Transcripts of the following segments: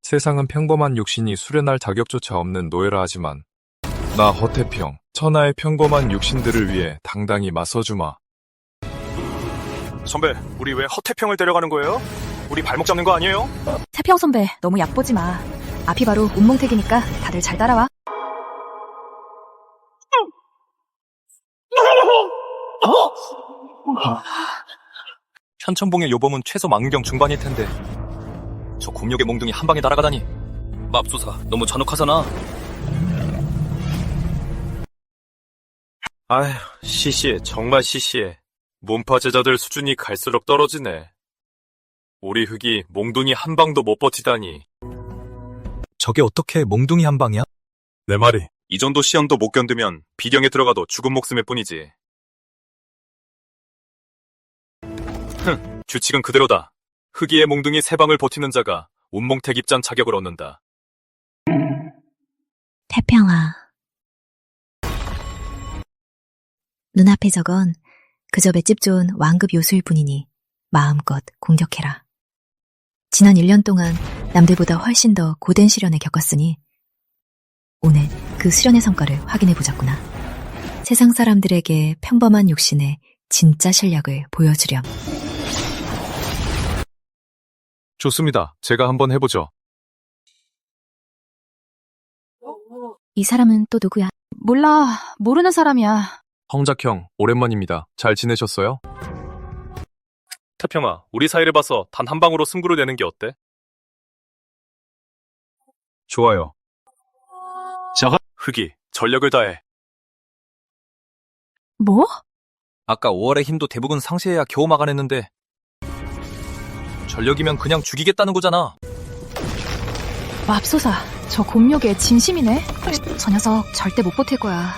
세상은 평범한 육신이 수련할 자격조차 없는 노예라 하지만 나 허태평, 천하의 평범한 육신들을 위해 당당히 맞서주마. 선배, 우리 왜 허태평을 데려가는 거예요? 우리 발목 잡는 거 아니에요? 태평 선배, 너무 약 보지 마. 앞이 바로 운몽택이니까 다들 잘 따라와. 현천봉의 요범은 최소 망경 중반일 텐데 저 곰욕의 몽둥이 한 방에 날아가다니. 맙소사, 너무 잔혹하잖아. 아휴, 시시해, 정말 시시해. 문파 제자들 수준이 갈수록 떨어지네. 우리 흑이 몽둥이 한 방도 못 버티다니. 저게 어떻게 몽둥이 한 방이야? 내 말이, 이 정도 시험도 못 견디면 비령에 들어가도 죽은 목숨일 뿐이지. 규칙은 그대로다. 흑이의 몽둥이 세 방을 버티는 자가 운몽택 입장 자격을 얻는다. 태평아. 눈앞에 저건 그저 맷집 좋은 완급 요수일 뿐이니 마음껏 공격해라. 지난 1년 동안 남들보다 훨씬 더 고된 시련을 겪었으니 오늘 그 수련의 성과를 확인해보자꾸나. 세상 사람들에게 평범한 육신의 진짜 실력을 보여주렴. 좋습니다. 제가 한번 해보죠. 이 사람은 또 누구야? 몰라, 모르는 사람이야. 황작형, 오랜만입니다. 잘 지내셨어요? 태평아, 우리 사이를 봐서 단 한 방으로 승부를 내는 게 어때? 좋아요. 흑이, 전력을 다해. 뭐? 아까 5월의 힘도 대부분 상쇄해야 겨우 막아냈는데 전력이면 그냥 죽이겠다는 거잖아. 맙소사, 저 곰욕의 진심이네. 저 녀석 절대 못 버틸 거야.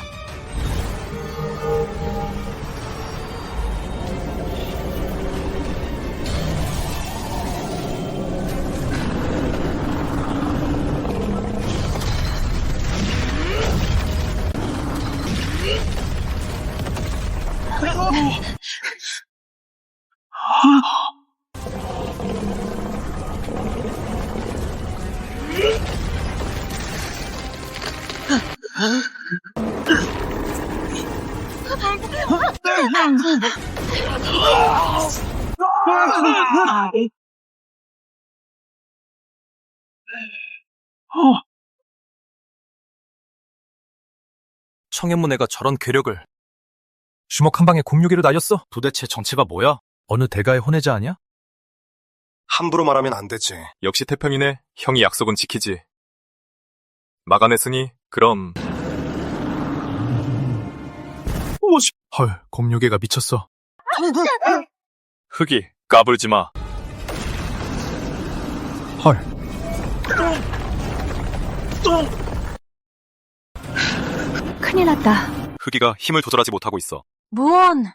청현문애가 저런 괴력을. 주먹 한 방에 곰요기를 날렸어? 도대체 정체가 뭐야? 어느 대가의 혼외자 아니야? 함부로 말하면 안 되지. 역시 태평이네. 형이 약속은 지키지. 막아냈으니 그럼. 헐, 곰요괴가 미쳤어. 흑이, 까불지 마. 헐. 큰일 났다. 흑이가 힘을 조절하지 못하고 있어. 무언.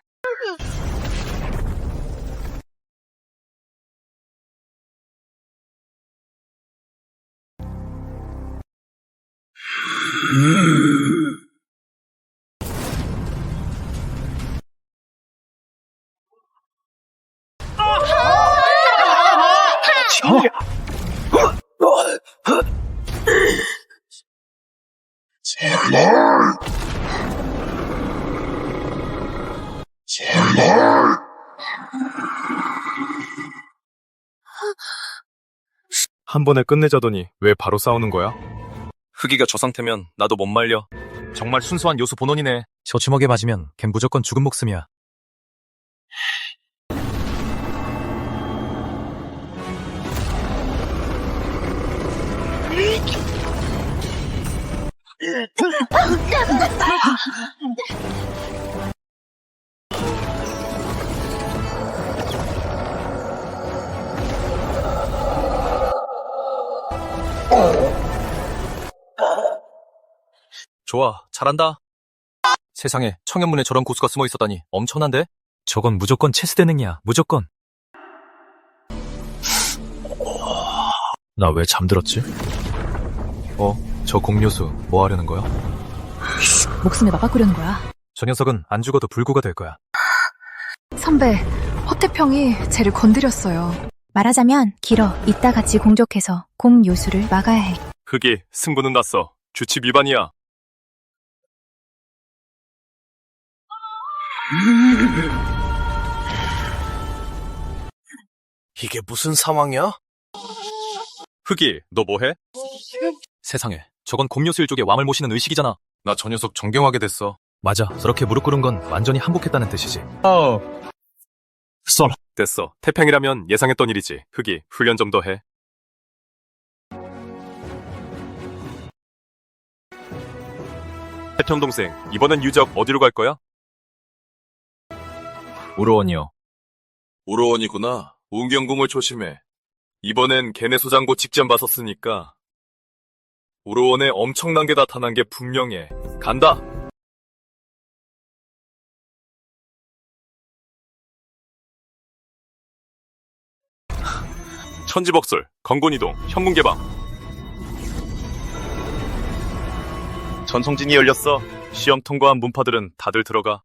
한 번에 끝내자더니 왜 바로 싸우는 거야? 흑이가 저 상태면 나도 못 말려. 정말 순수한 요수 본원이네. 저 주먹에 맞으면 걘 무조건 죽은 목숨이야. 좋아, 잘한다. 세상에 청현문에 저런 고수가 숨어 있었다니 엄청난데? 저건 무조건 체스대능이야, 무조건. 나 왜 잠들었지? 저 공요수 뭐 하려는 거야? 목숨을 맞바꾸려는 거야. 저 녀석은 안 죽어도 불구가 될 거야. 선배, 허태평이 쟤를 건드렸어요. 말하자면 길어. 이따 같이 공격해서 곰 요술을 막아야 해. 흑이 승부는 났어. 규칙 위반이야. 이게 무슨 상황이야? 흑이, 너 뭐해? 세상에, 저건 곰요술 쪽에 왕을 모시는 의식이잖아. 나 저 녀석 존경하게 됐어. 맞아, 저렇게 무릎 꿇은 건 완전히 항복했다는 뜻이지. 됐어. 태평이라면 예상했던 일이지. 흑이, 훈련 좀 더 해. 태평 동생, 이번엔 유적 어디로 갈 거야? 우로원이요. 우로원이구나. 운경궁을 조심해. 이번엔 걔네 소장고 직접 봤었으니까. 우로원에 엄청난 게 나타난 게 분명해. 간다! 천지벅설, 건곤이동, 현문개방. 전송진이 열렸어. 시험 통과한 문파들은 다들 들어가.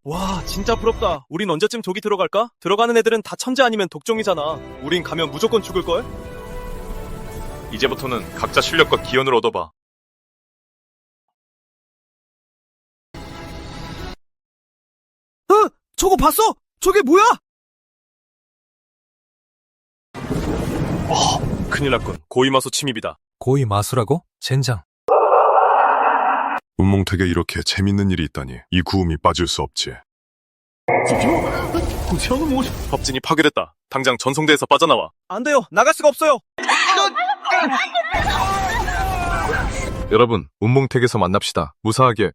와, 진짜 부럽다. 우린 언제쯤 저기 들어갈까? 들어가는 애들은 다 천재 아니면 독종이잖아. 우린 가면 무조건 죽을걸? 이제부터는 각자 실력과 기원을 얻어봐. 저거 봤어? 저게 뭐야? 큰일 났군. 고이마수 침입이다. 고이마수라고? 젠장. 운몽택에 이렇게 재밌는 일이 있다니 이 구음이 빠질 수 없지. 법진이 파괴됐다. 당장 전송대에서 빠져나와. 안 돼요. 나갈 수가 없어요. 여러분, 운몽택에서 만납시다. 무사하게.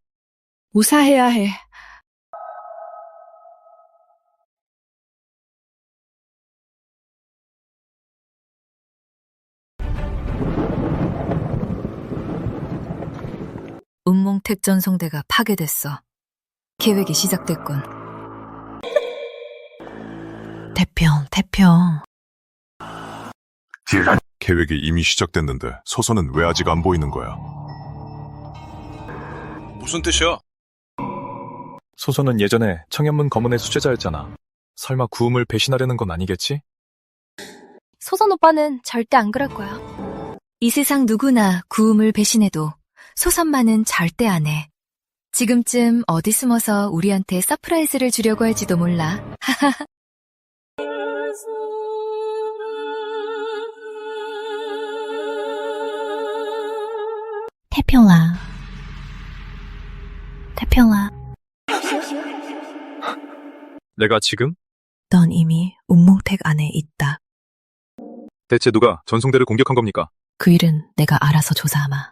무사해야 해. 운몽택 전송대가 파괴됐어. 계획이 시작됐군. 태평. 계획이 이미 시작됐는데 소선은 왜 아직 안 보이는 거야? 무슨 뜻이야? 소선은 예전에 청현문 검문의 수제자였잖아. 설마 구음을 배신하려는 건 아니겠지? 소선 오빠는 절대 안 그럴 거야. 이 세상 누구나 구음을 배신해도 소선만은 절대 안 해. 지금쯤 어디 숨어서 우리한테 서프라이즈를 주려고 할지도 몰라. 태평아. 내가 지금? 넌 이미 운몽택 안에 있다. 대체 누가 전송대를 공격한 겁니까? 그 일은 내가 알아서 조사하마.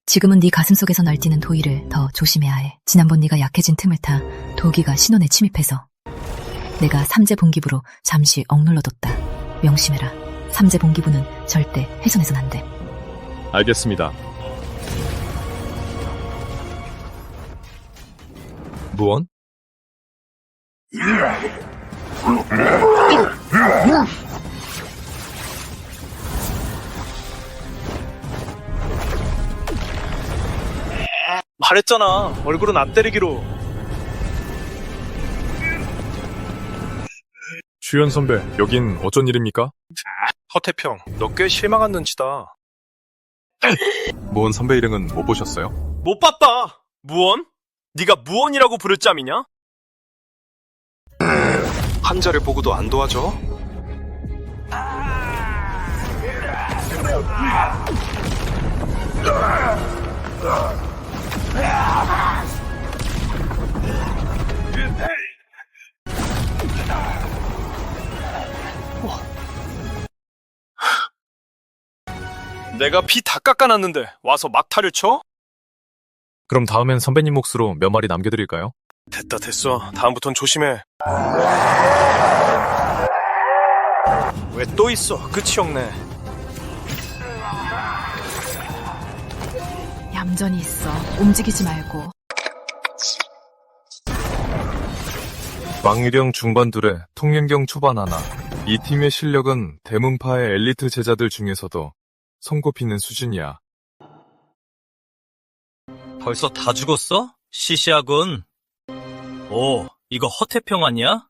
지금은 네 가슴 속에서 날뛰는 도의를 더 조심해야 해. 지난번 네가 약해진 틈을 타 도기가 신혼에 침입해서 내가 삼재 봉기부로 잠시 억눌러뒀다. 명심해라. 삼재 봉기부는 절대 훼손해선 안 돼. 알겠습니다. 무언? 말했잖아. 얼굴은 안 때리기로. 주연 선배, 여긴 어쩐 일입니까? 허태평, 너 꽤 실망한 눈치다. 무원 선배 일행은 못 보셨어요? 못 봤다. 무언? 네가 무언이라고 부를 짬이냐? 환자를 보고도 안 도와줘? 내가 피 다 깎아놨는데 와서 막타를 쳐? 그럼 다음엔 선배님 몫으로 몇 마리 남겨드릴까요? 됐어. 다음부턴 조심해. 왜 또 있어? 끝이 없네. 얌전히 있어. 움직이지 말고. 왕유령 중반 둘에 통연경 초반 하나. 이 팀의 실력은 대문파의 엘리트 제자들 중에서도 손꼽히는 수준이야. 벌써 다 죽었어? 시시하군. 오, 이거 허태평 아니야?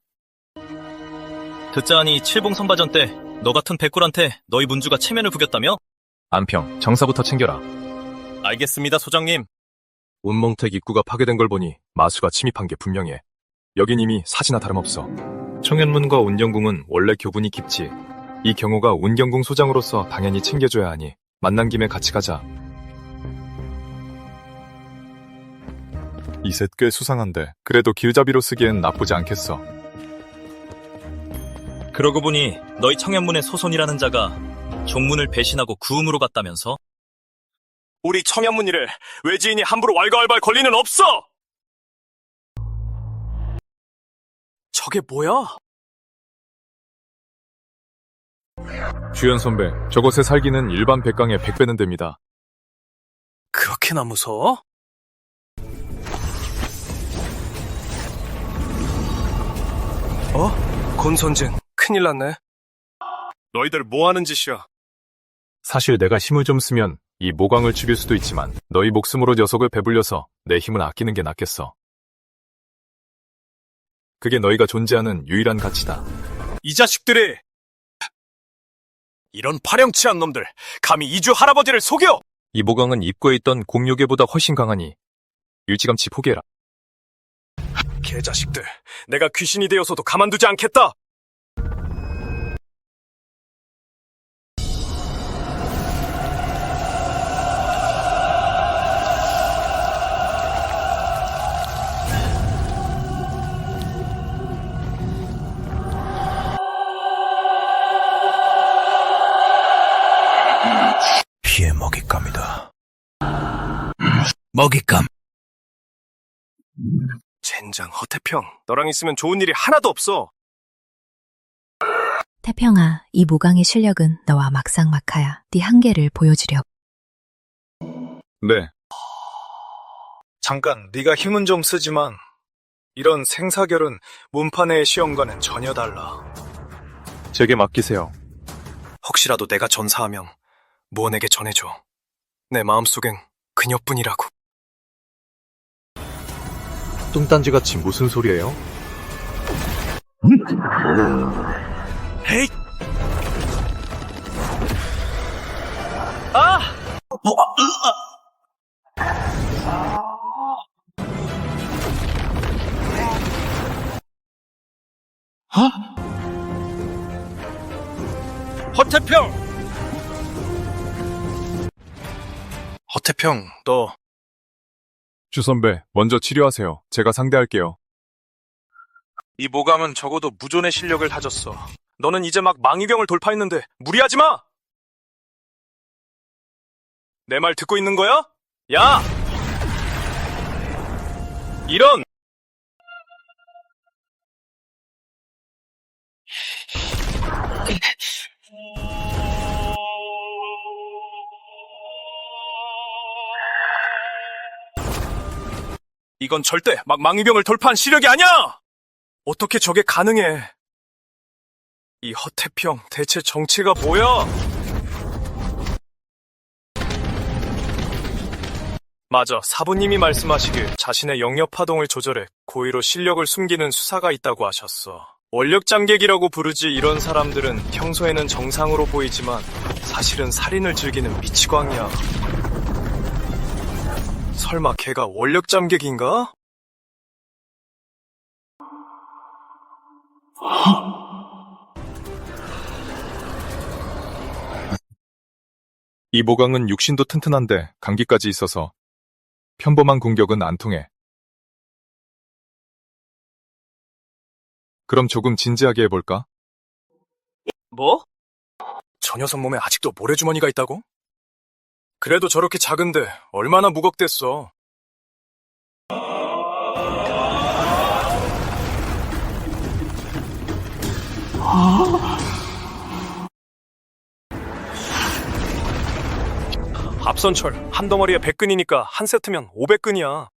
듣자하니 칠봉 선바전 때 너 같은 백골한테 너희 문주가 체면을 부겼다며? 안평, 정사부터 챙겨라. 알겠습니다, 소장님. 운몽택 입구가 파괴된 걸 보니 마수가 침입한 게 분명해. 여긴 이미 사지나 다름없어. 청현문과 운경궁은 원래 교분이 깊지. 이 경호가 운경궁 소장으로서 당연히 챙겨줘야 하니 만난 김에 같이 가자. 이 셋 꽤 수상한데 그래도 길잡이로 쓰기엔 나쁘지 않겠어. 그러고 보니 너희 청현문의 소손이라는 자가 종문을 배신하고 구음으로 갔다면서? 우리 청양문일에 외지인이 함부로 왈가왈부할 권리는 없어! 저게 뭐야? 주연 선배, 저곳에 살기는 일반 백강의 100배는 됩니다. 그렇게나 무서워? 곤선진, 큰일 났네. 너희들 뭐하는 짓이야? 사실 내가 힘을 좀 쓰면 이 모광을 죽일 수도 있지만 너희 목숨으로 녀석을 배불려서 내 힘을 아끼는 게 낫겠어. 그게 너희가 존재하는 유일한 가치다. 이 자식들이! 이런 파렴치한 놈들, 감히 이주 할아버지를 속여! 이 모광은 입구에 있던 공룡계보다 훨씬 강하니 일찌감치 포기해라. 개자식들, 내가 귀신이 되어서도 가만두지 않겠다! 피의 먹잇감이다. 먹잇감. 젠장 허태평, 너랑 있으면 좋은 일이 하나도 없어. 태평아, 이 모강의 실력은 너와 막상막하야. 네 한계를 보여주려. 네, 잠깐, 네가 힘은 좀 쓰지만 이런 생사결은 문판의 시험과는 전혀 달라. 제게 맡기세요. 혹시라도 내가 전사하면 무언에게 전해줘. 내 마음속엔 그녀뿐이라고. 뚱딴지같이 무슨 소리예요? 헤이! 아! 허태평! 허태평, 너 주 선배, 먼저 치료하세요. 제가 상대할게요. 이 모감은 적어도 무존의 실력을 다졌어. 너는 이제 막 망위경을 돌파했는데 무리하지 마! 내 말 듣고 있는 거야? 야! 이런! 이건 절대 막 망위병을 돌파한 시력이 아니야! 어떻게 저게 가능해? 이 허태평 대체 정체가 뭐야? 맞아, 사부님이 말씀하시길 자신의 영역 파동을 조절해 고의로 실력을 숨기는 수사가 있다고 하셨어. 원력잠객이라고 부르지. 이런 사람들은 평소에는 정상으로 보이지만 사실은 살인을 즐기는 미치광이야. 설마 걔가 원력잠객인가? 이 모강은 육신도 튼튼한데 감기까지 있어서 평범한 공격은 안 통해. 그럼 조금 진지하게 해볼까? 뭐? 저 녀석 몸에 아직도 모래주머니가 있다고? 그래도 저렇게 작은데 얼마나 무겁댔어. 앞선철, 한 덩어리에 100근이니까 한 세트면 500근이야.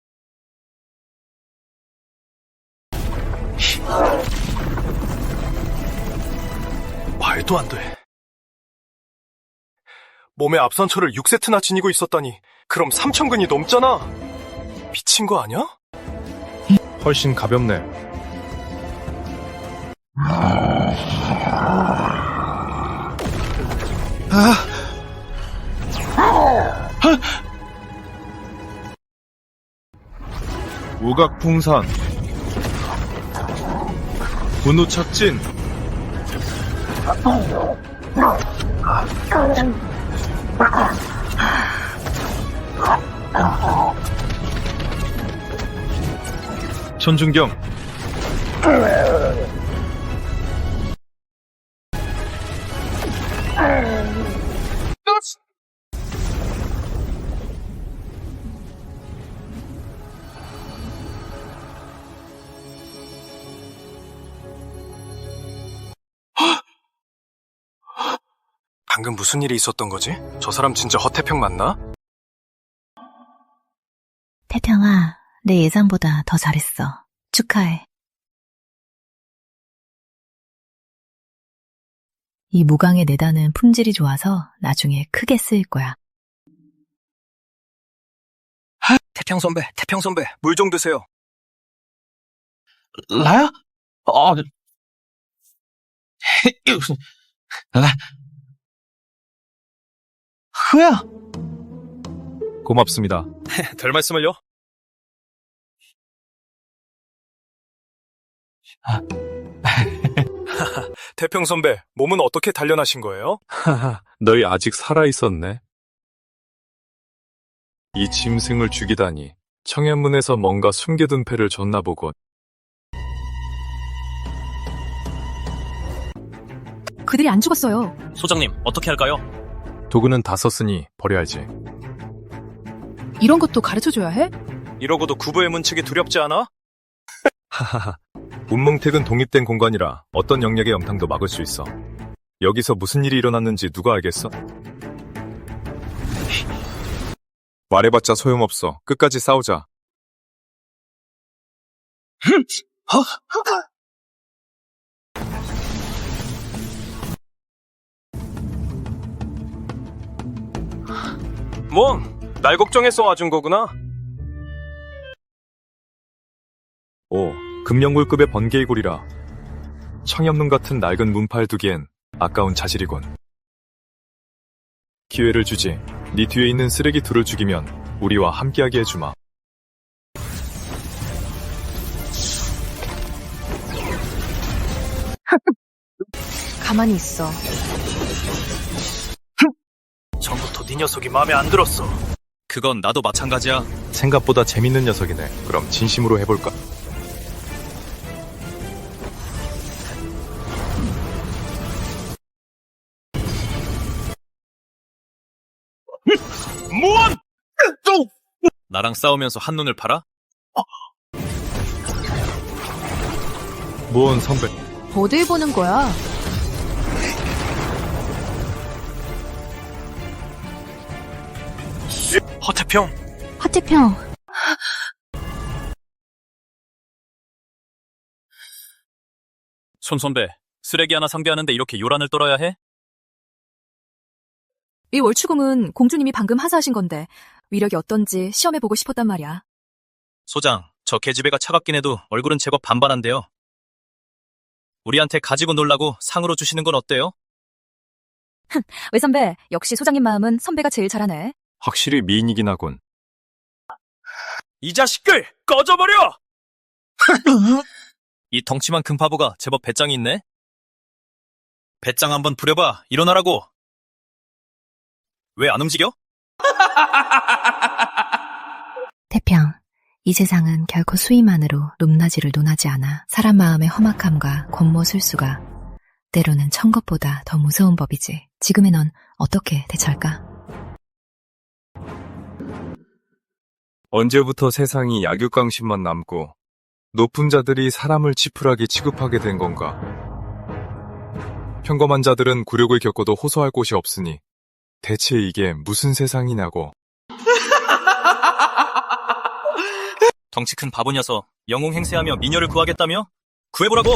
말도 안 돼. 몸에 앞선철을 6세트나 지니고 있었다니, 그럼 3000근이 넘잖아. 미친 거 아니야? 훨씬 가볍네. 우각풍산 분노 착진 천중경 방금 무슨 일이 있었던 거지? 저 사람 진짜 허태평 맞나? 태평아, 내 예상보다 더 잘했어. 축하해. 이 무광에 내다는 품질이 좋아서 나중에 크게 쓰일 거야. 태평 선배, 물 좀 드세요. 나야? 흐야! 고맙습니다. 별 말씀을요? 태평 선배, 몸은 어떻게 단련하신 거예요? 하하, 너희 아직 살아있었네. 이 짐승을 죽이다니. 청현문에서 뭔가 숨겨둔 패를 줬나 보군. 그들이 안 죽었어요. 소장님, 어떻게 할까요? 도구는 다 썼으니 버려야지. 이런 것도 가르쳐줘야 해? 이러고도 구부의 문책이 두렵지 않아? 하하하. 운몽택은 독립된 공간이라 어떤 영역의 염탕도 막을 수 있어. 여기서 무슨 일이 일어났는지 누가 알겠어? 말해봤자 소용없어. 끝까지 싸우자. 뭐, 날 걱정해서 와준 거구나. 오, 금령굴급의 번개의 골이라. 청염눈 같은 낡은 문팔 두기엔 아까운 자질이군. 기회를 주지. 네 뒤에 있는 쓰레기 둘을 죽이면 우리와 함께하게 해주마. 가만히 있어. 전부터 네 녀석이 마음에 안 들었어. 그건 나도 마찬가지야. 생각보다 재밌는 녀석이네. 그럼 진심으로 해볼까? 무언! 나랑 싸우면서 한눈을 팔아? 모원 선배. 어딜 보는 거야? 허태평, 허태평, 손 선배, 쓰레기 하나 상대하는데 이렇게 요란을 떨어야 해? 이 월추궁은 공주님이 방금 하사하신 건데 위력이 어떤지 시험해보고 싶었단 말이야. 소장, 저 계집애가 차갑긴 해도 얼굴은 제법 반반한데요. 우리한테 가지고 놀라고 상으로 주시는 건 어때요? 외선배, 역시 소장님 마음은 선배가 제일 잘하네. 확실히 미인이긴 하군. 이 자식들 꺼져버려! 이 덩치만 큰 바보가 제법 배짱이 있네? 배짱 한번 부려봐, 일어나라고! 왜 안 움직여? 태평. 이 세상은 결코 수위만으로 높낮이를 논하지 않아. 사람 마음의 험악함과 권모술수가 때로는 천것보다 더 무서운 법이지. 지금의 넌 어떻게 대처할까? 언제부터 세상이 약육강심만 남고 높은 자들이 사람을 지푸라기 취급하게 된 건가? 평범한 자들은 굴욕을 겪어도 호소할 곳이 없으니 대체 이게 무슨 세상이냐고. 덩치 큰 바보 녀석, 영웅 행세하며 미녀를 구하겠다며? 구해보라고!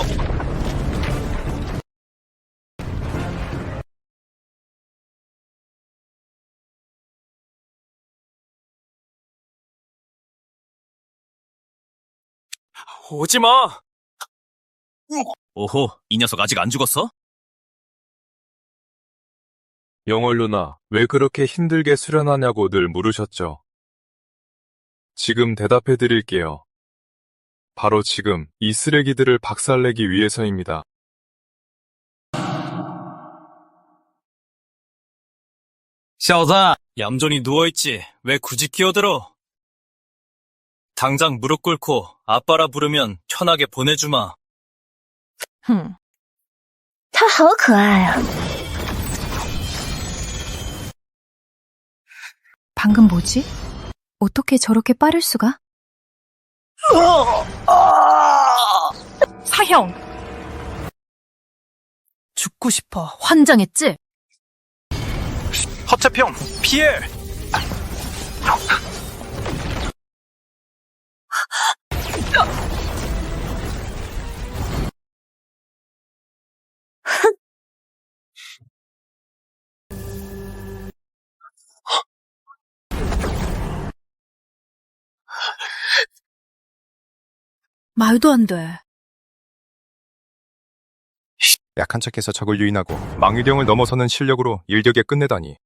오지마! 오호, 이 녀석 아직 안 죽었어? 영월 누나, 왜 그렇게 힘들게 수련하냐고 늘 물으셨죠. 지금 대답해 드릴게요. 바로 지금 이 쓰레기들을 박살내기 위해서입니다. 얌전히 누워있지. 왜 굳이 끼어들어? 당장 무릎 꿇고 아빠라 부르면 편하게 보내주마. 他好可爱啊. 방금 뭐지? 어떻게 저렇게 빠를 수가? 사형! 죽고 싶어. 환장했지? 허태평, 피해! 말도 안 돼. 약한 척해서 적을 유인하고 망유령을 넘어서는 실력으로 일격에 끝내다니.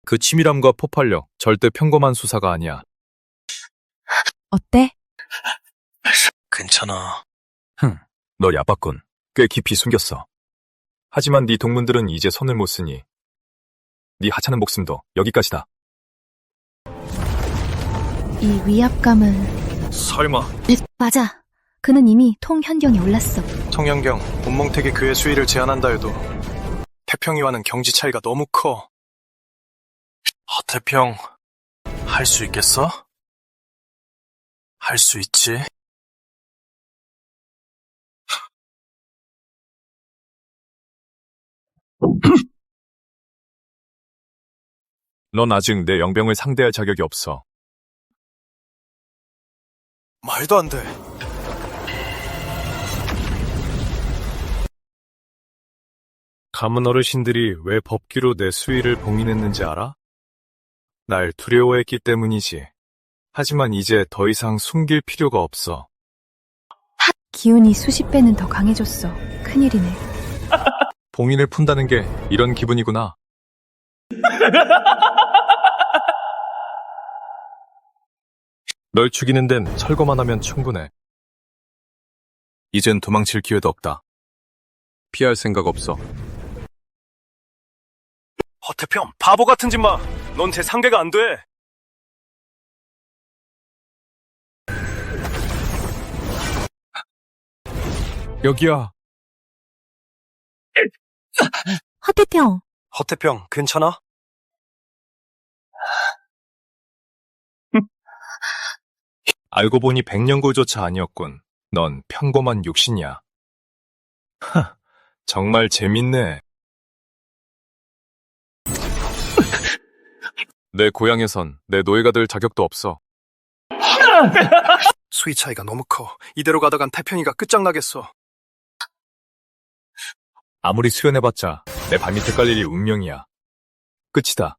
그 치밀함과 폭발력, 절대 평범한 수사가 아니야. 어때? 괜찮아. 너 야박군. 꽤 깊이 숨겼어. 하지만 네 동문들은 이제 손을 못 쓰니 네 하찮은 목숨도 여기까지다. 이 위압감은 설마 맞아. 그는 이미 통현경에 올랐어. 통영경, 온몽택의 그의 수위를 제한한다 해도 태평이와는 경지 차이가 너무 커. 허태평, 할 수 있겠어? 할 수 있지. 넌 아직 내 영병을 상대할 자격이 없어. 말도 안 돼. 가문 어르신들이 왜 법규로 내 수위를 봉인했는지 알아? 날 두려워했기 때문이지. 하지만 이제 더 이상 숨길 필요가 없어. 기운이 수십 배는 더 강해졌어. 큰일이네. 봉인을 푼다는 게 이런 기분이구나. 널 죽이는 데는 철거만 하면 충분해. 이젠 도망칠 기회도 없다. 피할 생각 없어. 허태평, 바보 같은 짓 마. 넌 제 상대가 안 돼. 여기야. 허태평, 허태평, 괜찮아? 알고 보니 백년골조차 아니었군. 넌 평범한 육신이야. 하, 정말 재밌네. 내 고향에선 내 노예가 될 자격도 없어. 수위 차이가 너무 커. 이대로 가다간 태평이가 끝장나겠어. 아무리 수련해봤자 내 발밑에 깔 일이 운명이야. 끝이다.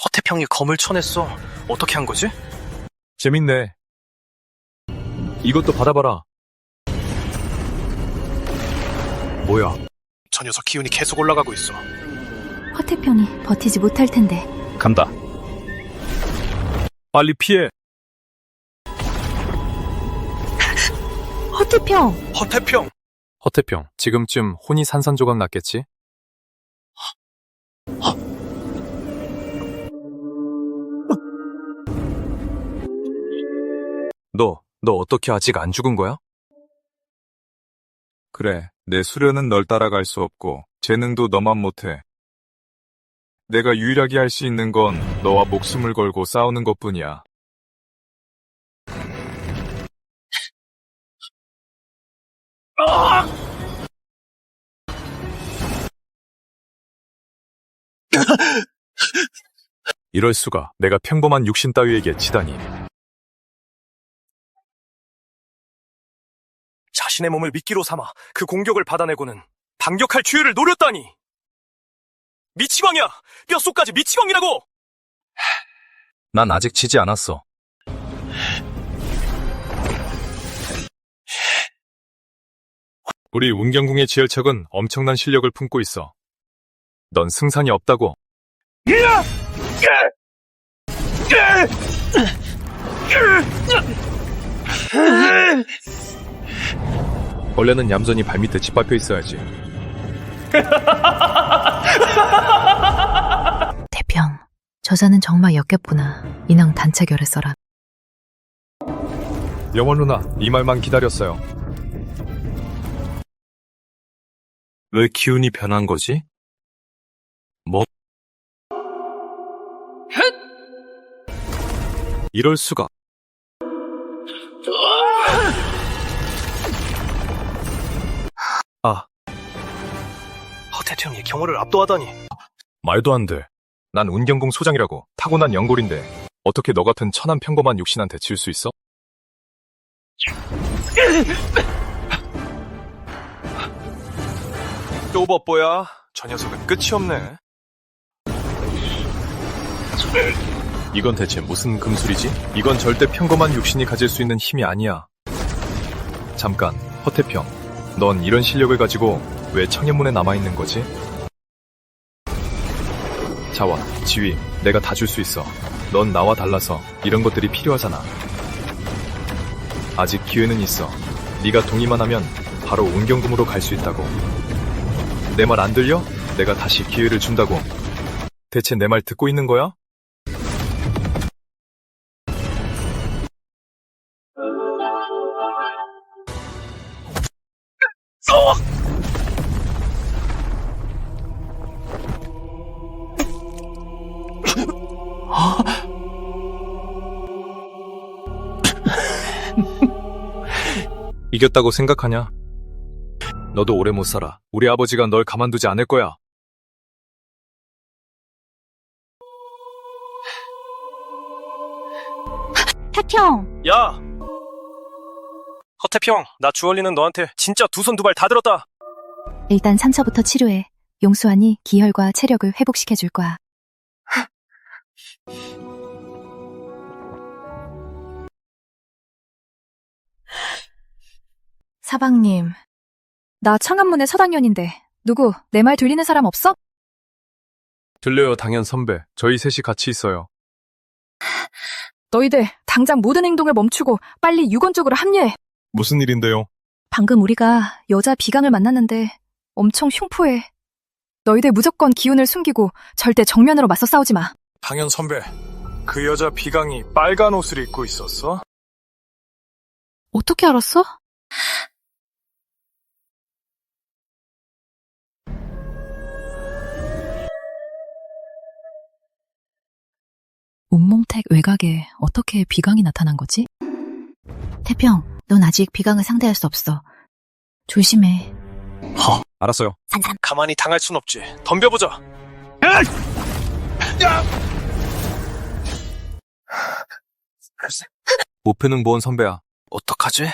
허태평이 검을 쳐냈어. 어떻게 한 거지? 재밌네. 이것도 받아봐라. 뭐야? 저 녀석 기운이 계속 올라가고 있어. 허태평이 버티지 못할 텐데. 간다. 빨리 피해. 허태평, 허태평! 허태평, 지금쯤 혼이 산산조각 났겠지? 너 어떻게 아직 안 죽은 거야? 그래, 내 수련은 널 따라갈 수 없고 재능도 너만 못해. 내가 유일하게 할 수 있는 건 너와 목숨을 걸고 싸우는 것뿐이야. 이럴 수가. 내가 평범한 육신 따위에게 지다니. 자신의 몸을 미끼로 삼아 그 공격을 받아내고는 반격할 기회를 노렸다니! 미치광이야! 뼛속까지 미치광이라고! 난 아직 지지 않았어. 우리 운경궁의 지혈척은 엄청난 실력을 품고 있어. 넌 승산이 없다고. 원래는 얌전히 발밑에 짓밟혀 있어야지. 태평, 저자는 정말 역겹구나. 인왕 단체결을 써라. 영원 누나, 이 말만 기다렸어요. 왜 기운이 변한 거지? 뭐? 이럴 수가. 허태평이 경호를 압도하다니. 말도 안 돼. 난 운경궁 소장이라고 타고난 연골인데 어떻게 너 같은 천한 평범한 육신한테 질 수 있어? 또 벗보야. 저 녀석은 끝이 없네. 이건 대체 무슨 금술이지? 이건 절대 평범한 육신이 가질 수 있는 힘이 아니야. 잠깐, 허태평. 넌 이런 실력을 가지고 왜 청현문에 남아있는 거지? 자와, 지위, 내가 다 줄 수 있어. 넌 나와 달라서 이런 것들이 필요하잖아. 아직 기회는 있어. 네가 동의만 하면 바로 운경궁으로 갈 수 있다고. 내 말 안 들려? 내가 다시 기회를 준다고. 대체 내 말 듣고 있는 거야? 이겼다고 생각하냐? 너도 오래 못 살아. 우리 아버지가 널 가만두지 않을 거야. 태평! 야! 허태평, 나 주얼리는 너한테 진짜 두 손 두 발 다 들었다. 일단 상처부터 치료해. 용수하니 기혈과 체력을 회복시켜줄 거야. 사방님, 나 창안문의 서당년인데 누구 내 말 들리는 사람 없어? 들려요, 당연 선배. 저희 셋이 같이 있어요. 너희들 당장 모든 행동을 멈추고 빨리 유건 쪽으로 합류해. 무슨 일인데요? 방금 우리가 여자 비강을 만났는데 엄청 흉포해. 너희들 무조건 기운을 숨기고 절대 정면으로 맞서 싸우지 마. 당연 선배, 그 여자 비강이 빨간 옷을 입고 있었어? 어떻게 알았어? 온몽택 외곽에 어떻게 비강이 나타난 거지? 태평, 넌 아직 비강을 상대할 수 없어. 조심해. 알았어요. 가만히 당할 순 없지. 덤벼보자. 모패능 보원 선배야. 어떡하지?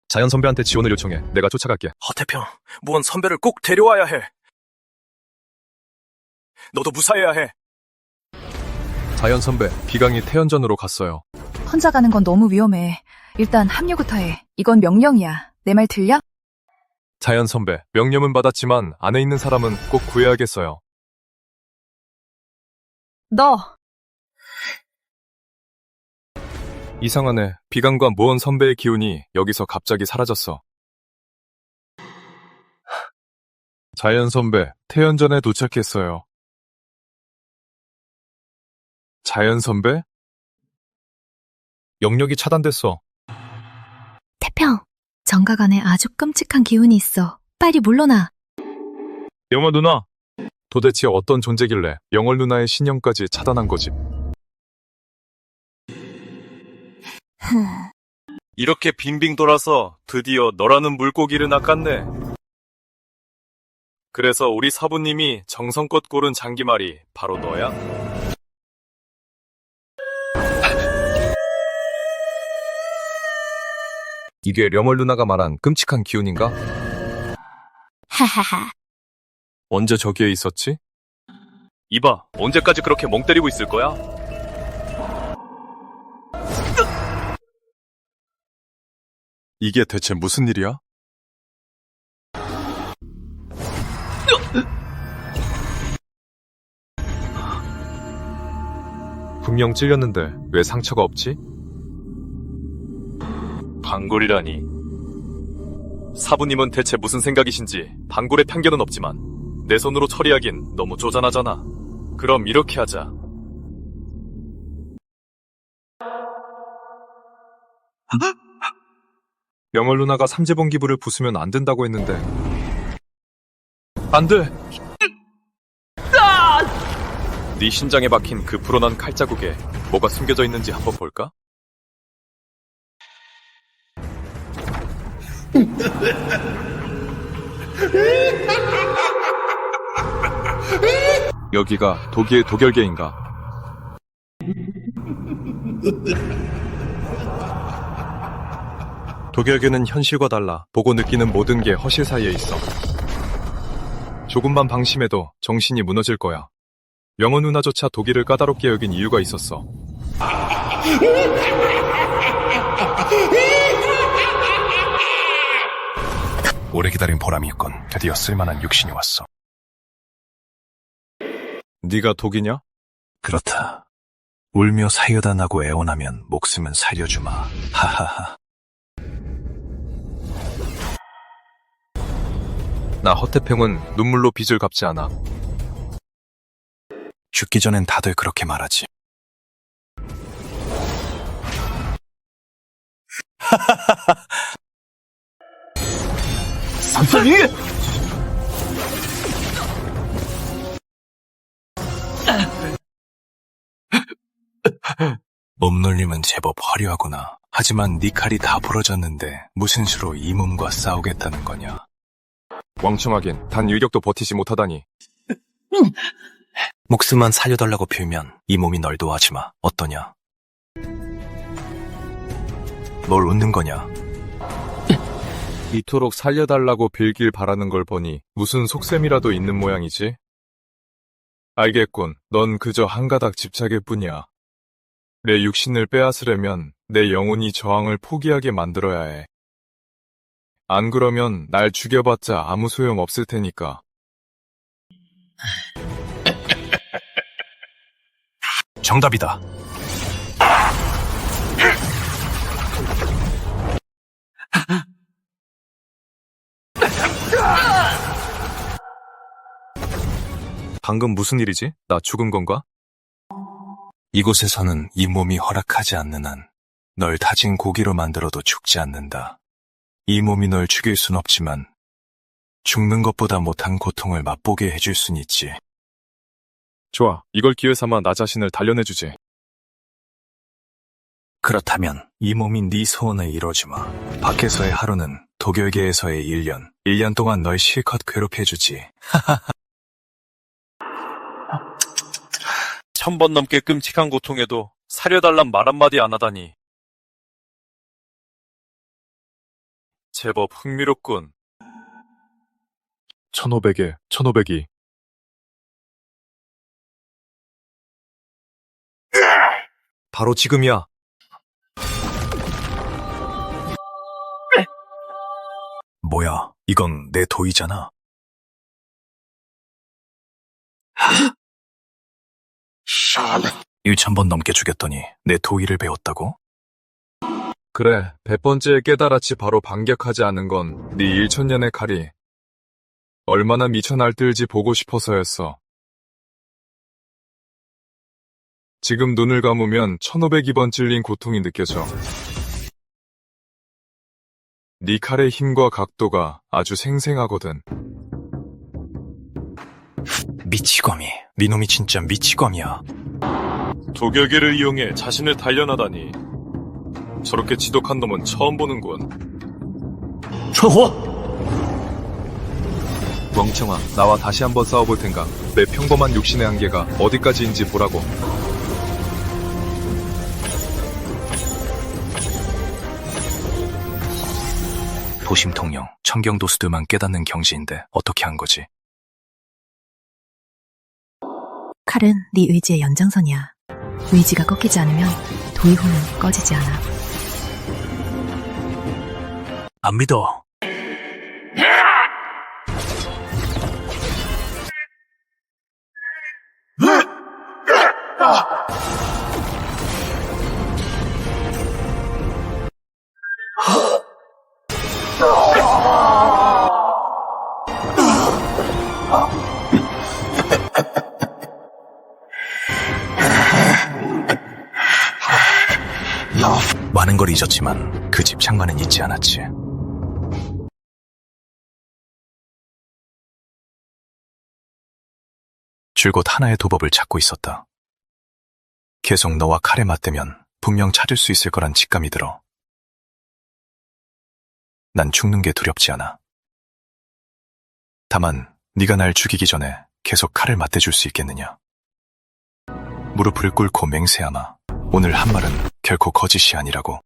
자연 선배한테 지원을 요청해. 내가 쫓아갈게. 허태평, 무언 선배를 꼭 데려와야 해. 너도 무사해야 해. 자연 선배, 비강이 태연전으로 갔어요. 혼자 가는 건 너무 위험해. 일단 합류부터 해. 이건 명령이야. 내 말 들려? 자연 선배, 명령은 받았지만 안에 있는 사람은 꼭 구해야겠어요. 너! 이상하네. 비강과 모원 선배의 기운이 여기서 갑자기 사라졌어. 자연 선배, 태연전에 도착했어요. 자연 선배? 영역이 차단됐어. 태평, 정각 안에 아주 끔찍한 기운이 있어. 빨리 물러나. 영월 누나! 도대체 어떤 존재길래 영월 누나의 신념까지 차단한 거지? 이렇게 빙빙 돌아서 드디어 너라는 물고기를 낚았네. 그래서 우리 사부님이 정성껏 고른 장기말이 바로 너야? 이게 려멀 누나가 말한 끔찍한 기운인가? 하하하. 언제 저기에 있었지? 이봐, 언제까지 그렇게 멍 때리고 있을 거야? 이게 대체 무슨 일이야? 분명 찔렸는데 왜 상처가 없지? 방골이라니. 사부님은 대체 무슨 생각이신지 방골의 편견은 없지만 내 손으로 처리하긴 너무 쪼잔하잖아. 그럼 이렇게 하자. 명월 누나가 삼재봉 기부를 부수면 안 된다고 했는데. 안 돼! 네 심장에 박힌 그 불어난 칼자국에 뭐가 숨겨져 있는지 한번 볼까? 여기가 독일의 독열계인가? 독열계는 현실과 달라 보고 느끼는 모든 게 허실 사이에 있어. 조금만 방심해도 정신이 무너질 거야. 명원 누나조차 독일을 까다롭게 여긴 이유가 있었어. 오래 기다린 보람이 있건 드디어 쓸만한 육신이 왔어. 네가 독이냐? 그렇다. 울며 사여단하고 애원하면 목숨은 살려주마. 하하하. 나 허태평은 눈물로 빚을 갚지 않아. 죽기 전엔 다들 그렇게 말하지. 선생님! 몸놀림은 제법 화려하구나. 하지만 네 칼이 다 부러졌는데 무슨 수로 이 몸과 싸우겠다는 거냐. 왕청하긴 단 일격도 버티지 못하다니. 목숨만 살려달라고 빌면 이 몸이 널 도와주마. 어떠냐? 뭘 웃는 거냐? 이토록 살려달라고 빌길 바라는 걸 보니 무슨 속셈이라도 있는 모양이지? 알겠군. 넌 그저 한 가닥 집착일 뿐이야. 내 육신을 빼앗으려면 내 영혼이 저항을 포기하게 만들어야 해. 안 그러면 날 죽여봤자 아무 소용 없을 테니까. 정답이다. 방금 무슨 일이지? 나 죽은 건가? 이곳에서는 이 몸이 허락하지 않는 한 널 다진 고기로 만들어도 죽지 않는다. 이 몸이 널 죽일 순 없지만 죽는 것보다 못한 고통을 맛보게 해줄 순 있지. 좋아. 이걸 기회 삼아 나 자신을 단련해주지. 그렇다면 이 몸이 네 소원을 이뤄주마. 밖에서의 하루는 독열계에서의 1년. 1년 동안 널 실컷 괴롭혀주지. 1000번 넘게 끔찍한 고통에도 사려달란 말 한마디 안 하다니. 제법 흥미롭군. 1500에 1500이. 바로 지금이야. 뭐야, 이건 내 도이잖아. 1000번 넘게 죽였더니 내 도의를 배웠다고? 그래, 100번째에 깨달았지. 바로 반격하지 않은 건 네 1000년의 칼이 얼마나 미쳐 날뛸지 보고 싶어서였어. 지금 눈을 감으면 1502번 찔린 고통이 느껴져. 네 칼의 힘과 각도가 아주 생생하거든. 미치광이. 네 놈이 진짜 미치광이야. 독열계를 이용해 자신을 단련하다니. 저렇게 지독한 놈은 처음 보는군. 春火! 멍청아, 나와 다시 한번 싸워볼 텐가. 내 평범한 육신의 한계가 어디까지인지 보라고. 도심통령, 청경도수들만 깨닫는 경지인데 어떻게 한 거지? 칼은 네 의지의 연장선이야. 의지가 꺾이지 않으면 도의호는 꺼지지 않아. 안 믿어. 많은 걸 잊었지만 그 집착만은 잊지 않았지. 줄곧 하나의 도법을 찾고 있었다. 계속 너와 칼에 맞대면 분명 찾을 수 있을 거란 직감이 들어. 난 죽는 게 두렵지 않아. 다만 네가 날 죽이기 전에 계속 칼을 맞대줄 수 있겠느냐. 무릎을 꿇고 맹세하마. 오늘 한 말은 결코 거짓이 아니라고.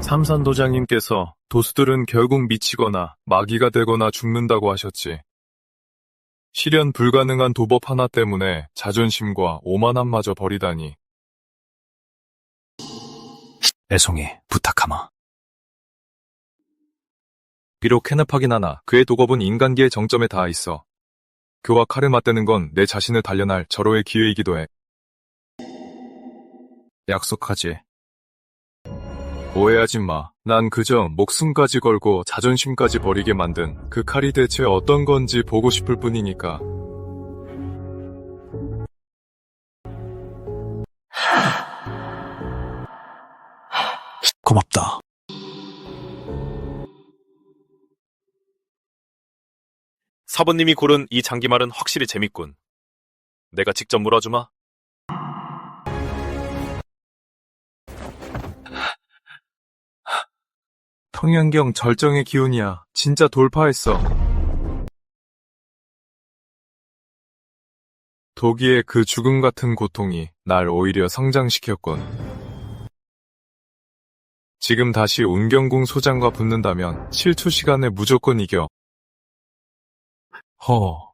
삼산도장님께서 도수들은 결국 미치거나 마귀가 되거나 죽는다고 하셨지. 실현 불가능한 도법 하나 때문에 자존심과 오만함마저 버리다니. 애송이 부탁하마. 비록 해납하긴 하나 그의 도법은 인간계의 정점에 닿아 있어. 그와 칼을 맞대는 건 내 자신을 단련할 절호의 기회이기도 해. 약속하지. 오해하지 마. 난 그저 목숨까지 걸고 자존심까지 버리게 만든 그 칼이 대체 어떤 건지 보고 싶을 뿐이니까. 고맙다. 사부님이 고른 이 장기말은 확실히 재밌군. 내가 직접 물어주마. 통연경 절정의 기운이야. 진짜 돌파했어. 도기의 그 죽음 같은 고통이 날 오히려 성장시켰군. 지금 다시 운경궁 소장과 붙는다면 7초 시간에 무조건 이겨.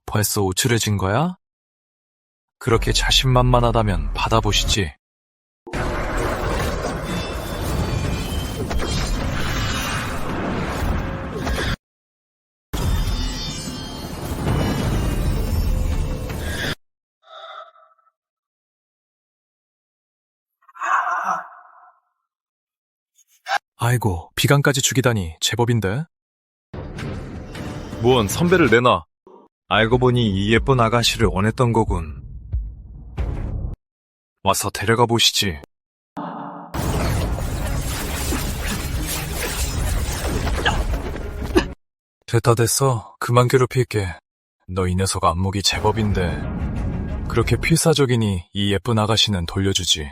벌써 우쭐해진 거야? 그렇게 자신만만하다면 받아보시지. 아이고, 비강까지 죽이다니 제법인데? 무언 선배를 내놔. 알고 보니 이 예쁜 아가씨를 원했던 거군. 와서 데려가 보시지. 됐어. 그만 괴롭힐게. 너 이 녀석 안목이 제법인데 그렇게 필사적이니 이 예쁜 아가씨는 돌려주지.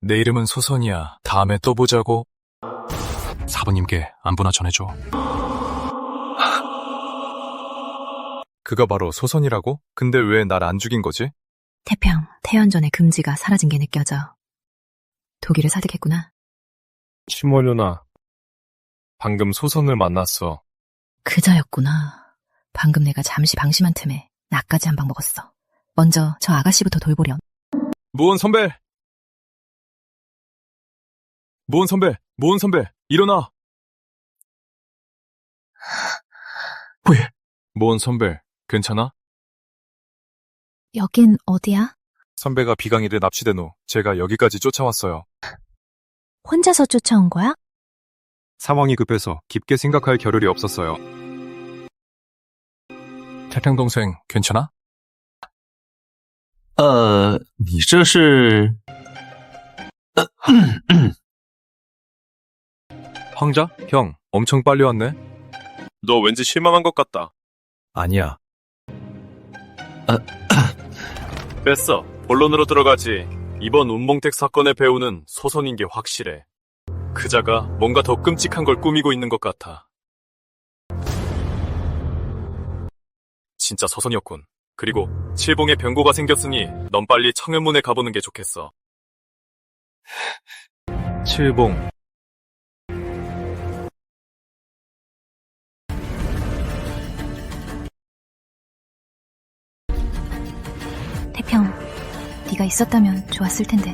내 이름은 소선이야. 다음에 또 보자고. 사부님께 안부나 전해줘. 그가 바로 소선이라고? 근데 왜 날 안 죽인 거지? 태평, 태연 전의 금지가 사라진 게 느껴져. 도기를 사득했구나. 시모 누나, 방금 소선을 만났어. 그자였구나. 방금 내가 잠시 방심한 틈에 나까지 한 방 먹었어. 먼저 저 아가씨부터 돌보렴. 무언 선배! 무언 선배, 일어나! 왜? 무언 선배, 괜찮아? 여긴 어디야? 선배가 비강이를 납치된 후 제가 여기까지 쫓아왔어요. 혼자서 쫓아온 거야? 상황이 급해서 깊게 생각할 겨를이 없었어요. 태평 동생, 괜찮아? 你这是 황자? 형, 엄청 빨리 왔네? 너 왠지 실망한 것 같다. 아니야. 됐어. 본론으로 들어가지. 이번 운몽택 사건의 배우는 소선인 게 확실해. 그자가 뭔가 더 끔찍한 걸 꾸미고 있는 것 같아. 진짜 소선이었군. 그리고 칠봉에 변고가 생겼으니 넌 빨리 청현문에 가보는 게 좋겠어. 칠봉. 태평, 네가 있었다면 좋았을 텐데.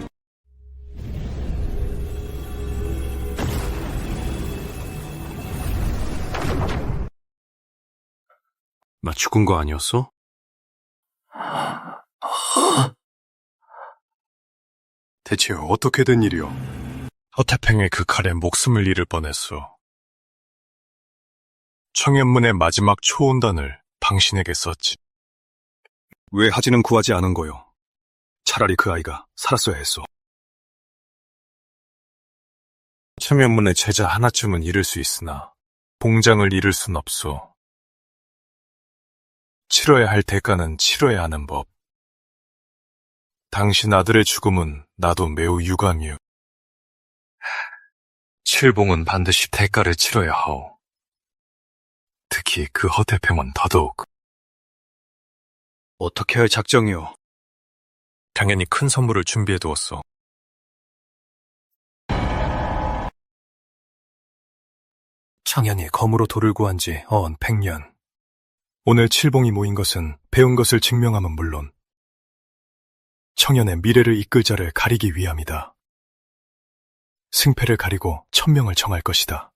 나 죽은 거 아니었어? 대체 어떻게 된 일이오? 허태팽의 그 칼에 목숨을 잃을 뻔했어. 청현문의 마지막 초혼단을 당신에게 썼지. 왜 하지는 구하지 않은 거요? 차라리 그 아이가 살았어야 했어. 청현문의 제자 하나쯤은 잃을 수 있으나 봉장을 잃을 순 없소. 치러야 할 대가는 치러야 하는 법. 당신 아들의 죽음은 나도 매우 유감이오. 칠봉은 반드시 대가를 치러야 하오. 특히 그 허태평은 더더욱. 어떻게 할 작정이오? 당연히 큰 선물을 준비해두었어. 청년이 검으로 돌을 구한 지 어언 100년. 오늘 칠봉이 모인 것은 배운 것을 증명함은 물론 청년의 미래를 이끌 자를 가리기 위함이다. 승패를 가리고 천명을 정할 것이다.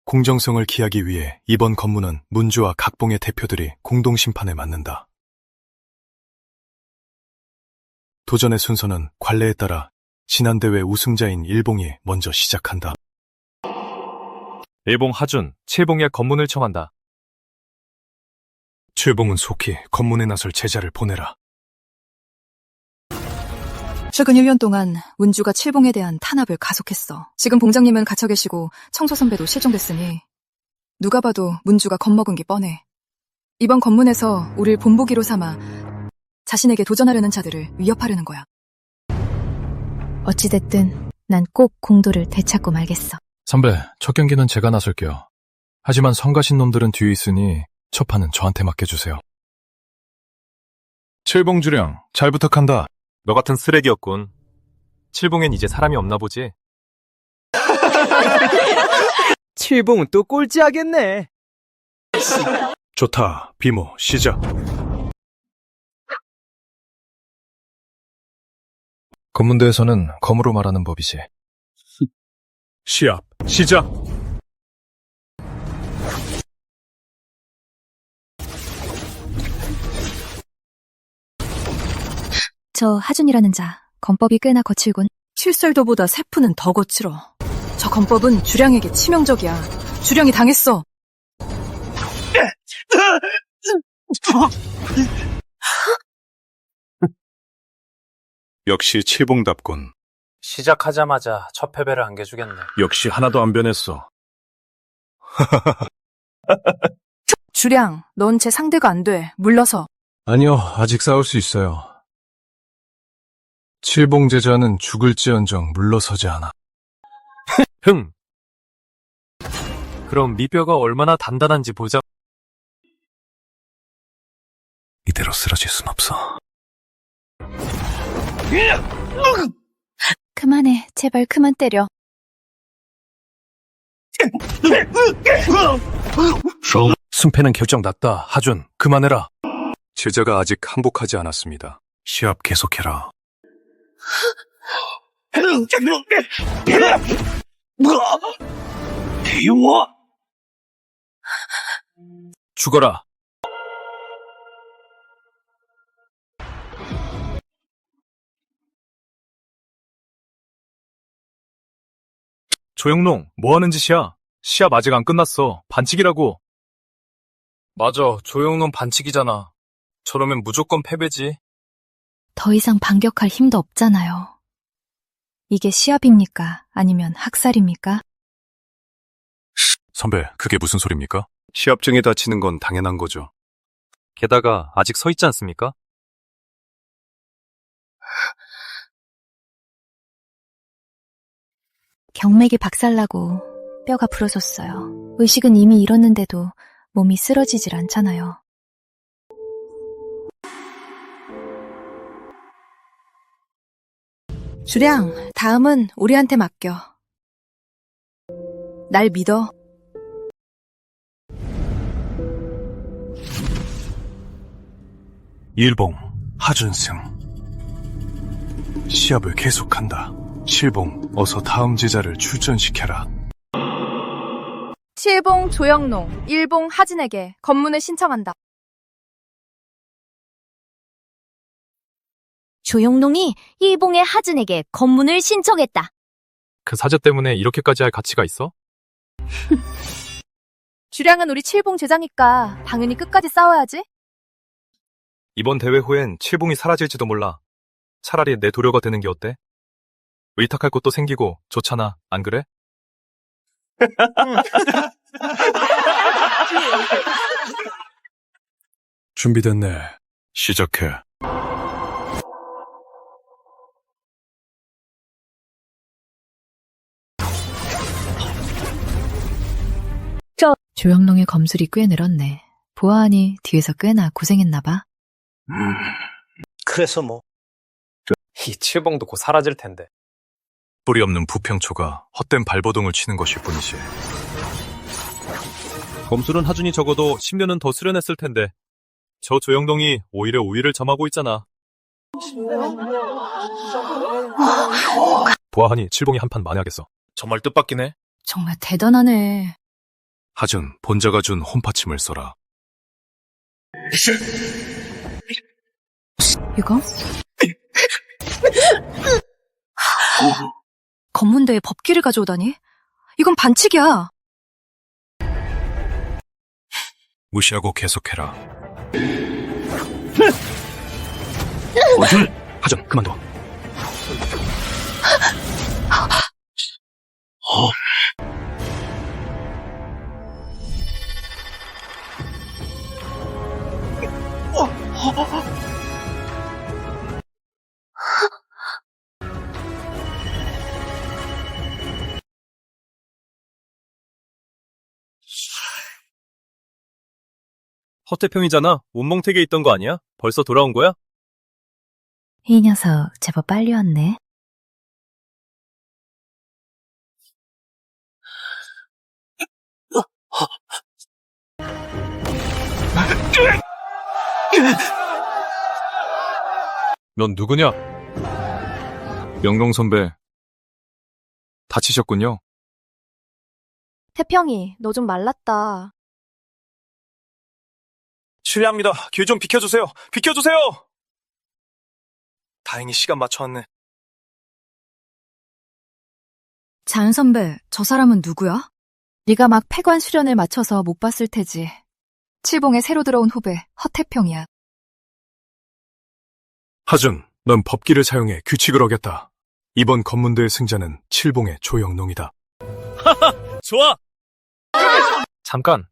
공정성을 기하기 위해 이번 검문은 문주와 각봉의 대표들이 공동 심판에 맞는다. 도전의 순서는 관례에 따라 지난대회 우승자인 일봉이 먼저 시작한다. 일봉 하준, 칠봉의 검문을 청한다. 칠봉은 속히 검문에 나설 제자를 보내라. 최근 1년 동안 문주가 칠봉에 대한 탄압을 가속했어. 지금 봉장님은 갇혀 계시고 청소 선배도 실종됐으니 누가 봐도 문주가 겁먹은 게 뻔해. 이번 검문에서 우릴 본보기로 삼아 자신에게 도전하려는 자들을 위협하려는 거야. 어찌됐든 난 꼭 공도를 되찾고 말겠어. 선배, 첫 경기는 제가 나설게요. 하지만 성가신 놈들은 뒤에 있으니 첫 판은 저한테 맡겨주세요. 칠봉주령, 잘 부탁한다. 너 같은 쓰레기였군. 칠봉엔 이제 사람이 없나 보지? 칠봉은 또 꼴찌하겠네. 좋다, 비모, 시작. 검문대에서는 검으로 말하는 법이지. 시합, 시작! 저 하준이라는 자, 검법이 꽤나 거칠군. 칠설도보다 세푸는 더 거칠어. 저 검법은 주량에게 치명적이야. 주량이 당했어. 역시 칠봉답군. 시작하자마자 첫 패배를 안겨주겠네. 역시 하나도 안 변했어. 주량, 넌 제 상대가 안 돼. 물러서. 아니요, 아직 싸울 수 있어요. 칠봉 제자는 죽을지언정 물러서지 않아. 흥! 그럼 네 뼈가 얼마나 단단한지 보자. 이대로 쓰러질 순 없어. 그만해, 제발 그만 때려. 승패는 결정났다. 하준, 그만해라. 제자가 아직 항복하지 않았습니다. 시합 계속해라. 죽어라. 조영농, 뭐 하는 짓이야? 시합 아직 안 끝났어. 반칙이라고. 맞아, 조영농 반칙이잖아. 저러면 무조건 패배지. 더 이상 반격할 힘도 없잖아요. 이게 시합입니까? 아니면 학살입니까? 선배, 그게 무슨 소리입니까? 시합 중에 다치는 건 당연한 거죠. 게다가 아직 서 있지 않습니까? 경맥이 박살나고 뼈가 부러졌어요. 의식은 이미 잃었는데도 몸이 쓰러지질 않잖아요. 주량, 다음은 우리한테 맡겨. 날 믿어. 일봉, 하준승. 시합을 계속한다. 칠봉, 어서 다음 제자를 출전시켜라. 7봉 조영농, 1봉 하진에게 검문을 신청한다. 조영농이 일봉의 하진에게 검문을 신청했다. 그 사제 때문에 이렇게까지 할 가치가 있어? 주량은 우리 7봉 제자니까 당연히 끝까지 싸워야지. 이번 대회 후엔 칠봉이 사라질지도 몰라. 차라리 내 도료가 되는 게 어때? 의탁할 곳도 생기고 좋잖아, 안 그래? 준비됐네. 시작해. 조영농의 검술이 꽤 늘었네. 보아하니 뒤에서 꽤나 고생했나봐. 그래서 뭐. 이 칠봉도 곧 사라질 텐데. 뿌리 없는 부평초가 헛된 발버둥을 치는 것일 뿐이지. 검술은 하준이 적어도 10년은 더 수련했을 텐데 저 조영동이 오히려 우위를 점하고 있잖아. 보아하니 칠봉이 한판 만회하겠어. 정말 뜻밖이네. 정말 대단하네. 하준, 본자가 준 홈파침을 써라. 이거? 검문대에 법기를 가져오다니? 이건 반칙이야. 무시하고 계속해라. 하준, 그만둬. 허태평이잖아. 온몽택에 있던 거 아니야? 벌써 돌아온 거야? 이 녀석 제법 빨리 왔네. 넌 누구냐? 영롱 선배. 다치셨군요. 태평이, 너 좀 말랐다. 실례합니다. 길 좀 비켜주세요. 비켜주세요! 다행히 시간 맞춰왔네. 자은 선배, 저 사람은 누구야? 네가 막 폐관 수련을 마쳐서 못 봤을 테지. 칠봉에 새로 들어온 후배 허태평이야. 하준, 넌 법기를 사용해 규칙을 어겼다. 이번 검문대의 승자는 칠봉의 조영농이다. 좋아! 잠깐.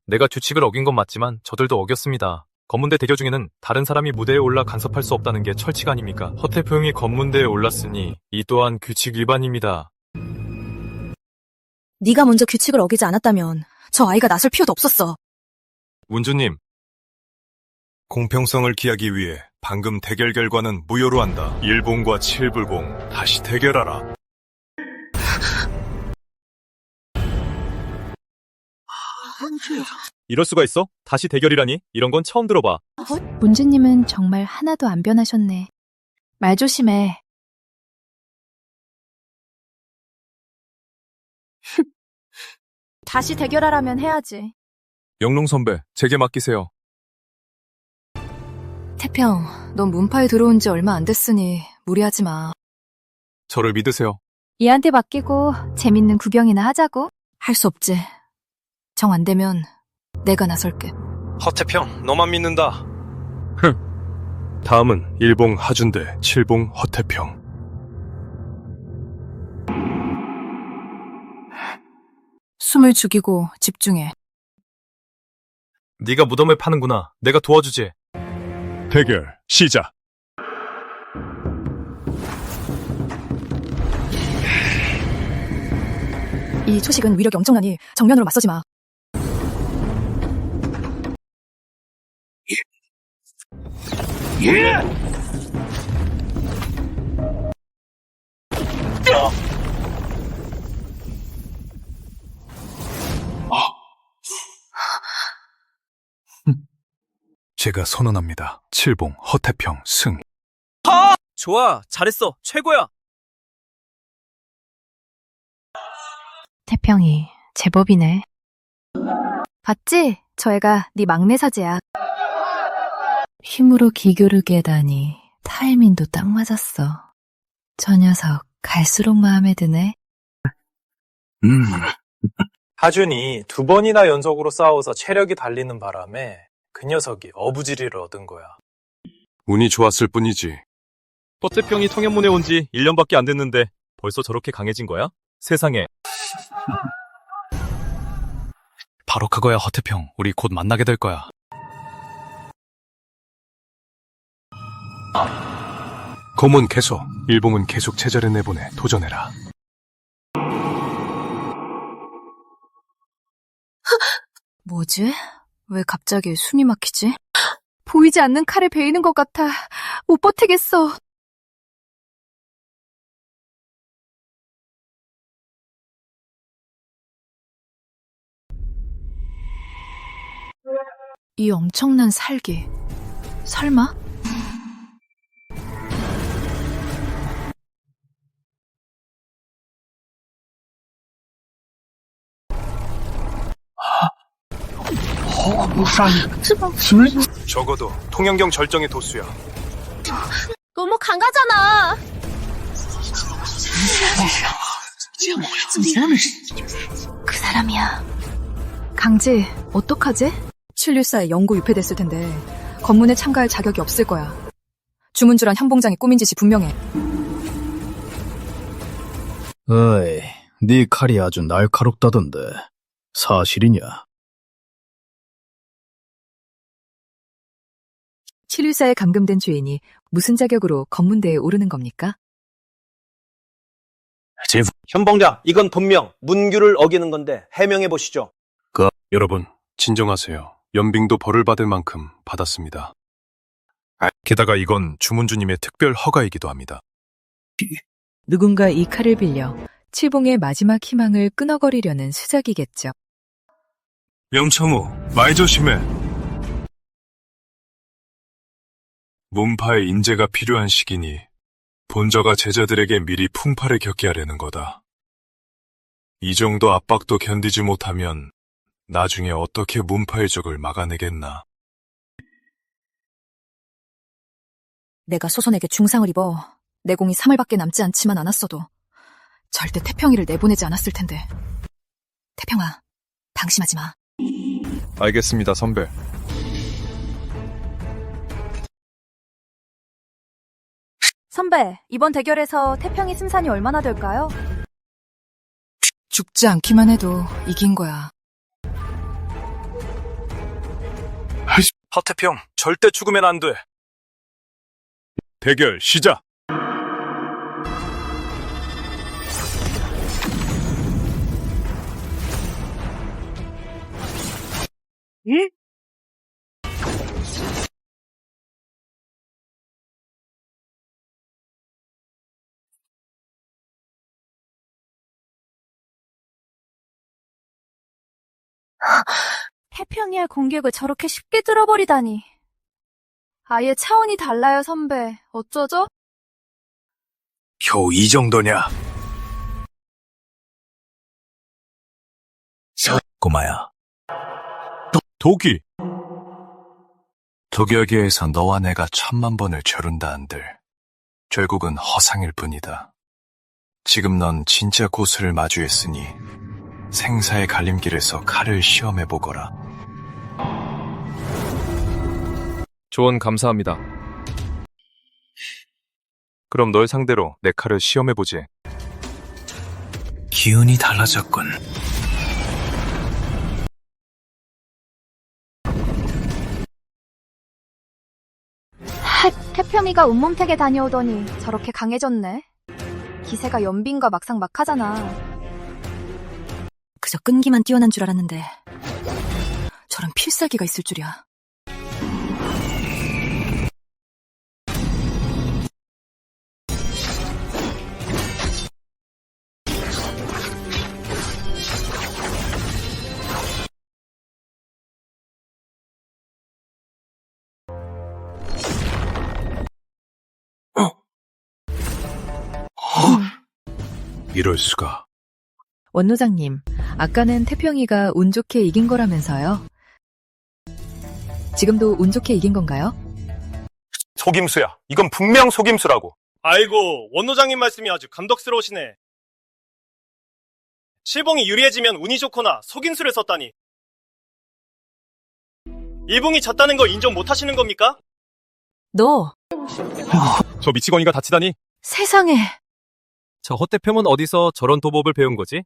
내가 규칙을 어긴 건 맞지만 저들도 어겼습니다. 검문대 대결 중에는 다른 사람이 무대에 올라 간섭할 수 없다는 게 철칙 아닙니까? 허태평이 검문대에 올랐으니 이 또한 규칙 위반입니다. 네가 먼저 규칙을 어기지 않았다면 저 아이가 나설 필요도 없었어. 운주님, 공평성을 기하기 위해 방금 대결 결과는 무효로 한다. 일봉과 칠불봉 다시 대결하라. 이럴 수가 있어? 다시 대결이라니? 이런 건 처음 들어봐. 문주님은 정말 하나도 안 변하셨네. 말 조심해. 다시 대결하라면 해야지. 영롱 선배, 제게 맡기세요. 태평, 넌 문파에 들어온 지 얼마 안 됐으니 무리하지 마. 저를 믿으세요. 얘한테 맡기고 재밌는 구경이나 하자고. 할 수 없지. 정 안 되면 내가 나설게. 허태평, 너만 믿는다. 다음은 일봉 하준 대 칠봉 허태평. 숨을 죽이고 집중해. 네가 무덤을 파는구나. 내가 도와주지. 대결 시작. 이 초식은 위력이 엄청나니 정면으로 맞서지 마. 제가 선언합니다. 칠봉 허태평 승. 좋아, 잘했어, 최고야. 태평이 제법이네. 봤지? 저 애가 네 막내 사제야. 힘으로 기교를 깨다니 타이밍도 딱 맞았어. 저 녀석 갈수록 마음에 드네. 하준이 2번이나 연속으로 싸워서 체력이 달리는 바람에 그 녀석이 어부지리를 얻은 거야. 운이 좋았을 뿐이지. 허태평이 청년문에 온 지 1년밖에 안 됐는데 벌써 저렇게 강해진 거야? 세상에. 바로 그거야, 허태평. 우리 곧 만나게 될 거야. 검은 계속, 일봉은 계속 제자를 내보내 도전해라. 뭐지? 왜 갑자기 숨이 막히지? 보이지 않는 칼에 베이는 것 같아. 못 버티겠어. 이 엄청난 살기. 설마? 적어도 통영경 절정의 도수야. 너무 강하잖아. 그 사람이야. 강지, 어떡하지? 714에 영구 유폐됐을 텐데 검문에 참가할 자격이 없을 거야. 주문주란 현봉장이 꾸민 짓이 분명해. 어이, 네 칼이 아주 날카롭다던데 사실이냐? 714에 감금된 죄인이 무슨 자격으로 검문대에 오르는 겁니까? 현봉장, 이건 분명 문규를 어기는 건데 해명해 보시죠. 여러분, 진정하세요. 연빙도 벌을 받을 만큼 받았습니다. 게다가 이건 주문주님의 특별 허가이기도 합니다. 누군가 이 칼을 빌려 칠봉의 마지막 희망을 끊어거리려는 수작이겠죠. 영참우, 말 조심해. 문파의 인재가 필요한 시기니 본저가 제자들에게 미리 풍파를 겪게 하려는 거다. 이 정도 압박도 견디지 못하면 나중에 어떻게 문파의 적을 막아내겠나. 내가 소선에게 중상을 입어 내공이 3일밖에 남지 않지만 않았어도 절대 태평이를 내보내지 않았을 텐데. 태평아, 방심하지 마. 알겠습니다, 선배. 선배, 이번 대결에서 태평이 승산이 얼마나 될까요? 죽지 않기만 해도 이긴 거야. 허태평, 절대 죽으면 안 돼. 대결 시작! 응? 태평이의 공격을 저렇게 쉽게 들어버리다니. 아예 차원이 달라요, 선배. 어쩌죠? 겨우 이 정도냐? 꼬마야, 도기! 독여계에서 너와 내가 1000만 번을 겨룬다 한들 결국은 허상일 뿐이다. 지금 넌 진짜 고수를 마주했으니 생사의 갈림길에서 칼을 시험해보거라. 조언 감사합니다. 그럼 널 상대로 내 칼을 시험해보지. 기운이 달라졌군. 태평이가 온몸택에 다녀오더니 저렇게 강해졌네. 기세가 연빈과 막상 막하잖아. 그저 끈기만 뛰어난 줄 알았는데 저런 필살기가 있을 줄이야. 이럴 수가. 원노장님, 아까는 태평이가 운 좋게 이긴 거라면서요. 지금도 운 좋게 이긴 건가요? 속임수야. 이건 분명 속임수라고. 아이고, 원노장님 말씀이 아주 감독스러우시네. 칠봉이 유리해지면 운이 좋거나 속임수를 썼다니. 일봉이 졌다는 거 인정 못 하시는 겁니까? 너 저 미치광이가 다치다니? 세상에. 저 허태평은 어디서 저런 도법을 배운 거지?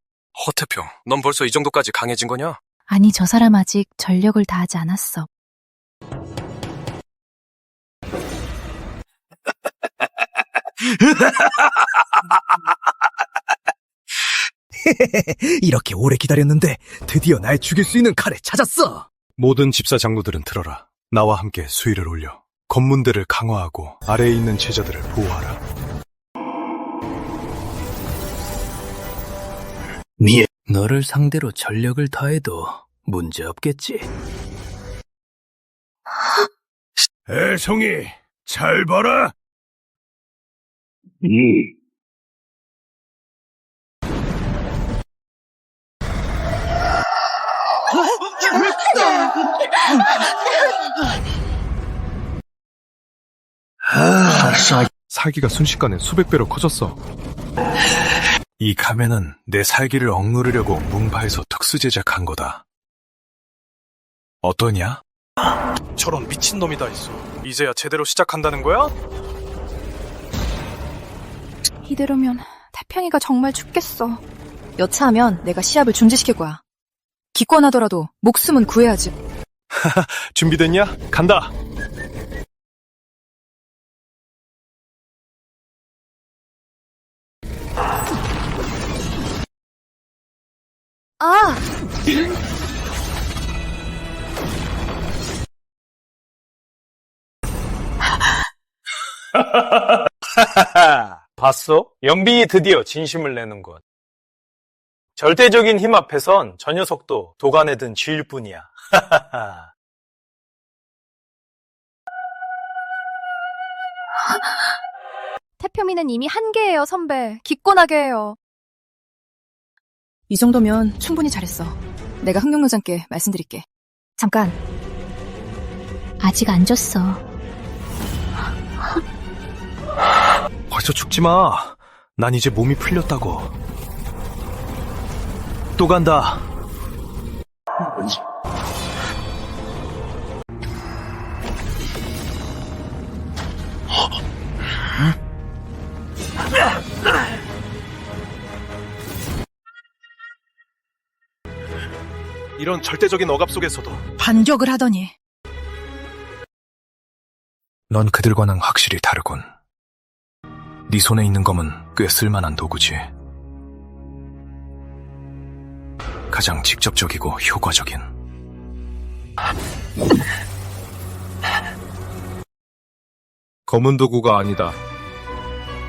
허태평, 넌 벌써 이 정도까지 강해진 거냐? 아니, 저 사람 아직 전력을 다하지 않았어. 이렇게 오래 기다렸는데 드디어 날 죽일 수 있는 칼을 찾았어. 모든 집사 장로들은 들어라. 나와 함께 수위를 올려 검문대를 강화하고 아래에 있는 제자들을 보호하라. 너를 상대로 전력을 다해도 문제 없겠지. 애송이, 잘 봐라. 살기가 순식간에 수백 배로 커졌어. 이 가면은 내 살기를 억누르려고 문파에서 특수 제작한 거다. 어떠냐? 저런 미친놈이 다 있어. 이제야 제대로 시작한다는 거야? 이대로면 태평이가 정말 죽겠어. 여차하면 내가 시합을 중지시킬 거야. 기권하더라도 목숨은 구해야지. 준비됐냐? 간다. 아! 봤어? 영빈이 드디어 진심을 내는 것. 절대적인 힘 앞에선 저 녀석도 도간에 든 쥐일 뿐이야. 태평이는 이미 한계예요, 선배. 기권하게 해요. 이 정도면 충분히 잘했어. 내가 흥룡로장께 말씀드릴게. 잠깐. 아직 안 졌어. 벌써 죽지 마. 난 이제 몸이 풀렸다고. 또 간다. 이런 절대적인 억압 속에서도 반격을 하더니. 넌 그들과는 확실히 다르군. 네 손에 있는 검은 꽤 쓸만한 도구지. 가장 직접적이고 효과적인. 검은 도구가 아니다.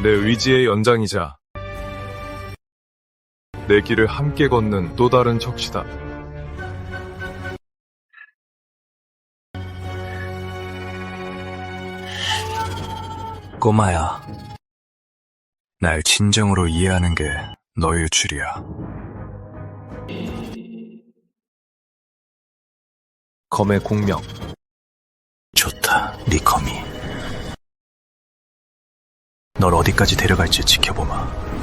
내 의지의 연장이자 내 길을 함께 걷는 또 다른 척시다. 꼬마야, 날 진정으로 이해하는 게 너의 줄이야. 검의 공명. 좋다, 네 검이. 널 어디까지 데려갈지 지켜보마.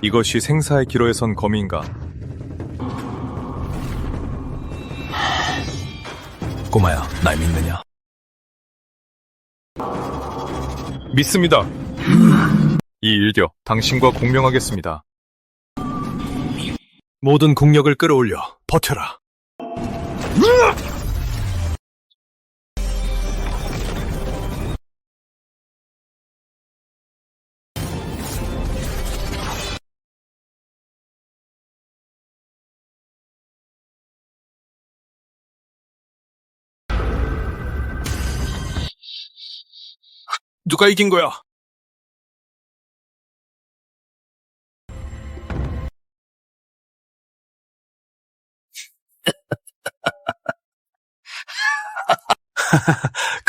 이것이 생사의 기로에 선 검인가? 꼬마야, 날 믿느냐? 믿습니다. 이 일격, 당신과 공명하겠습니다. 모든 국력을 끌어올려 버텨라. 누가 이긴 거야?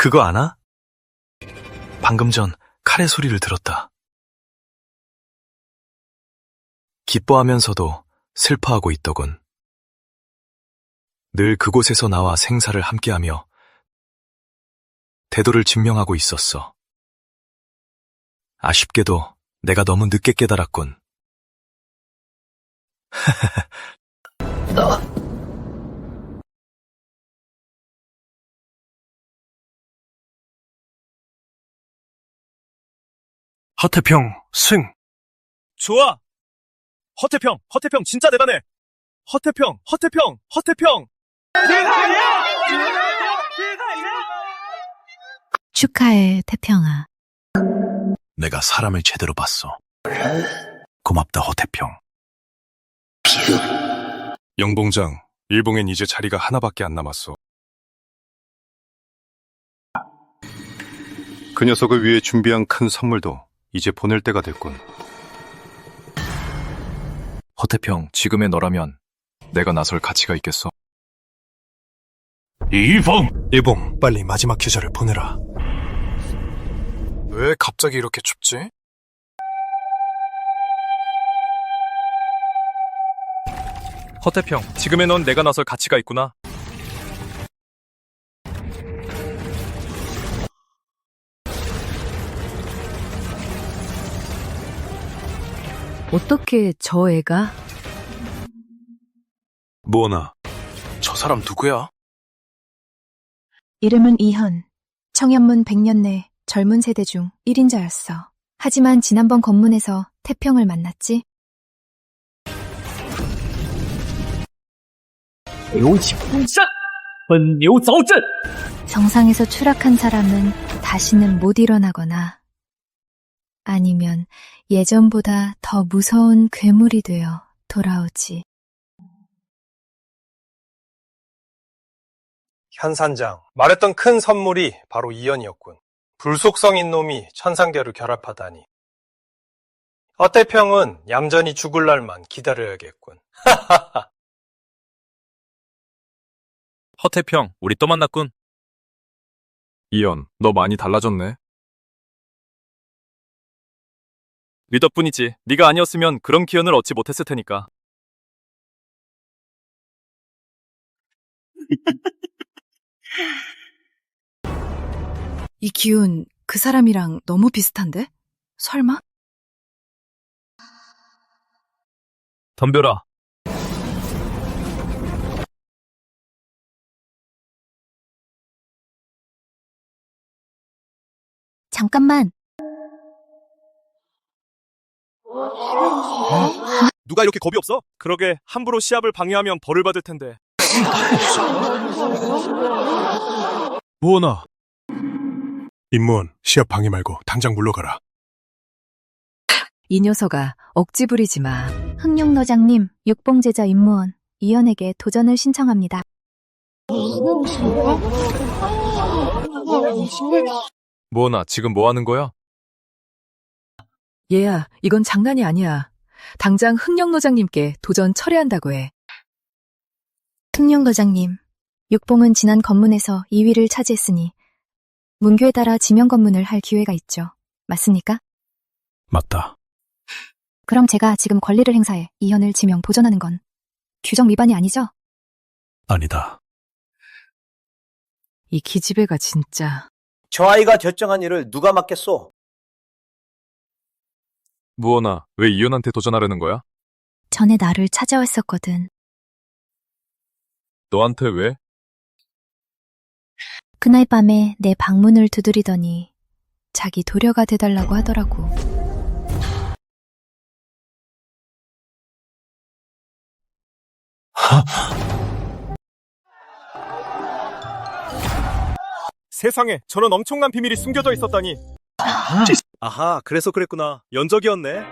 그거 아나? 방금 전 칼의 소리를 들었다. 기뻐하면서도 슬퍼하고 있더군. 늘 그곳에서 나와 생사를 함께하며 대도를 증명하고 있었어. 아쉽게도 내가 너무 늦게 깨달았군. 허태평 승. 좋아! 허태평 진짜 대단해! 허태평! 축하해, 태평아. 내가 사람을 제대로 봤어. 고맙다, 허태평. 영봉장, 일봉엔 이제 자리가 하나밖에 안 남았어. 그 녀석을 위해 준비한 큰 선물도 이제 보낼 때가 됐군. 허태평, 지금의 너라면 내가 나설 가치가 있겠어? 일봉, 빨리 마지막 계절을 보내라. 왜 갑자기 이렇게 춥지? 허태평, 지금의 넌 내가 나설 가치가 있구나. 어떻게 저 애가? 무언아, 저 사람 누구야? 이름은 이현. 청현문 100년 내 젊은 세대 중 1인자였어. 하지만 지난번 검문에서 태평을 만났지. 정상에서 추락한 사람은 다시는 못 일어나거나 아니면 예전보다 더 무서운 괴물이 되어 돌아오지. 현산장, 말했던 큰 선물이 바로 이연이었군. 불속성인 놈이 천상계를 결합하다니. 허태평은 얌전히 죽을 날만 기다려야겠군. 허태평, 우리 또 만났군. 이연, 너 많이 달라졌네. 네 덕분이지. 네가 아니었으면 그런 기운을 얻지 못했을 테니까. 이 기운 그 사람이랑 너무 비슷한데? 설마? 덤벼라. 잠깐만. 누가 이렇게 겁이 없어? 그러게 함부로 시합을 방해하면 벌을 받을 텐데. 무언아. 임무원, 시합 방해 말고 당장 물러가라. 이 녀석아, 억지 부리지 마. 흥룡노장님, 육봉제자 임무원 이현에게 도전을 신청합니다. 무언아, 지금 뭐 하는 거야? 얘야, 이건 장난이 아니야. 당장 흥령노장님께 도전 철회한다고 해. 흥룡노장님, 육봉은 지난 검문에서 2위를 차지했으니 문규에 따라 지명 검문을 할 기회가 있죠. 맞습니까? 맞다. 그럼 제가 지금 권리를 행사해 이현을 지명 도전하는 건 규정 위반이 아니죠? 아니다. 이 기집애가 진짜. 저 아이가 결정한 일을 누가 맡겠소? 무언아, 왜 이연한테 도전하려는 거야? 전에 나를 찾아왔었거든. 너한테 왜? 그날 밤에 내 방문을 두드리더니 자기 도려가 돼달라고 하더라고. 세상에, 저런 엄청난 비밀이 숨겨져 있었다니. 아하, 그래서 그랬구나. 연적이었네.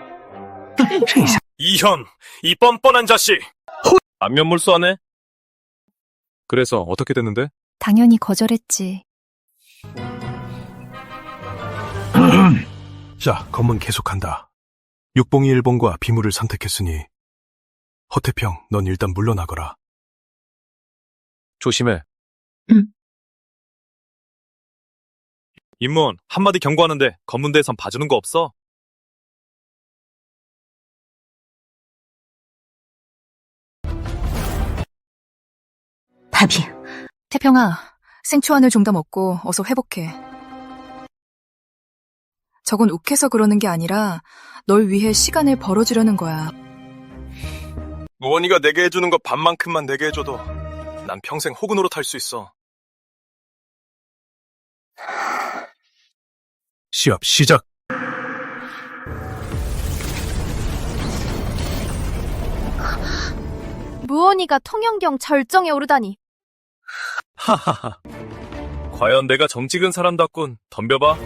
이현, 이 뻔뻔한 자식. 안면물수하네. 그래서 어떻게 됐는데? 당연히 거절했지. 자, 검문 계속한다. 육봉이 일봉과 비무를 선택했으니 허태평, 넌 일단 물러나거라. 조심해. 임무원, 한마디 경고하는데 검문대에선 봐주는 거 없어? 답이. 태평아, 생초안을 좀 더 먹고 어서 회복해. 저건 욱해서 그러는 게 아니라 널 위해 시간을 벌어주려는 거야. 무원이가 내게 해주는 거 반만큼만 내게 해줘도 난 평생 호gun으로 탈 수 있어. 시합 시작. 무언이가 통영경 절정에 오르다니. 하하하. 과연 내가 정직은 사람답군. 덤벼봐.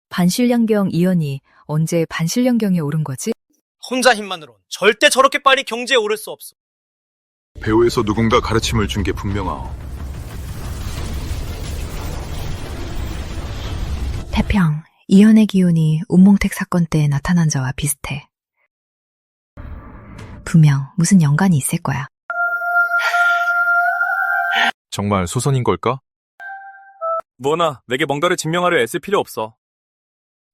반신량경 이연이 언제 반신량경에 오른 거지? 혼자 힘만으론 절대 저렇게 빨리 경지에 오를 수 없어. 배후에서 누군가 가르침을 준 게 분명하오. 태평, 이연의 기운이 운몽택 사건 때 나타난 자와 비슷해. 분명 무슨 연관이 있을 거야. 정말 소선인 걸까? 무원아, 내게 뭔가를 증명하려 애쓸 필요 없어.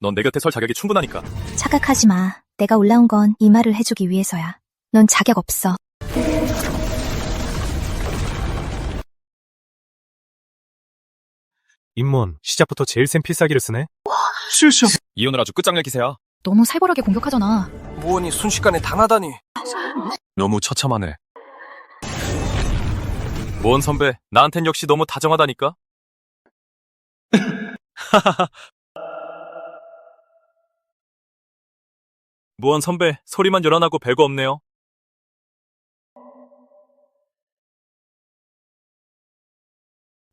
넌 내 곁에 설 자격이 충분하니까. 착각하지 마. 내가 올라온 건 이 말을 해주기 위해서야. 넌 자격 없어. 임무원, 시작부터 제일 센 필살기를 쓰네. 이혼을 아주 끝장낼 기세야. 너무 살벌하게 공격하잖아. 무원이 순식간에 당하다니. 너무 처참하네. 무원 선배, 나한텐 역시 너무 다정하다니까? 무원 선배, 소리만 요란하고 별거 없네요.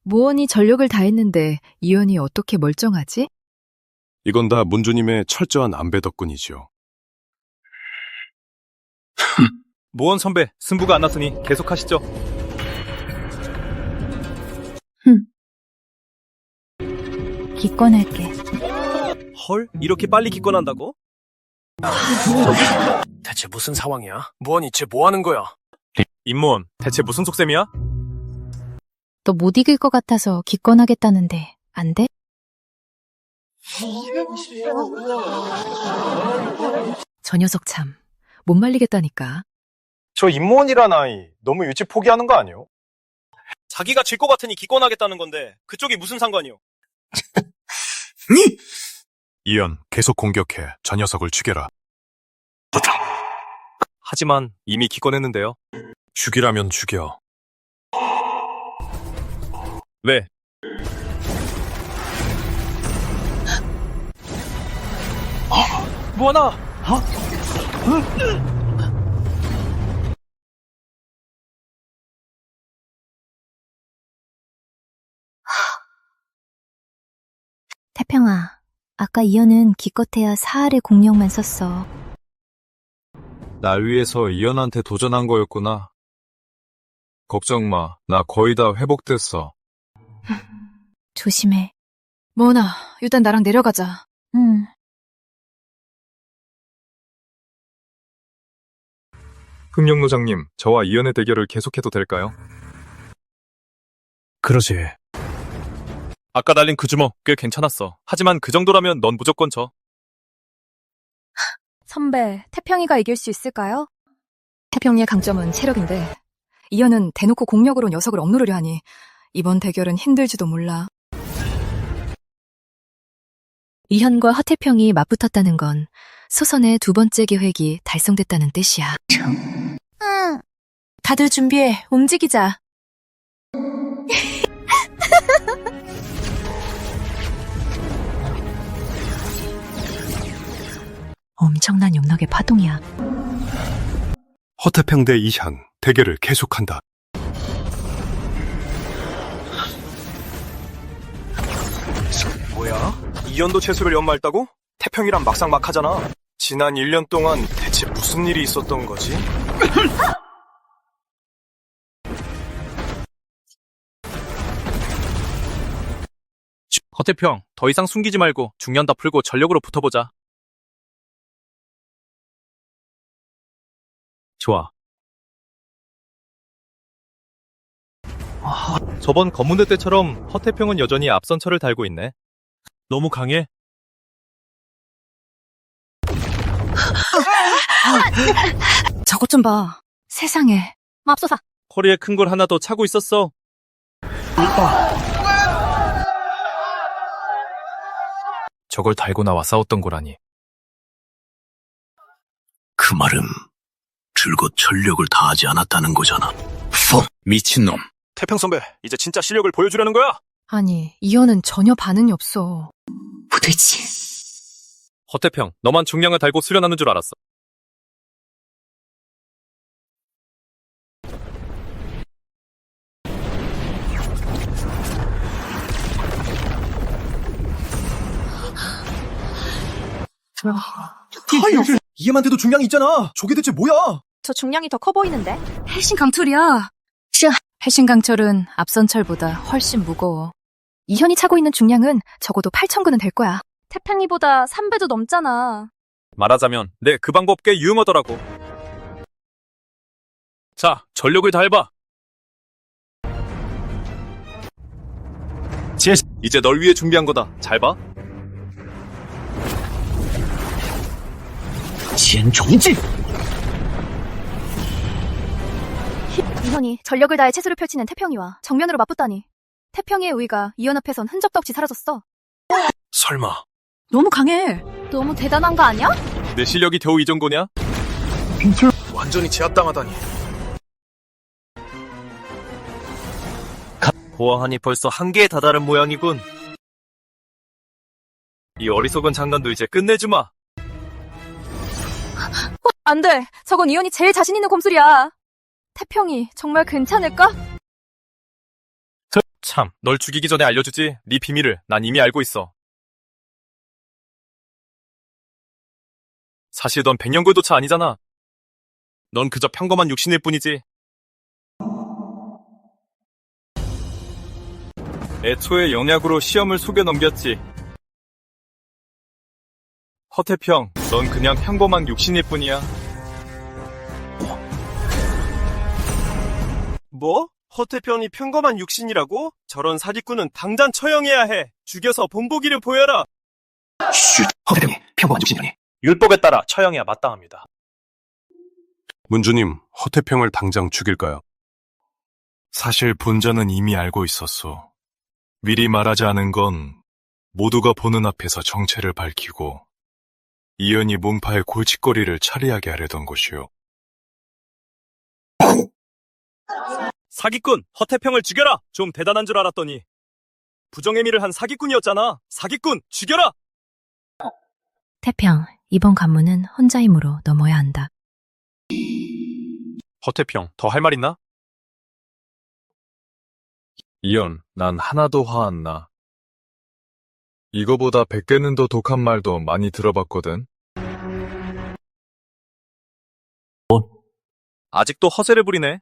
무원이 전력을 다했는데 이연이 어떻게 멀쩡하지? 이건 다 문주님의 철저한 안배 덕분이지요. 무원 선배, 승부가 안 났으니 계속하시죠. 기권할게. 헐? 이렇게 빨리 기권한다고? 대체 무슨 상황이야? 무원이 쟤 뭐하는 거야? 임무원, 대체 무슨 속셈이야? 너 못 이길 것 같아서 기권하겠다는데 안 돼? 저 녀석 참, 못 말리겠다니까. 저 임무원이란 아이 너무 일찍 포기하는 거 아니요? 자기가 질 것 같으니 기권하겠다는 건데 그쪽이 무슨 상관이요? 이연, 계속 공격해. 저 녀석을 죽여라. 하지만 이미 기권했는데요. 죽이라면 죽여. 왜? 무원아! 태평아, 아까 이연은 기껏해야 사할의 공력만 썼어. 날 위해서 이연한테 도전한 거였구나. 걱정 마, 나 거의 다 회복됐어. 조심해. 무원아, 일단 나랑 내려가자. 응. 흑룡노장님, 저와 이연의 대결을 계속해도 될까요? 그러지. 아까 날린 그 주먹 꽤 괜찮았어. 하지만 그 정도라면 넌 무조건 져. 선배, 태평이가 이길 수 있을까요? 태평이의 강점은 체력인데 이연은 대놓고 공력으로 녀석을 억누르려 하니 이번 대결은 힘들지도 몰라. 이현과 허태평이 맞붙었다는 건 소선의 두 번째 계획이 달성됐다는 뜻이야. 응. 다들 준비해. 움직이자. 엄청난 용력의 파동이야. 허태평 대 이현, 대결을 계속한다. 뭐야? 이연도 채수를 연마했다고? 태평이랑 막상 막하잖아. 지난 1년 동안 대체 무슨 일이 있었던 거지? 허태평, 더 이상 숨기지 말고 중년 다 풀고 전력으로 붙어보자. 좋아. 저번 검문대 때처럼 허태평은 여전히 앞선 철을 달고 있네. 너무 강해. 저것 좀 봐. 세상에. 맙소사. 허리에 큰 걸 하나 더 차고 있었어. 저걸 달고 나와 싸웠던 거라니. 그 말은 줄곧 전력을 다하지 않았다는 거잖아. 미친놈. 태평 선배, 이제 진짜 실력을 보여주려는 거야? 아니, 이현은 전혀 반응이 없어. 도대체. 허태평, 너만 중량을 달고 수련하는 줄 알았어. 이해만 돼도 중량이 있잖아. 저게 대체 뭐야? 저 중량이 더 커 보이는데? 헬신 강철이야. 헬신 강철은 앞선 철보다 훨씬 무거워. 이현이 차고 있는 중량은 적어도 8,000근은 될 거야. 태평이보다 3배도 넘잖아. 말하자면 내 그 방법 꽤 유용하더라고. 자, 전력을 다해봐. 이제 널 위해 준비한 거다. 잘 봐. 이현이 전력을 다해 채수를 펼치는 태평이와 정면으로 맞붙다니. 태평이의 우위가 이현 앞에선 흔적도 없이 사라졌어. 설마. 너무 강해. 너무 대단한 거 아니야? 내 실력이 겨우 이 정도냐? 완전히 제압당하다니. 보아하니 벌써 한계에 다다른 모양이군. 이 어리석은 장난도 이제 끝내주마. 안 돼. 저건 이현이 제일 자신 있는 곰술이야. 태평이 정말 괜찮을까? 참, 널 죽이기 전에 알려주지. 네 비밀을 난 이미 알고 있어. 사실 넌 백년골도차 아니잖아. 넌 그저 평범한 육신일 뿐이지. 애초에 영약으로 시험을 속여 넘겼지. 허태평, 넌 그냥 평범한 육신일 뿐이야. 뭐? 허태평이 평범한 육신이라고? 저런 사기꾼은 당장 처형해야 해. 죽여서 본보기를 보여라. 허대평이 평범한 육신이라니. 율법에 따라 처형해야 마땅합니다. 문주님, 허태평을 당장 죽일까요? 사실 본전은 이미 알고 있었소. 미리 말하지 않은 건 모두가 보는 앞에서 정체를 밝히고 이현이 문파의 골칫거리를 차리하게 하려던 것이오. 사기꾼, 허태평을 죽여라! 좀 대단한 줄 알았더니 부정행위를 한 사기꾼이었잖아. 사기꾼, 죽여라! 태평, 이번 관문은 혼자 힘으로 넘어야 한다. 허태평, 더 할 말 있나? 이연, 난 하나도 화 안 나. 이거보다 100개는 더 독한 말도 많이 들어봤거든. 아직도 허세를 부리네.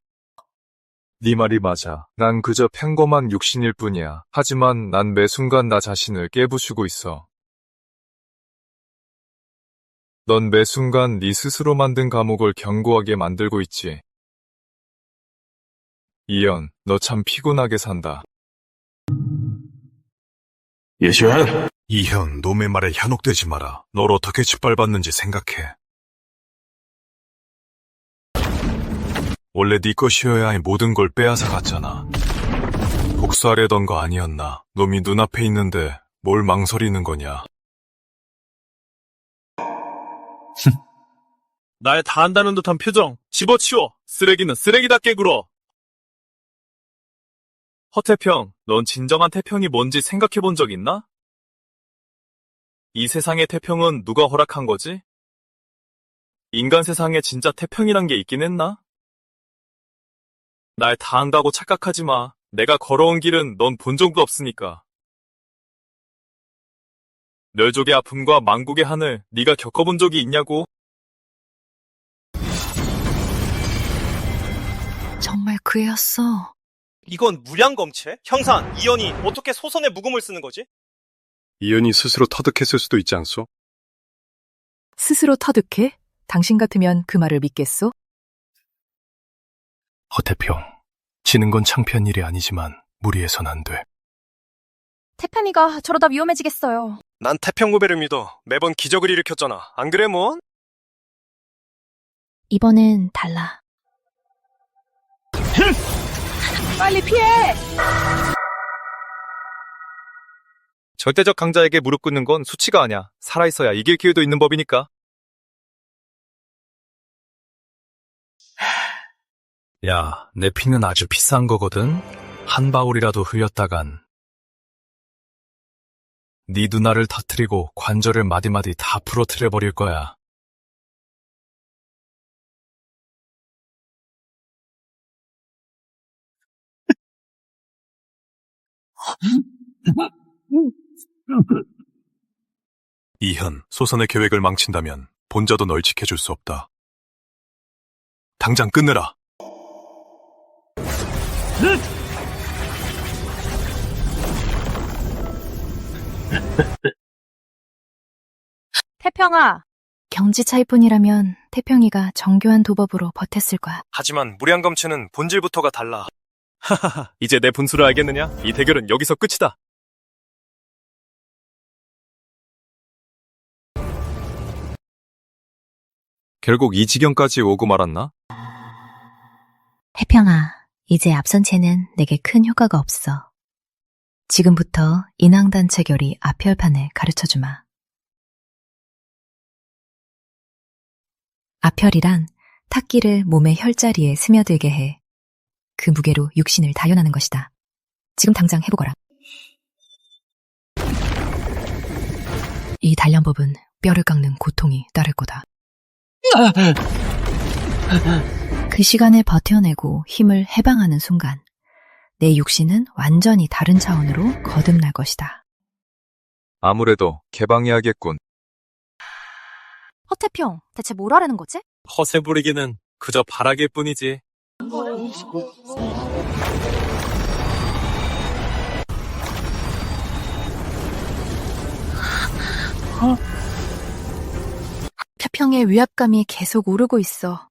네 말이 맞아. 난 그저 평범한 육신일 뿐이야. 하지만 난 매 순간 나 자신을 깨부수고 있어. 넌 매 순간 네 스스로 만든 감옥을 견고하게 만들고 있지. 이연, 너 참 피곤하게 산다. 이현, 놈의 말에 현혹되지 마라. 널 어떻게 짓밟았는지 생각해. 원래 네 것이어야 할 모든 걸 빼앗아 갔잖아. 복수하려던 거 아니었나? 놈이 눈앞에 있는데 뭘 망설이는 거냐? 날 다 안다는 듯한 표정. 집어치워. 쓰레기는 쓰레기답게 굴어. 허태평, 넌 진정한 태평이 뭔지 생각해 본 적 있나? 이 세상의 태평은 누가 허락한 거지? 인간 세상에 진짜 태평이란 게 있긴 했나? 날 다 안다고 착각하지 마. 내가 걸어온 길은 넌 본 적도 없으니까. 멸족의 아픔과 망국의 한을 네가 겪어본 적이 있냐고? 정말 그 애였어. 이건 무량검체? 형사, 이현이 어떻게 소선에 묵음을 쓰는 거지? 이현이 스스로 터득했을 수도 있지 않소? 스스로 터득해? 당신 같으면 그 말을 믿겠소? 허태평, 지는 건 창피한 일이 아니지만 무리해선 안 돼. 태평이가 저러다 위험해지겠어요. 난 태평 고배를 믿어. 매번 기적을 일으켰잖아. 안 그래, 뭐? 이번엔 달라. 빨리 피해! 절대적 강자에게 무릎 꿇는 건 수치가 아니야. 살아있어야 이길 기회도 있는 법이니까. 야, 내 피는 아주 비싼 거거든. 한 방울이라도 흘렸다간 네 누나를 터뜨리고 관절을 마디마디 다 부러뜨려 버릴 거야. 이현, 소선의 계획을 망친다면 본자도 널 지켜줄 수 없다. 당장 끊으라. 태평아, 경지 차이뿐이라면 태평이가 정교한 도법으로 버텼을 거야. 하지만 무리한 검체는 본질부터가 달라. 하하하, 이제 내 분수를 알겠느냐? 이 대결은 여기서 끝이다. 결국 이 지경까지 오고 말았나? 태평아, 이제 앞선 채는 내게 큰 효과가 없어. 지금부터 인왕단체 결이 아편판을 가르쳐주마. 아편이란 탁기를 몸의 혈자리에 스며들게 해 그 무게로 육신을 다연하는 것이다. 지금 당장 해보거라. 이 단련법은 뼈를 깎는 고통이 따를 거다. 그 시간을 버텨내고 힘을 해방하는 순간 내 육신은 완전히 다른 차원으로 거듭날 것이다. 아무래도 개방해야겠군. 허태평, 대체 뭘 하라는 거지? 허세 부리기는 그저 바라길 뿐이지. 태평의 위압감이 계속 오르고 있어.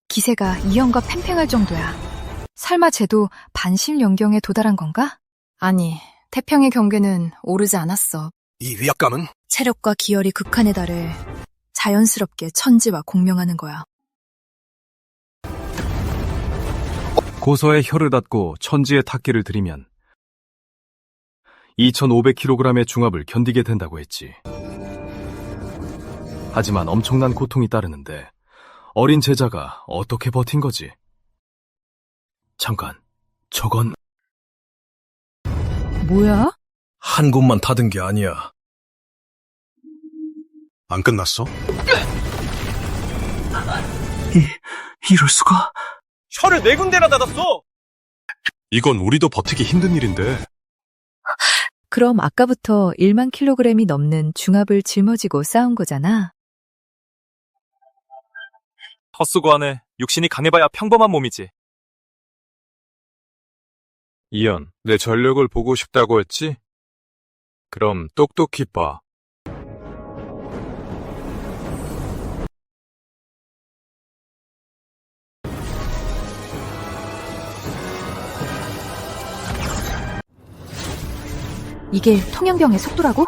기세가 이현과 팽팽할 정도야. 설마 쟤도 반신연경에 도달한 건가? 아니, 태평의 경계는 오르지 않았어. 이 위압감은? 체력과 기혈이 극한에 달해 자연스럽게 천지와 공명하는 거야. 고서에 혀를 닫고 천지의 탁기를 들이면 2500kg의 중압을 견디게 된다고 했지. 하지만 엄청난 고통이 따르는데 어린 제자가 어떻게 버틴 거지? 잠깐, 저건 뭐야? 한 곳만 타든 게 아니야. 안 끝났어? 이럴 수가? 혀를 4군데나 닫았어! 이건 우리도 버티기 힘든 일인데. 그럼 아까부터 1만 킬로그램이 넘는 중압을 짊어지고 싸운 거잖아. 헛수고하네. 육신이 강해봐야 평범한 몸이지. 이현, 내 전력을 보고 싶다고 했지? 그럼 똑똑히 봐. 이게 통영병의 속도라고?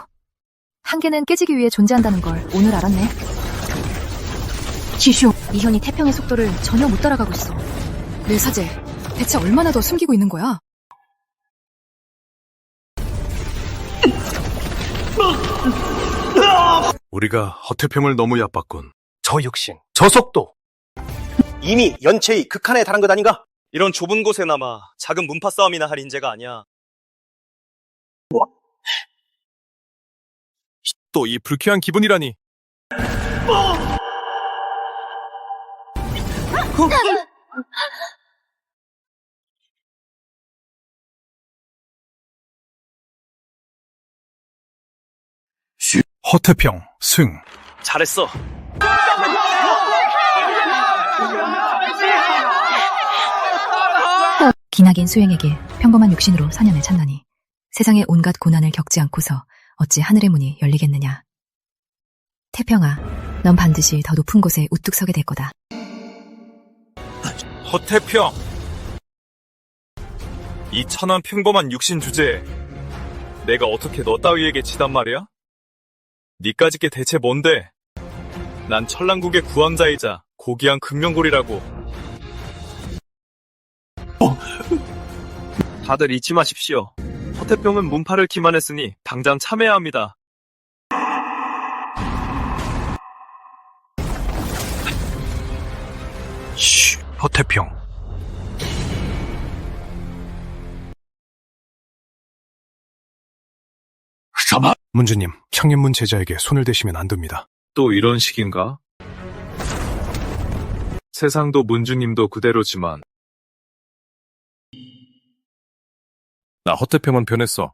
한계는 깨지기 위해 존재한다는 걸 오늘 알았네. 지슈, 이현이 태평의 속도를 전혀 못 따라가고 있어. 내 사제, 대체 얼마나 더 숨기고 있는 거야? 우리가 허태평을 너무 얕봤군. 저 육신, 저 속도. 이미 연체의 극한에 달한 것 아닌가? 이런 좁은 곳에나마 작은 문파 싸움이나 할 인재가 아니야. 또 이 불쾌한 기분이라니. 허태평, 승. 잘했어. 기나긴 수행에게 평범한 육신으로 사년을 찾나니 세상의 온갖 고난을 겪지 않고서 어찌 하늘의 문이 열리겠느냐. 태평아, 넌 반드시 더 높은 곳에 우뚝 서게 될 거다. 허태평! 이 천한 평범한 육신 주제에 내가 어떻게 너 따위에게 지단 말이야? 니까짓 게 대체 뭔데? 난 천랑국의 구왕자이자 고귀한 금명골이라고. 다들 잊지 마십시오. 허태병은 문파를 기만했으니 당장 참여해야 합니다. 쉬, 허태평. 문주님, 청년문 제자에게 손을 대시면 안 됩니다. 또 이런 식인가? 세상도 문주님도 그대로지만 나 허태평은 변했어.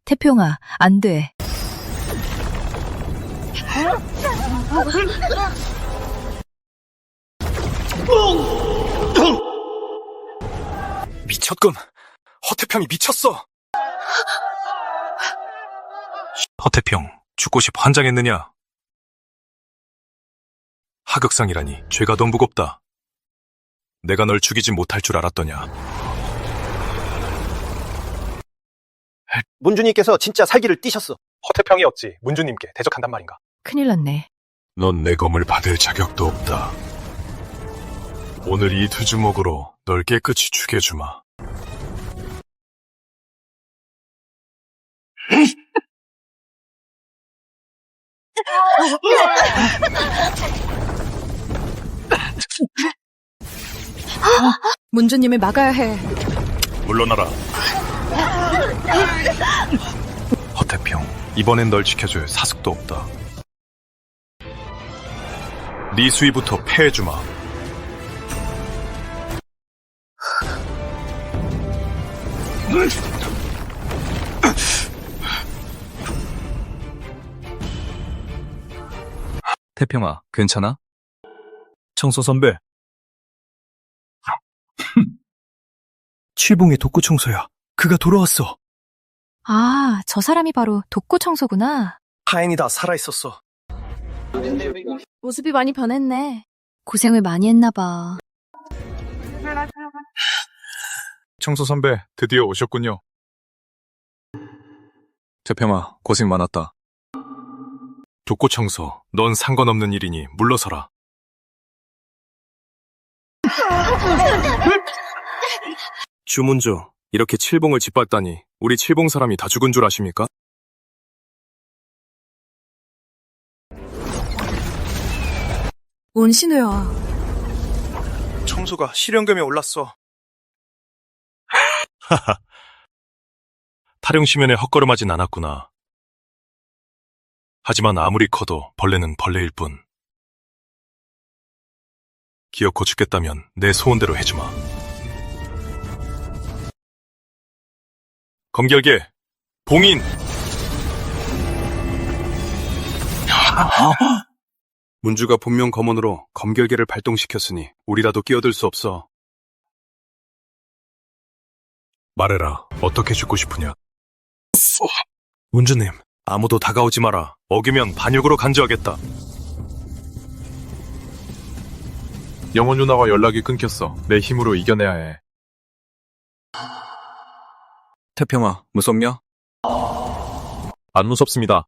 태평아, 안 돼. 미쳤군. 허태평이 미쳤어. 허태평, 죽고 싶어 환장했느냐? 하극상이라니 죄가 더 무겁다. 내가 널 죽이지 못할 줄 알았더냐? 문주님께서 진짜 살기를 띠셨어. 허태평이 어찌 문주님께 대적한단 말인가? 큰일 났네. 넌 내 검을 받을 자격도 없다. 오늘 이 두 주먹으로 널 깨끗이 죽여주마. 문주님을 막아야 해. 물러나라. 허태평, 이번엔 널 지켜줄 사숙도 없다. 네 수위부터 패해주마. 태평아, 괜찮아? 청소 선배, 칠봉의 독고 청소야. 그가 돌아왔어. 아, 저 사람이 바로 독고 청소구나. 다행이다, 살아있었어. 모습이 많이 변했네. 고생을 많이 했나 봐. 청소 선배, 드디어 오셨군요. 태평아, 고생 많았다. 독고 청소, 넌 상관없는 일이니 물러서라. 주문주, 이렇게 칠봉을 짓밟다니 우리 칠봉 사람이 다 죽은 줄 아십니까? 온신우야. 청소가 실현금에 올랐어. 하하. 타령시면에 헛걸음하진 않았구나. 하지만 아무리 커도 벌레는 벌레일 뿐. 기어코 죽겠다면 내 소원대로 해주마. 검결계, 봉인! 문주가 본명 검언으로 검결계를 발동시켰으니 우리라도 끼어들 수 없어. 말해라, 어떻게 죽고 싶으냐? 문주님, 아무도 다가오지 마라. 어기면 반역으로 간주하겠다. 영원 누나와 연락이 끊겼어. 내 힘으로 이겨내야 해. 태평아, 무섭냐? 안 무섭습니다.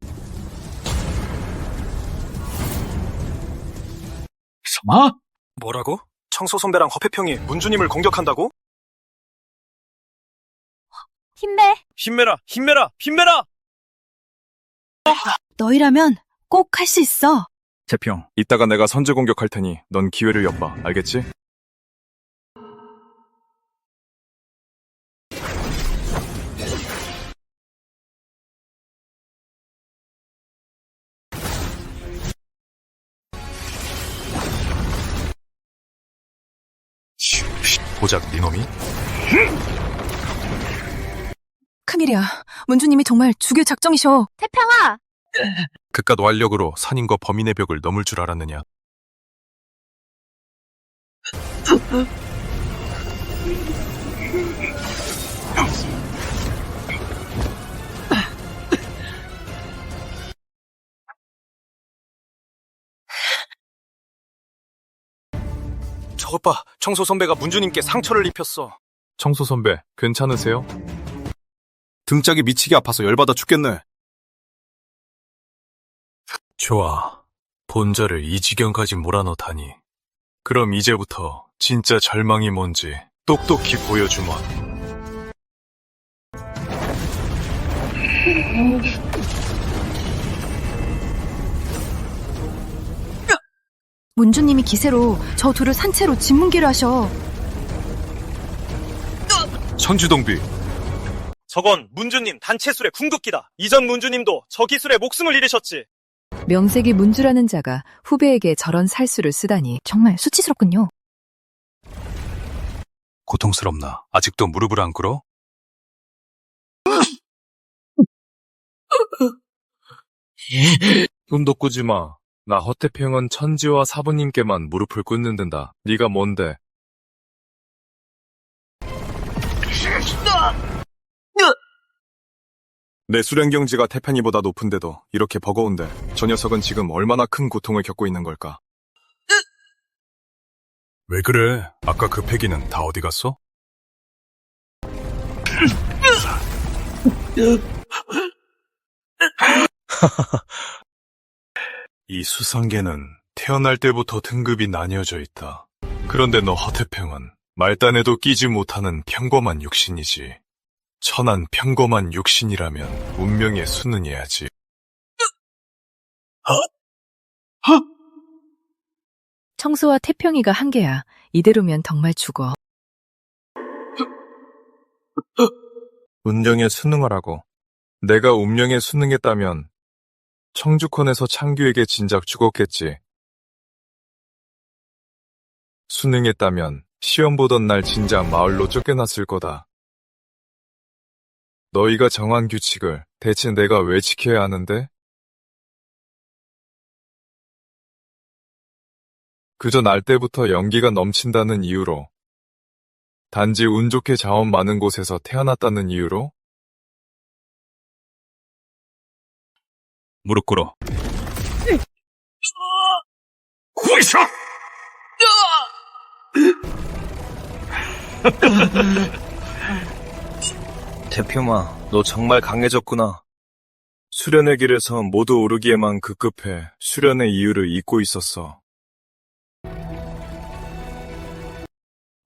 설마? 뭐라고? 청소 선배랑 허폐평이 문주님을 공격한다고? 힘내. 힘내라, 힘내라, 힘내라! 너희라면 꼭 할 수 있어. 태평, 이따가 내가 선제 공격할 테니 넌 기회를 엿봐, 알겠지? 고작 네놈이? 큰일이야. 문주님이 정말 죽일 작정이셔. 태평아! 그깟 완력으로 산인과 범인의 벽을 넘을 줄 알았느냐? 저것 봐. 청소 선배가 문주님께 상처를 입혔어. 청소 선배, 괜찮으세요? 등짝이 미치게 아파서 열받아 죽겠네. 좋아. 본자를 이 지경까지 몰아넣다니. 그럼 이제부터 진짜 절망이 뭔지 똑똑히 보여주마. 문주님이 기세로 저 둘을 산채로 진문기를 하셔. 천주동비, 저건 문주님 단체술의 궁극기다. 이전 문주님도 저 기술에 목숨을 잃으셨지. 명색이 문주라는 자가 후배에게 저런 살수를 쓰다니 정말 수치스럽군요. 고통스럽나? 아직도 무릎을 안 꿇어? 손도 꾸지 마. 나 허태평은 천지와 사부님께만 무릎을 꿇는단다. 네가 뭔데? 내 수련경지가 태평이보다 높은데도 이렇게 버거운데 저 녀석은 지금 얼마나 큰 고통을 겪고 있는 걸까? 왜 그래? 아까 그 패기는 다 어디 갔어? 이 수상계는 태어날 때부터 등급이 나뉘어져 있다. 그런데 너 허태평은 말단에도 끼지 못하는 평범한 육신이지. 천한 평범한 육신이라면 운명의 수능해야지. 청소와 태평이가 한계야. 이대로면 정말 죽어. 운명에 수능하라고. 내가 운명에 수능했다면 청주콘에서 창규에게 진작 죽었겠지. 수능했다면 시험 보던 날 진작 마을로 쫓겨났을 거다. 너희가 정한 규칙을 대체 내가 왜 지켜야 하는데? 그저 날 때부터 연기가 넘친다는 이유로, 단지 운 좋게 자원 많은 곳에서 태어났다는 이유로? 무릎 꿇어. 태평아, 너 정말 강해졌구나. 수련의 길에서 모두 오르기에만 급급해 수련의 이유를 잊고 있었어.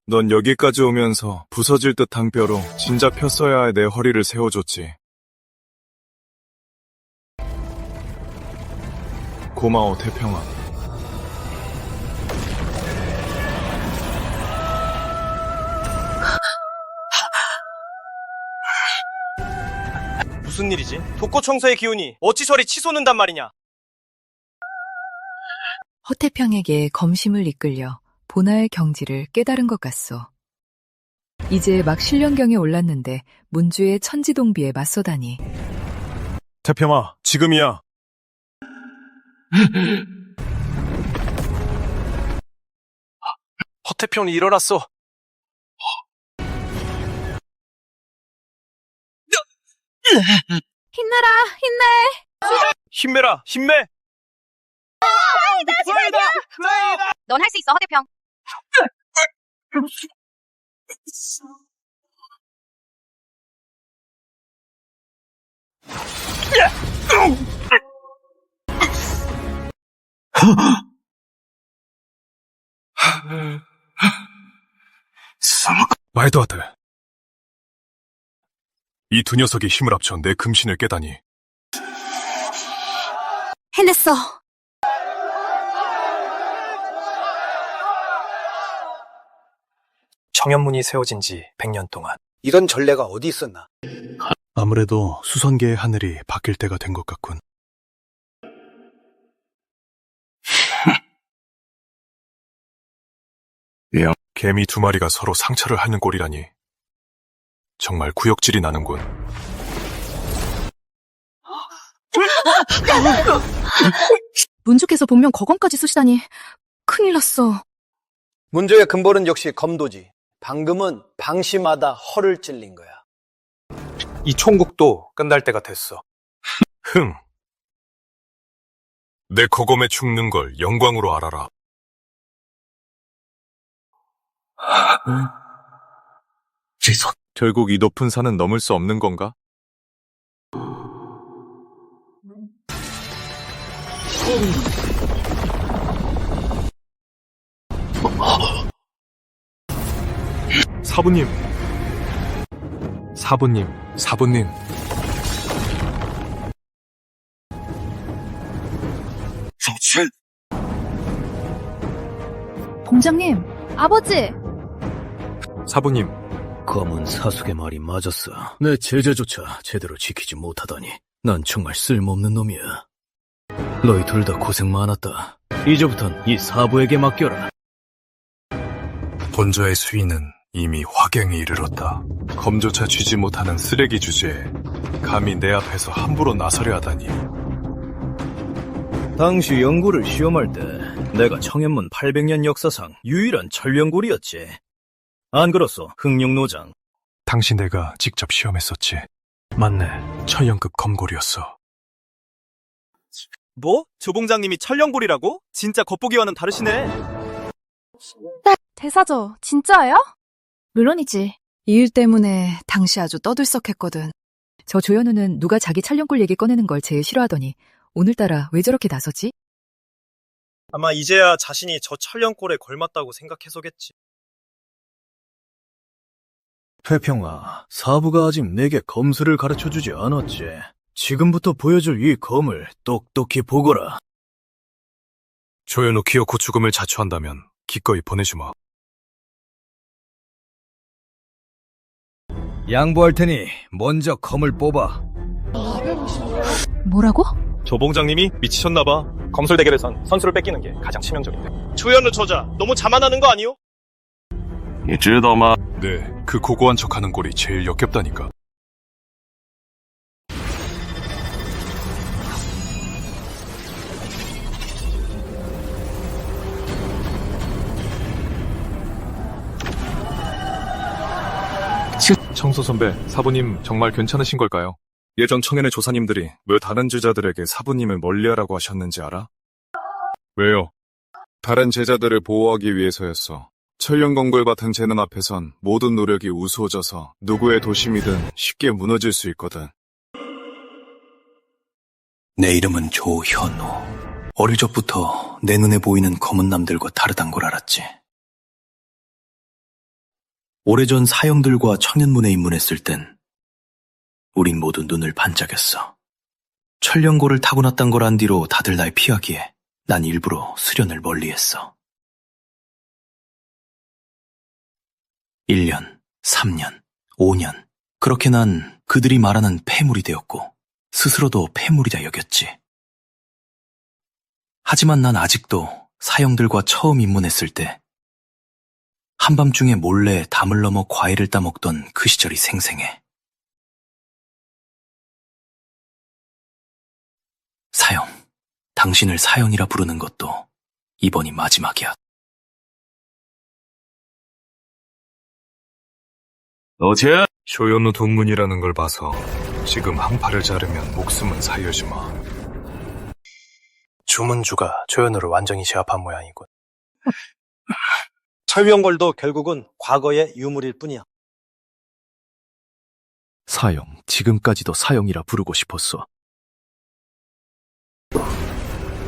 넌 여기까지 오면서 부서질 듯한 뼈로 진짜 폈어야 할 내 허리를 세워줬지. 고마워, 태평아. 무슨 일이지? 독고 청소의 기운이 어찌 저리 치솟는단 말이냐? 허태평에게 검심을 이끌려 본하의 경지를 깨달은 것 같소. 이제 막 신령경에 올랐는데 문주의 천지동비에 맞서다니. 태평아, 지금이야. 허태평이 일어났어. 힘내라, 힘내. 힘내라, 힘내. 넌 할 수 있어, 허대평. 말도 안 돼. 이 두 녀석이 힘을 합쳐 내 금신을 깨다니. 해냈어. 청연문이 세워진 지 100년 동안. 이런 전례가 어디 있었나? 아무래도 수선계의 하늘이 바뀔 때가 된 것 같군. 개미 두 마리가 서로 상처를 하는 꼴이라니. 정말 구역질이 나는군. 문주께서 본명 거검까지 쓰시다니 큰일 났어. 문제의 근본은 역시 검도지. 방금은 방심하다 허를 찔린 거야. 이 총국도 끝날 때가 됐어. 흥. 내 거검에 죽는 걸 영광으로 알아라. 결국 이 높은 산은 넘을 수 없는 건가? 사부님. 사부님. 사부님. 봉장님, 아버지! 사부님. 검은 사숙의 말이 맞았어. 내 제자조차 제대로 지키지 못하다니. 난 정말 쓸모없는 놈이야. 너희 둘 다 고생 많았다. 이제부턴 이 사부에게 맡겨라. 본저의 수위는 이미 화경에 이르렀다. 검조차 쥐지 못하는 쓰레기 주제에 감히 내 앞에서 함부로 나서려 하다니. 당시 연구를 시험할 때 내가 청현문 800년 역사상 유일한 천령골이었지. 안 그렇소, 흥룡노장? 당시 내가 직접 시험했었지. 맞네. 천령급 검골이었어. 뭐? 조봉장님이 천령골이라고? 진짜 겉보기와는 다르시네. 대사저, 진짜예요? 물론이지. 이 일 때문에 당시 아주 떠들썩했거든. 저 조현우는 누가 자기 촬영골 얘기 꺼내는 걸 제일 싫어하더니 오늘따라 왜 저렇게 나서지? 아마 이제야 자신이 저 천령골에 걸맞다고 생각해서겠지. 태평아, 사부가 아직 내게 검술을 가르쳐주지 않았지. 지금부터 보여줄 이 검을 똑똑히 보거라. 조현우 기어코 죽음을 자초한다면 기꺼이 보내주마. 양보할 테니 먼저 검을 뽑아. 뭐라고? 조봉장님이 미치셨나봐. 검술 대결에선 선수를 뺏기는 게 가장 치명적인데. 조현우 저자, 너무 자만하는 거 아니요? 네, 그 고고한 척하는 꼴이 제일 역겹다니까. 청소 선배, 사부님 정말 괜찮으신 걸까요? 예전 청년의 조사님들이 왜 다른 제자들에게 사부님을 멀리하라고 하셨는지 알아? 왜요? 다른 제자들을 보호하기 위해서였어. 천령건골 같은 재능 앞에선 모든 노력이 우스워져서 누구의 도심이든 쉽게 무너질 수 있거든. 내 이름은 조현우. 어릴 적부터 내 눈에 보이는 검은 남들과 다르단 걸 알았지. 오래전 사형들과 청년문에 입문했을 땐 우린 모두 눈을 반짝였어. 천령골을 타고났단 걸 안 뒤로 다들 날 피하기에 난 일부러 수련을 멀리했어. 1년, 3년, 5년. 그렇게 난 그들이 말하는 폐물이 되었고 스스로도 폐물이다 여겼지. 하지만 난 아직도 사형들과 처음 입문했을 때 한밤중에 몰래 담을 넘어 과일을 따먹던 그 시절이 생생해. 사형, 당신을 사형이라 부르는 것도 이번이 마지막이야. 어제 조현우 동문이라는 걸 봐서 지금 한 팔을 자르면 목숨은 살려주마. 주문주가 조현우를 완전히 제압한 모양이군. 철병걸도 결국은 과거의 유물일 뿐이야. 사형, 지금까지도 사형이라 부르고 싶었어.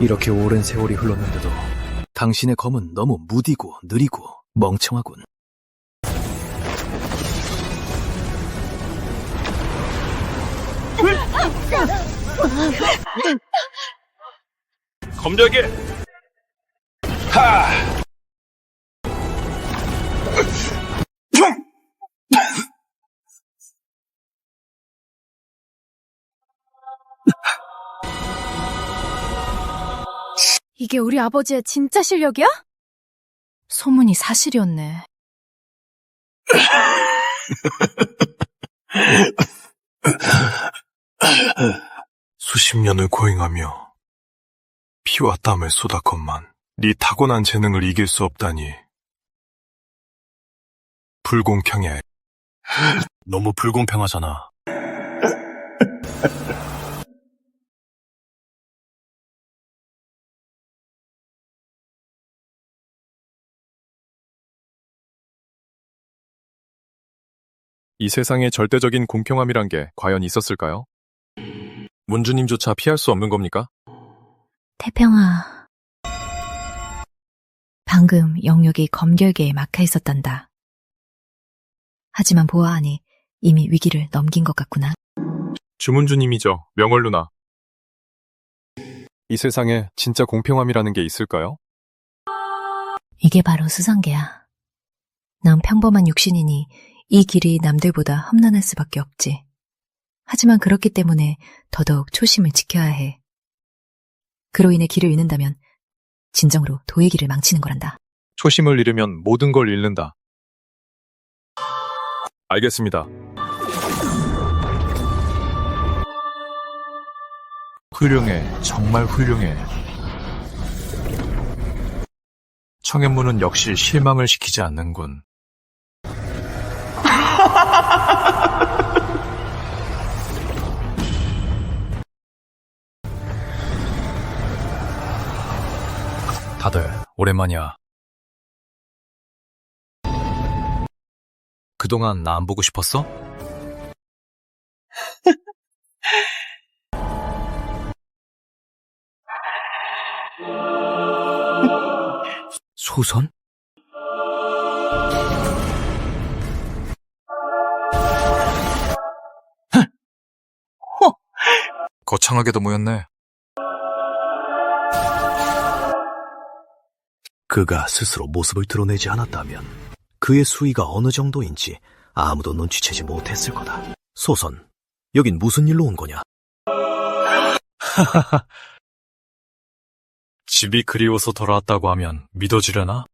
이렇게 오랜 세월이 흘렀는데도 당신의 검은 너무 무디고 느리고 멍청하군. 검적이! 이게 우리 아버지의 진짜 실력이야? 소문이 사실이었네. 수십 년을 고행하며 피와 땀을 쏟았건만 네 타고난 재능을 이길 수 없다니. 불공평해. 너무 불공평하잖아. 이 세상에 절대적인 공평함이란 게 과연 있었을까요? 문주님조차 피할 수 없는 겁니까? 태평아. 방금 영역이 검결계에 막혀 있었단다. 하지만 보아하니 이미 위기를 넘긴 것 같구나. 주문주님이죠. 명월 누나. 이 세상에 진짜 공평함이라는 게 있을까요? 이게 바로 수상계야. 넌 평범한 육신이니 이 길이 남들보다 험난할 수밖에 없지. 하지만 그렇기 때문에 더더욱 초심을 지켜야 해. 그로 인해 길을 잃는다면 진정으로 도의 길을 망치는 거란다. 초심을 잃으면 모든 걸 잃는다. 알겠습니다. 훌륭해. 정말 훌륭해. 청현무는 역시 실망을 시키지 않는군. 다들 오랜만이야. 그동안 나 안 보고 싶었어? 소선? 거창하게도 모였네. 그가 스스로 모습을 드러내지 않았다면 그의 수위가 어느 정도인지 아무도 눈치채지 못했을 거다. 소선, 여긴 무슨 일로 온 거냐? 집이 그리워서 돌아왔다고 하면 믿어주려나?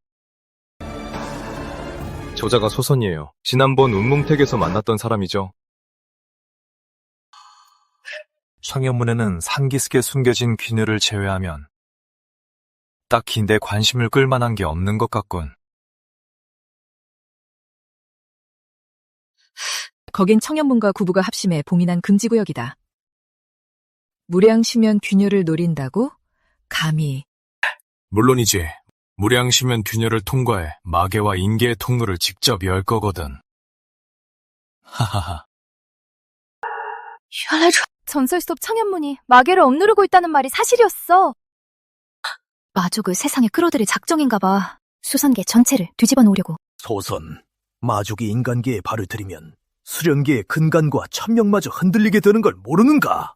저자가 소선이에요. 지난번 운몽택에서 만났던 사람이죠. 청현문에는 산기슭에 숨겨진 귀녀를 제외하면 딱히 내 관심을 끌만한 게 없는 것 같군. 거긴 청현문과 구부가 합심해 봉인한 금지구역이다. 무량시면 귀녀를 노린다고? 감히. 물론이지. 무량시면 귀녀를 통과해 마계와 인계의 통로를 직접 열 거거든. 하하하. 전설 속 청현문이 마계를 억누르고 있다는 말이 사실이었어. 마족을 세상에 끌어들일 작정인가 봐. 수선계 전체를 뒤집어 놓으려고. 소선, 마족이 인간계에 발을 들이면 수련계의 근간과 천명마저 흔들리게 되는 걸 모르는가?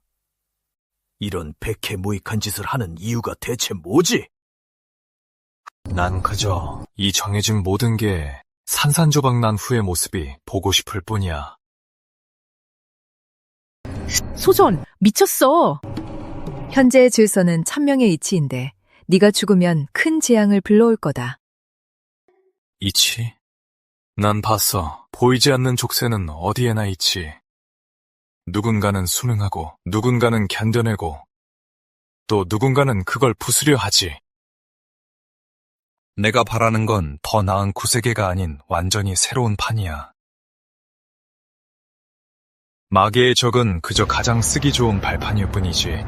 이런 백해무익한 짓을 하는 이유가 대체 뭐지? 난 그저 이 정해진 모든 게 산산조각 난 후의 모습이 보고 싶을 뿐이야. 소선, 미쳤어. 현재의 질서는 천명의 이치인데 네가 죽으면 큰 재앙을 불러올 거다. 이치? 난 봤어. 보이지 않는 족쇄는 어디에나 있지. 누군가는 순응하고 누군가는 견뎌내고 또 누군가는 그걸 부수려 하지. 내가 바라는 건 더 나은 구세계가 아닌 완전히 새로운 판이야. 마계의 적은 그저 가장 쓰기 좋은 발판일 뿐이지.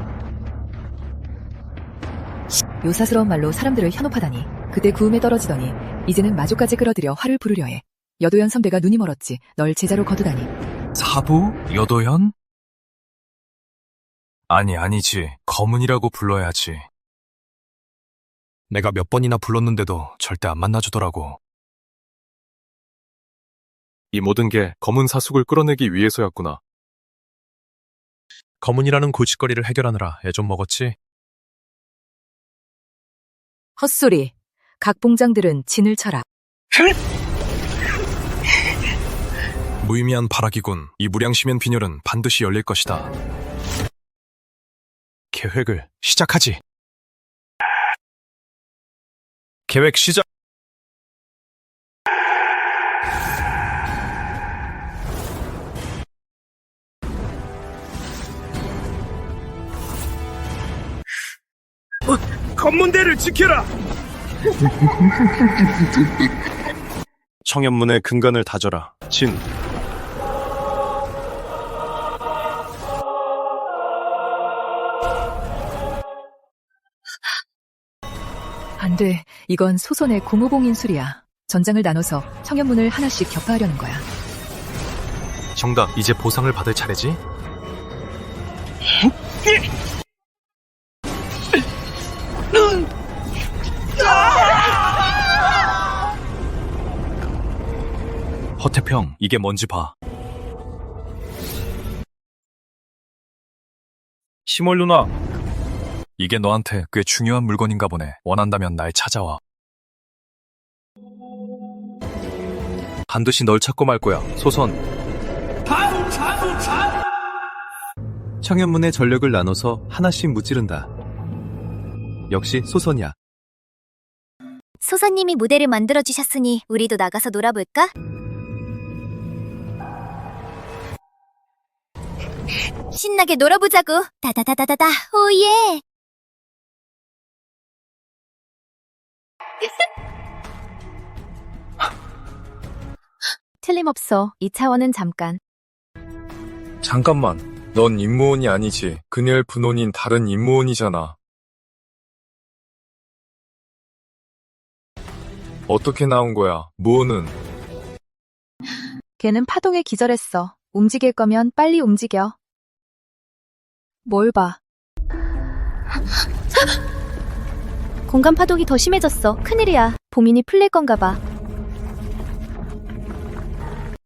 요사스러운 말로 사람들을 현혹하다니. 그때 구음에 떨어지더니 이제는 마족까지 끌어들여 화를 부르려 해. 여도현 선배가 눈이 멀었지. 널 제자로 거두다니. 사부? 여도현? 아니지. 거문이라고 불러야지. 내가 몇 번이나 불렀는데도 절대 안 만나주더라고. 이 모든 게 검은 사숙을 끌어내기 위해서였구나. 검은이라는 골칫거리를 해결하느라 애 좀 먹었지? 헛소리. 각 봉장들은 진을 쳐라. 무의미한 발악이군. 이 무량시면 빈혈은 반드시 열릴 것이다. 계획을 시작하지. 계획 시작! 검문대를 지켜라! 청현문의 근간을 다져라. 진. 안 돼. 이건 소선의 고무봉인술이야. 전장을 나눠서 청현문을 하나씩 격파하려는 거야. 정답, 이제 보상을 받을 차례지? 허태평, 이게 뭔지 봐. 시몰 누나, 이게 너한테 꽤 중요한 물건인가 보네. 원한다면 날 찾아와. 반드시 널 찾고 말 거야. 소선. 청현문의 전력을 나눠서 하나씩 무찌른다. 역시 소선이야. 소선님이 무대를 만들어주셨으니 우리도 나가서 놀아볼까? 신나게 놀아보자고. 다다다다다다. 오예. 틀림없어. 이 차원은 잠깐. 잠깐만. 넌 임무원이 아니지. 그녀의 분원인 다른 임무원이잖아. 어떻게 나온 거야? 무원은? 걔는 파동에 기절했어. 움직일 거면 빨리 움직여. 뭘 봐? 공간 파동이 더 심해졌어. 큰일이야. 보민이 풀릴 건가 봐.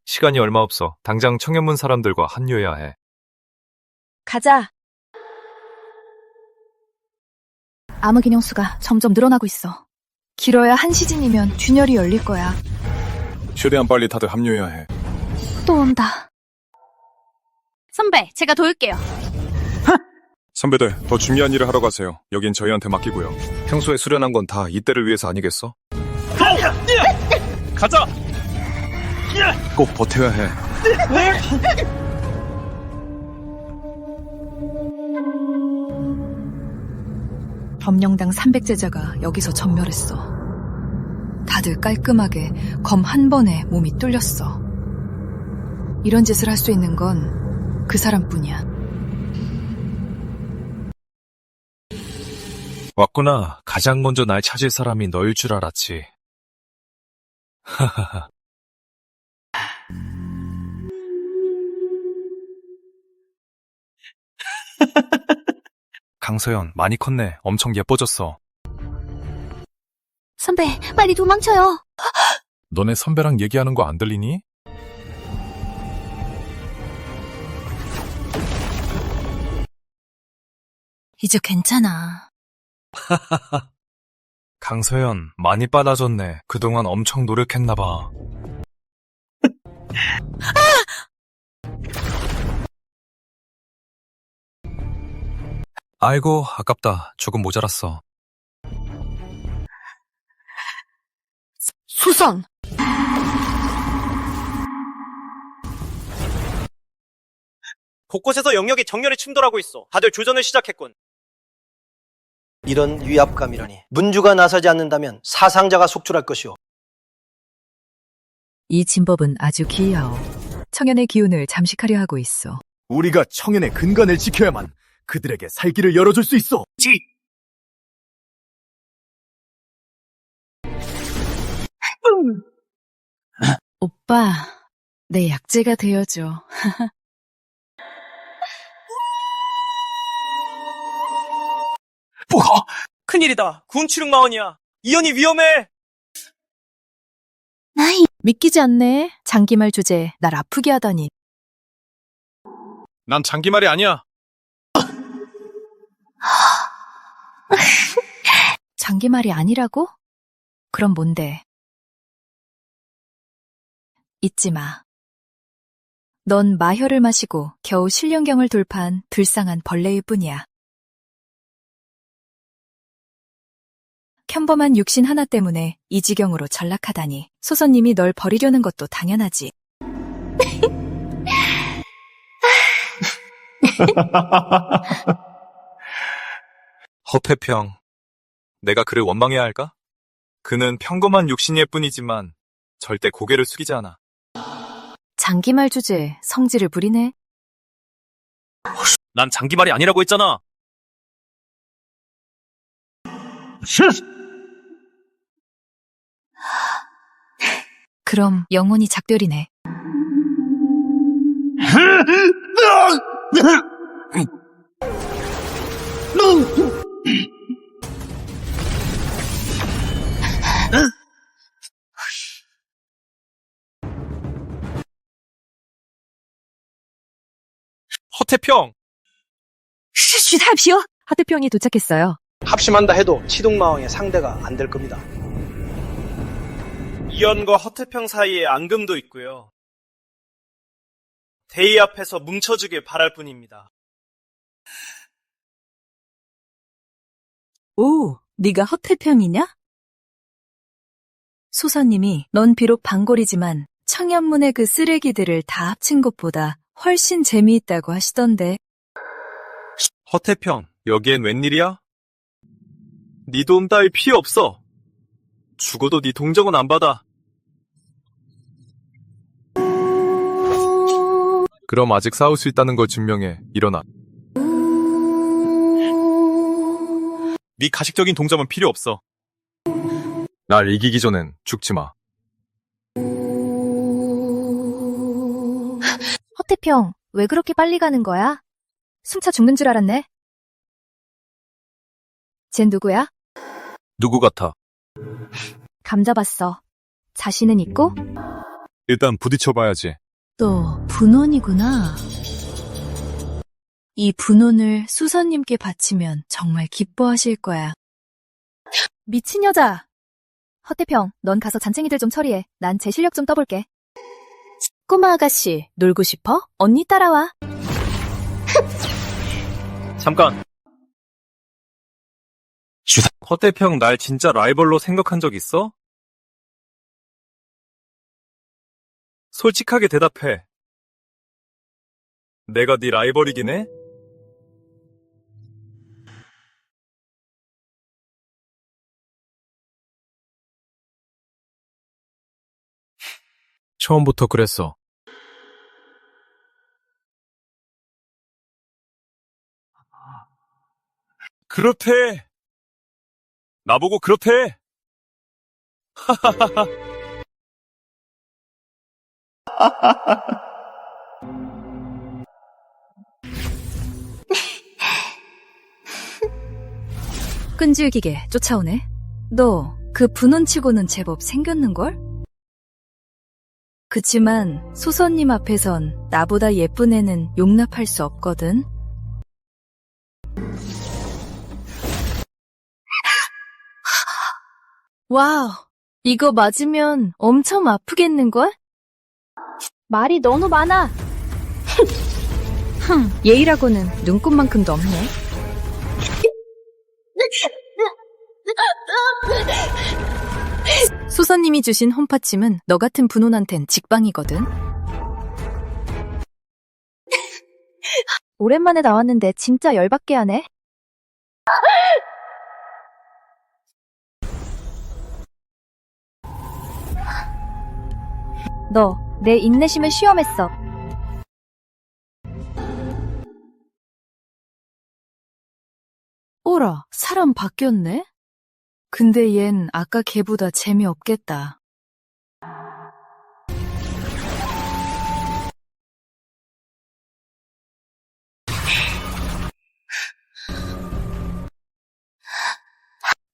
시간이 얼마 없어. 당장 청현문 사람들과 합류해야 해. 가자. 암흑 인형수가 점점 늘어나고 있어. 길어야 한 시즌이면 균열이 열릴 거야. 최대한 빨리 다들 합류해야 해. 또 온다. 선배, 제가 도울게요. 선배들, 더 중요한 일을 하러 가세요. 여긴 저희한테 맡기고요. 평소에 수련한 건 다 이때를 위해서 아니겠어? 가자! 꼭 버텨야 해. 점령당 300제자가 여기서 전멸했어. 다들 깔끔하게 검 한 번에 몸이 뚫렸어. 이런 짓을 할 수 있는 건 그 사람뿐이야. 왔구나. 가장 먼저 날 찾을 사람이 너일 줄 알았지. 하하하. 강서연, 많이 컸네. 엄청 예뻐졌어. 선배, 빨리 도망쳐요. 너네 선배랑 얘기하는 거 안 들리니? 이제 괜찮아. 강서연, 많이 빨라졌네. 그동안 엄청 노력했나봐. 아이고, 아깝다. 조금 모자랐어. 수선! 곳곳에서 영역이 정렬에 충돌하고 있어. 다들 교전을 시작했군. 이런 위압감이라니. 문주가 나서지 않는다면 사상자가 속출할 것이오. 이 진법은 아주 기이하오. 청년의 기운을 잠식하려 하고 있어. 우리가 청년의 근간을 지켜야만 그들에게 살길을 열어줄 수 있어. 오빠, 내 약재가 되어줘. 뭐가? 큰일이다. 군추릉마원이야. 이연이 위험해. 믿기지 않네. 장기말 주제에 날 아프게 하다니. 난 장기말이 아니야. 장기말이 아니라고? 그럼 뭔데? 잊지 마. 넌 마혈을 마시고 겨우 신령경을 돌파한 불쌍한 벌레일 뿐이야. 평범한 육신 하나 때문에 이 지경으로 전락하다니. 소선님이 널 버리려는 것도 당연하지. 허태평, 내가 그를 원망해야 할까? 그는 평범한 육신일 뿐이지만 절대 고개를 숙이지 않아. 장기말 주제에 성질을 부리네. 난 장기말이 아니라고 했잖아. 그럼 영혼이 작별이네. 허태평! 쉬답시오. 하태평이 도착했어요. 합심한다 해도 치동마왕의 상대가 안 될 겁니다. 이연과 허태평 사이에 앙금도 있고요. 대의 앞에서 뭉쳐주길 바랄 뿐입니다. 오, 네가 허태평이냐? 소선님이 넌 비록 방골이지만 청년문의 그 쓰레기들을 다 합친 것보다 훨씬 재미있다고 하시던데. 허태평, 여기엔 웬일이야? 네 도움 따위 필요 없어. 죽어도 네 동정은 안 받아. 그럼 아직 싸울 수 있다는 걸 증명해. 일어나. 네 가식적인 동정은 필요 없어. 날 이기기 전엔 죽지 마. 허태평, 왜 그렇게 빨리 가는 거야? 숨차 죽는 줄 알았네. 쟨 누구야? 누구 같아? 감 잡았어. 자신은 있고? 일단 부딪혀봐야지. 또 분혼이구나. 이 분혼을 수선님께 바치면 정말 기뻐하실 거야. 미친 여자. 허태평, 넌 가서 잔챙이들 좀 처리해. 난 제 실력 좀 떠볼게. 꼬마 아가씨, 놀고 싶어? 언니 따라와. 잠깐. 허태평 날 진짜 라이벌로 생각한 적 있어? 솔직하게 대답해. 내가 네 라이벌이긴 해? 처음부터 그랬어. 그렇대. 나보고 그렇대. 하하하하. 끈질기게 쫓아오네. 너 그 분혼치고는 제법 생겼는걸? 그치만 소선님 앞에선 나보다 예쁜 애는 용납할 수 없거든. 와우, 이거 맞으면 엄청 아프겠는걸? 말이 너무 많아. 예의라고는 눈곱만큼도 없네. 소선님이 주신 홈파침은 너 같은 분혼한텐 직방이거든. 오랜만에 나왔는데 진짜 열받게 하네. 너, 내 인내심을 시험했어. 오라, 사람 바뀌었네? 근데 얜 아까 걔보다 재미없겠다.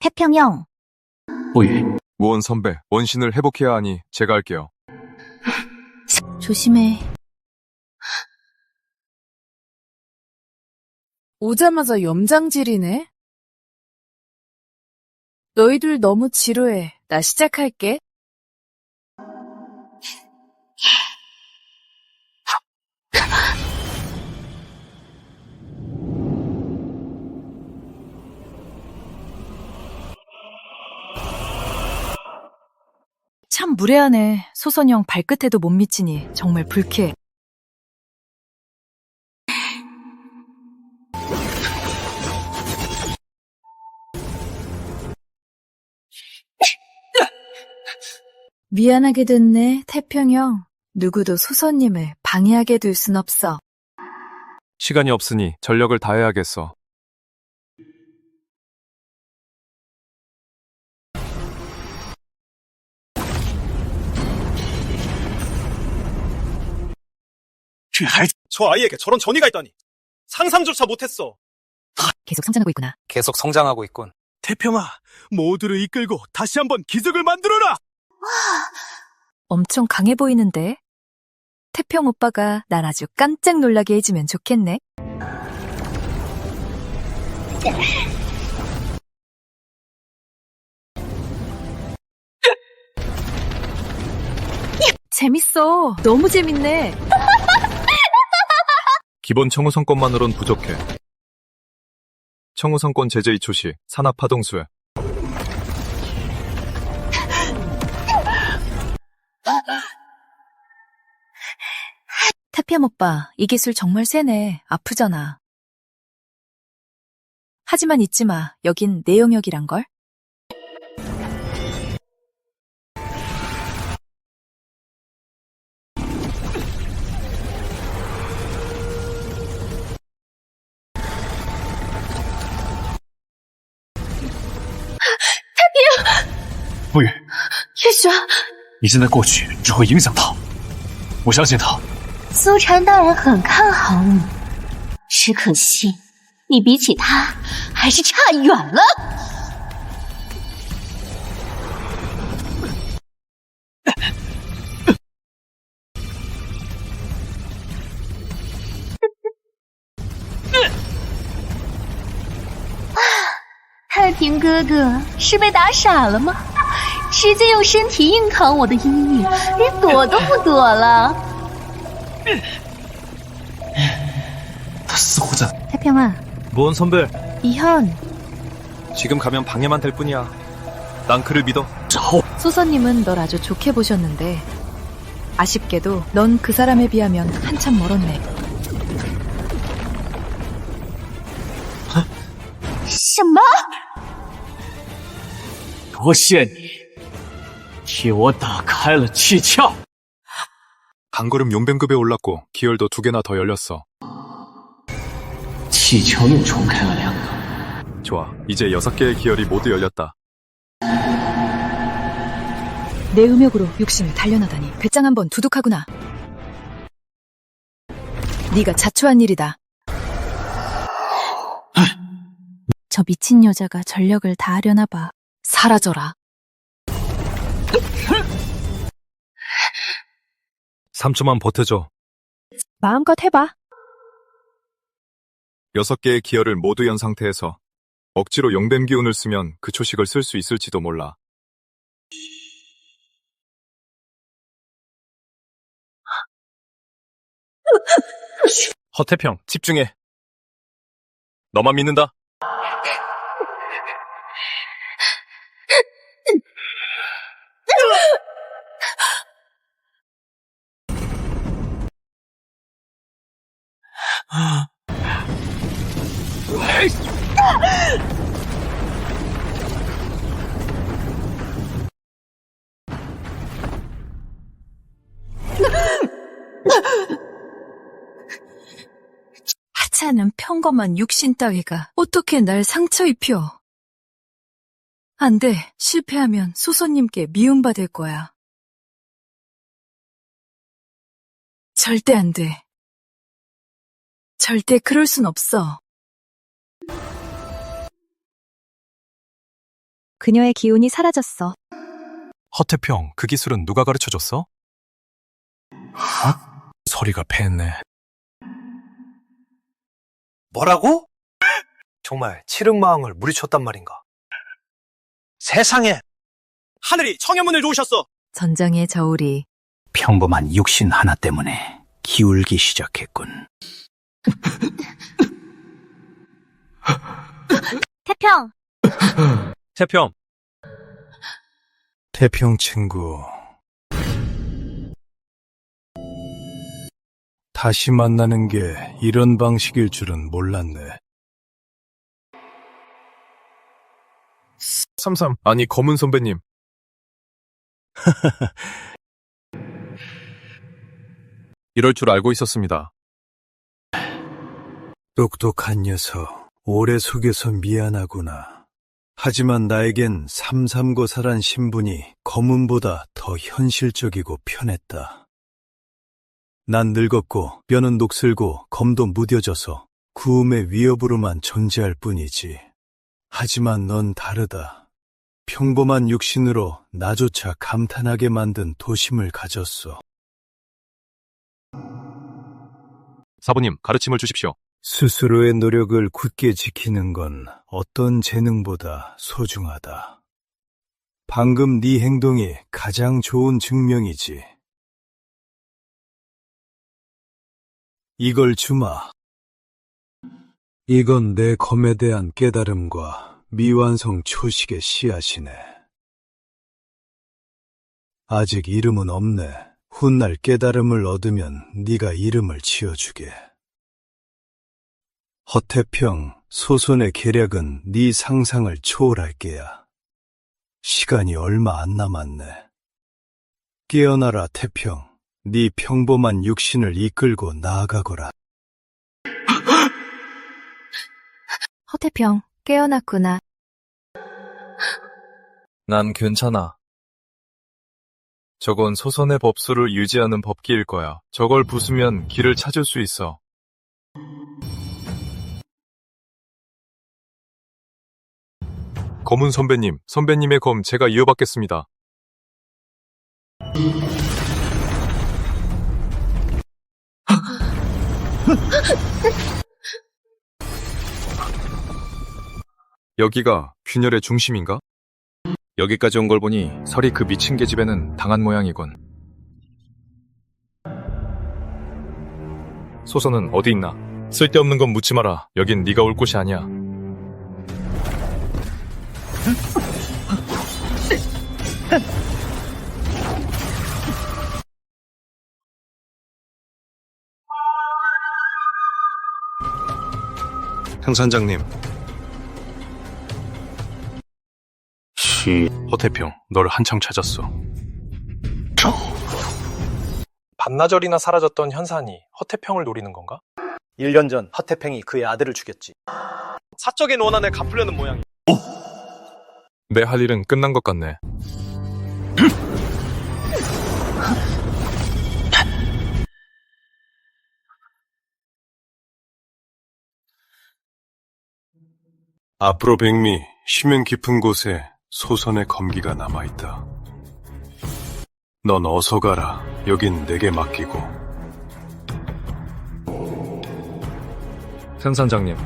태평 형. 오예. 무원 선배, 원신을 회복해야 하니 제가 할게요. 조심해. 오자마자 염장질이네? 너희들 너무 지루해. 나 시작할게. 참 무례하네. 소선형 발끝에도 못 미치니 정말 불쾌해. 미안하게 됐네, 태평형. 누구도 소선님을 방해하게 둘 순 없어. 시간이 없으니 전력을 다해야겠어. 저 아이에게 저런 전이가 있다니. 상상조차 못했어. 계속 성장하고 있구나. 계속 성장하고 있군. 태평아, 모두를 이끌고 다시 한번 기적을 만들어라! 엄청 강해 보이는데? 태평 오빠가 날 아주 깜짝 놀라게 해주면 좋겠네. 재밌어. 너무 재밌네. 기본 청우성권만으론 부족해. 청우성권 제재 2초 시 산화파동수에 태평 오빠, 이 기술 정말 세네. 아프잖아. 하지만 잊지 마. 여긴 내 영역이란걸? 태평! 不语，叶璇，你现在过去只会影响他。我相信他。苏禅大人很看好你，只可惜你比起他还是差远了。太平哥哥是被打傻了吗？直接用身体硬扛我的阴影，连躲都不躲了。 他似乎在。 태평아, 뭔 선배? 이현. 지금 가면 방해만 될 뿐이야. 난 그를 믿어. 소서님은 널 아주 좋게 보셨는데 아쉽게도 넌 그 사람에 비하면 한참 멀었네. 什么？多谢你，替我打开了气窍。 한 걸음 용병급에 올랐고 기혈도 2개나 더 열렸어. 气球又重开了2个。 좋아, 이제 6개의 기혈이 모두 열렸다. 내 음역으로 육신을 단련하다니 배짱 한번 두둑하구나. 네가 자초한 일이다. 저 미친 여자가 전력을 다 하려나 봐. 사라져라. 3초만 버텨줘. 마음껏 해봐. 6개의 기혈을 모두 연 상태에서 억지로 용뱀 기운을 쓰면 그 초식을 쓸 수 있을지도 몰라. 허태평, 집중해. 너만 믿는다. 하찮은 평범한 육신 따위가 어떻게 날 상처 입혀. 안 돼. 실패하면 소소님께 미움받을 거야. 절대 안 돼. 절대 그럴 순 없어. 그녀의 기운이 사라졌어. 허태평, 그 기술은 누가 가르쳐줬어? 소리가 패했네. 뭐라고? 정말 칠흑마왕을 무리쳤단 말인가? 세상에! 하늘이 청해문을 놓으셨어. 전장의 저울이 평범한 육신 하나 때문에 기울기 시작했군. 태평! 태평. 태평 친구. 다시 만나는 게 이런 방식일 줄은 몰랐네. 33. 아니, 검은 선배님. 이럴 줄 알고 있었습니다. 똑똑한 녀석, 오래 속여서 미안하구나. 하지만 나에겐 삼삼고사란 신분이 검은보다 더 현실적이고 편했다. 난 늙었고 뼈는 녹슬고 검도 무뎌져서 구음의 위협으로만 존재할 뿐이지. 하지만 넌 다르다. 평범한 육신으로 나조차 감탄하게 만든 도심을 가졌어. 사부님, 가르침을 주십시오. 스스로의 노력을 굳게 지키는 건 어떤 재능보다 소중하다. 방금 네 행동이 가장 좋은 증명이지. 이걸 주마. 이건 내 검에 대한 깨달음과 미완성 초식의 씨앗이네. 아직 이름은 없네. 훗날 깨달음을 얻으면 네가 이름을 지어주게. 허태평, 소손의 계략은 네 상상을 초월할 게야. 시간이 얼마 안 남았네. 깨어나라, 태평. 네 평범한 육신을 이끌고 나아가거라. 허태평, 깨어났구나. 난 괜찮아. 저건 소선의 법수를 유지하는 법기일 거야. 저걸 부수면 길을 찾을 수 있어. 검은 선배님, 선배님의 검 제가 이어받겠습니다. 여기가 균열의 중심인가? 여기까지 온 걸 보니 설이 그 미친 계집애는 당한 모양이군. 소선은 어디 있나? 쓸데없는 건 묻지 마라. 여긴 네가 올 곳이 아니야. 형산장님. 허태평, 널 한창 찾았어. 반나절이나 사라졌던 현산이 허태평을 노리는 건가? 1년 전 허태평이 그의 아들을 죽였지. 사적인 원한을 갚으려는 모양이. 내 할 일은 끝난 것 같네. 앞으로 백미, 심연 깊은 곳에 소선의 검기가 남아있다. 넌 어서 가라. 여긴 내게 맡기고. 현산장님.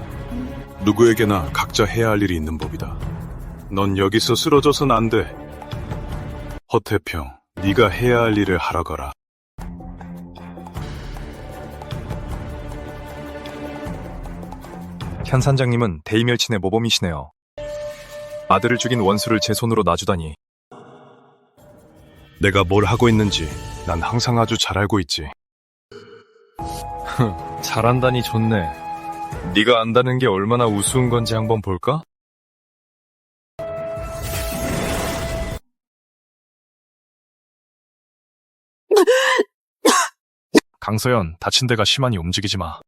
누구에게나 각자 해야 할 일이 있는 법이다. 넌 여기서 쓰러져선 안 돼. 허태평, 네가 해야 할 일을 하러 가라. 현산장님은 대이멸친의 모범이시네요. 아들을 죽인 원수를 제 손으로 놔주다니. 내가 뭘 하고 있는지 난 항상 아주 잘 알고 있지. 잘한다니 좋네. 네가 안다는 게 얼마나 우스운 건지 한번 볼까? 강서연, 다친 데가 심하니 움직이지 마.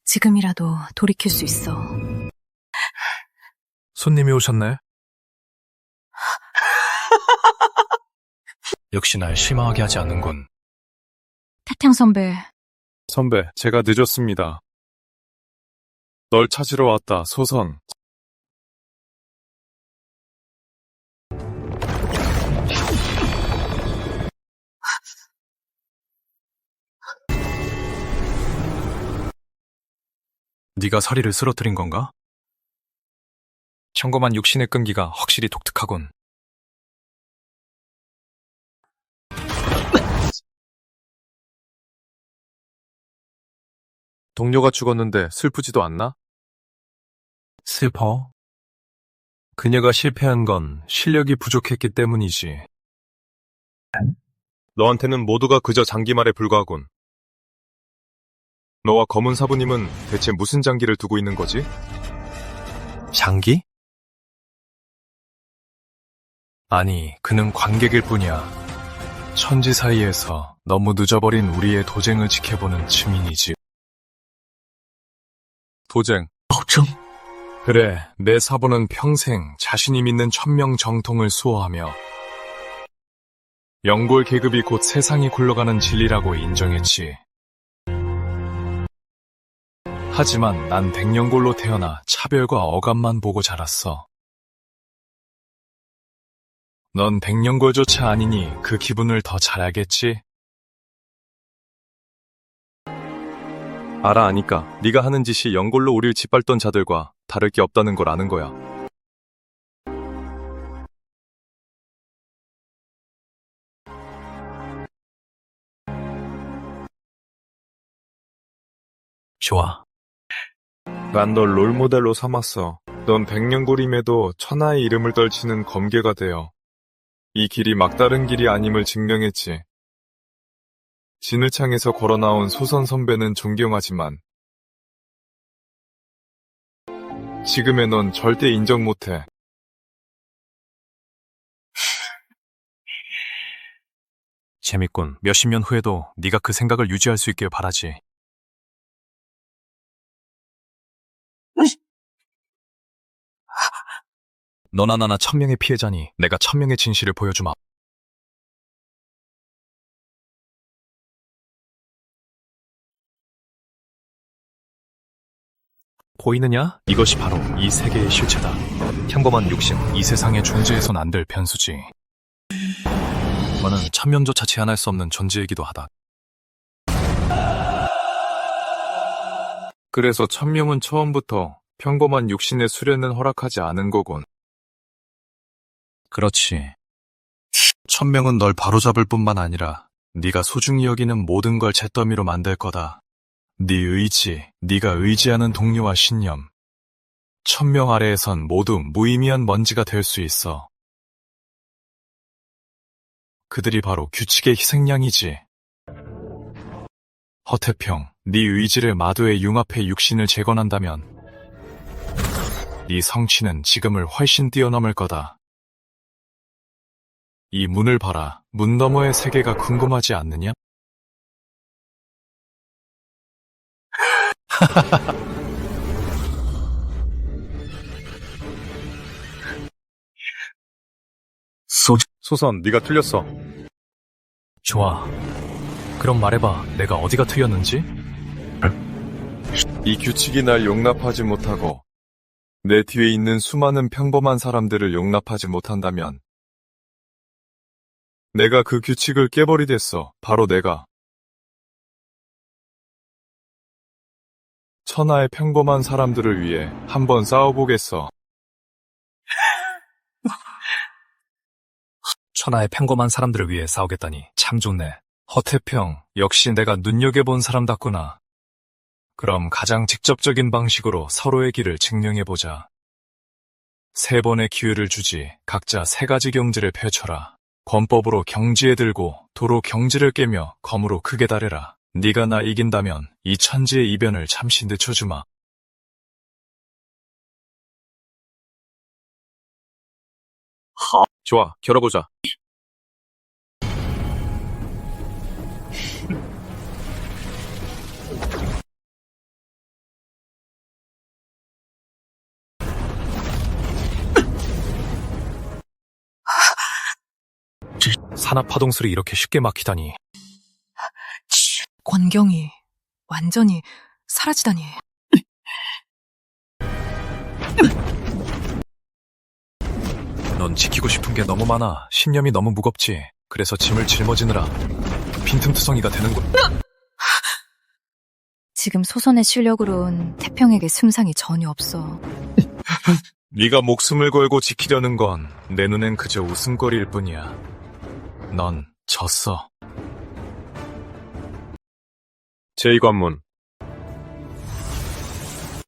지금이라도 돌이킬 수 있어. 손님이 오셨네. 역시 날 실망하게 하지 않는군. 태평 선배. 선배, 제가 늦었습니다. 널 찾으러 왔다, 소선. 네가 서리를 쓰러뜨린 건가? 평범한 육신의 끈기가 확실히 독특하군. 동료가 죽었는데 슬프지도 않나? 슬퍼? 그녀가 실패한 건 실력이 부족했기 때문이지. 너한테는 모두가 그저 장기말에 불과하군. 너와 검은 사부님은 대체 무슨 장기를 두고 있는 거지? 장기? 아니, 그는 관객일 뿐이야. 천지 사이에서 너무 늦어버린 우리의 도쟁을 지켜보는 증인이지. 도쟁. 도쟁? 그래, 내 사부는 평생 자신이 믿는 천명 정통을 수호하며 영골 계급이 곧 세상이 굴러가는 진리라고 인정했지. 하지만 난 백년골로 태어나 차별과 억압만 보고 자랐어. 넌 백년골조차 아니니 그 기분을 더 잘 알겠지? 알아 아니까 네가 하는 짓이 영골로 우릴 짓밟던 자들과 다를 게 없다는 걸 아는 거야. 좋아. 난 널 롤모델로 삼았어. 넌 백년골임에도 천하의 이름을 떨치는 검계가 되어 이 길이 막다른 길이 아님을 증명했지. 진을창에서 걸어나온 소선 선배는 존경하지만 지금의 넌 절대 인정 못해. 재밌군. 몇십 년 후에도 네가 그 생각을 유지할 수 있길 바라지. 너나 나나 1000명의 피해자니 내가 1000명의 진실을 보여주마. 보이느냐? 이것이 바로 이 세계의 실체다. 평범한 육신, 이 세상에 존재해선 안 될 변수지. 너는 천면조차 제한할 수 없는 존재이기도 하다. 그래서 천명은 처음부터 평범한 육신의 수련은 허락하지 않은 거군. 그렇지. 1000명은 널 바로잡을 뿐만 아니라 네가 소중히 여기는 모든 걸 잿더미로 만들 거다. 네 의지, 네가 의지하는 동료와 신념. 1000명 아래에선 모두 무의미한 먼지가 될 수 있어. 그들이 바로 규칙의 희생양이지. 허태평, 네 의지를 마도의 융합해 육신을 재건한다면 네 성취는 지금을 훨씬 뛰어넘을 거다. 이 문을 봐라. 문 너머의 세계가 궁금하지 않느냐? 소선, 네가 틀렸어. 좋아. 그럼 말해봐. 내가 어디가 틀렸는지? 이 규칙이 날 용납하지 못하고 내 뒤에 있는 수많은 평범한 사람들을 용납하지 못한다면 내가 그 규칙을 깨버리겠어. 바로 내가. 천하의 평범한 사람들을 위해 한번 싸워보겠어. 천하의 평범한 사람들을 위해 싸우겠다니 참 좋네. 허태평, 역시 내가 눈여겨본 사람답구나. 그럼 가장 직접적인 방식으로 서로의 길을 증명해보자. 3번의 기회를 주지. 각자 3가지 경지를 펼쳐라. 권법으로 경지에 들고 도로 경지를 깨며 검으로 크게 달해라. 네가 나 이긴다면 이 천지의 이변을 잠시 늦춰주마. 좋아, 겨뤄보자. 산화파동술이 이렇게 쉽게 막히다니. 권경이 완전히 사라지다니. 넌 지키고 싶은 게 너무 많아. 신념이 너무 무겁지. 그래서 짐을 짊어지느라 빈틈투성이가 되는군. 지금 소선의 실력으론 태평에게 승상이 전혀 없어. 네가 목숨을 걸고 지키려는 건 내 눈엔 그저 웃음거리일 뿐이야. 넌 졌어. 제2관문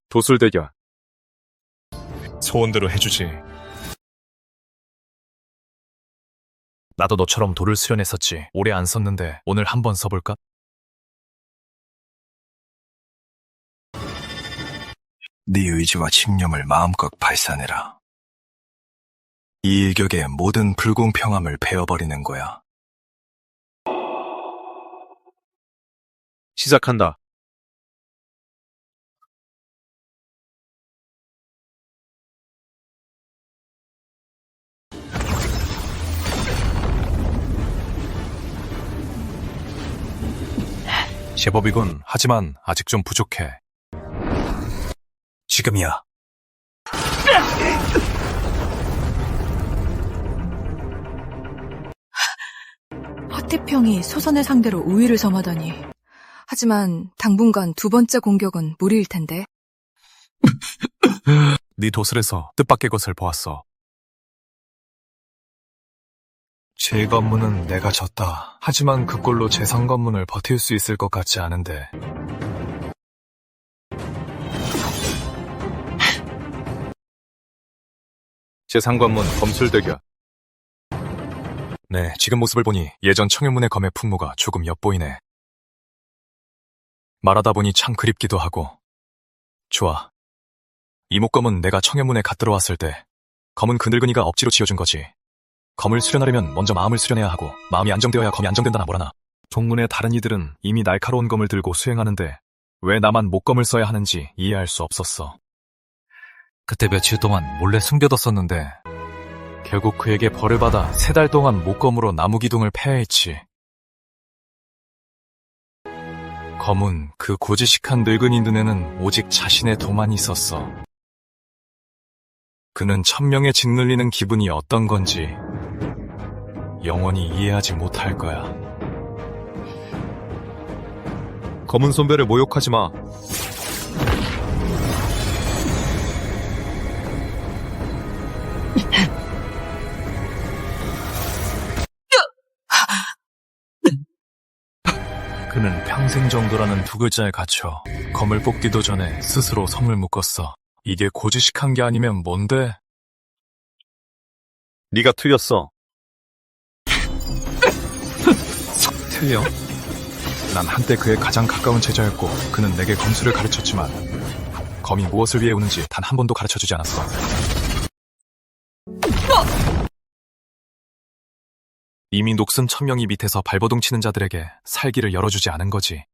도술대결. 소원대로 해주지. 나도 너처럼 돌을 수련했었지. 오래 안 썼는데 오늘 한번 써볼까? 네 의지와 신념을 마음껏 발산해라. 이 일격의 모든 불공평함을 베어버리는 거야. 시작한다. 제법이군. 하지만 아직 좀 부족해. 지금이야. 허태평이 소선을 상대로 우위를 점하다니. 하지만 당분간 두 번째 공격은 무리일 텐데. 네 도슬에서 뜻밖의 것을 보았어. 제 관문은 내가 졌다. 하지만 그꼴로 제3 관문을 버틸 수 있을 것 같지 않은데. 제3 관문 검술대결. 네, 지금 모습을 보니 예전 청일문의 검의 풍모가 조금 엿보이네. 말하다 보니 참 그립기도 하고. 좋아. 이목검은 내가 청일문에 갓 들어왔을 때 검은 그 늙은이가 억지로 지어준 거지. 검을 수련하려면 먼저 마음을 수련해야 하고 마음이 안정되어야 검이 안정된다나 뭐라나. 동문의 다른 이들은 이미 날카로운 검을 들고 수행하는데 왜 나만 목검을 써야 하는지 이해할 수 없었어. 그때 며칠 동안 몰래 숨겨뒀었는데 결국 그에게 벌을 받아 3달 동안 목검으로 나무기둥을 패했지. 검은 그 고지식한 늙은이 눈에는 오직 자신의 도만이 있었어. 그는 천명에 짓눌리는 기분이 어떤 건지 영원히 이해하지 못할 거야. 검은 손배를 모욕하지 마. 그는 평생 정도라는 2글자에 갇혀 검을 뽑기도 전에 스스로 섬을 묶었어. 이게 고지식한 게 아니면 뭔데? 네가 틀렸어. 틀려? 난 한때 그의 가장 가까운 제자였고 그는 내게 검술을 가르쳤지만 검이 무엇을 위해 오는지 단 한 번도 가르쳐주지 않았어. 이미 녹슨 천명이 밑에서 발버둥 치는 자들에게 살기를 열어주지 않은 거지.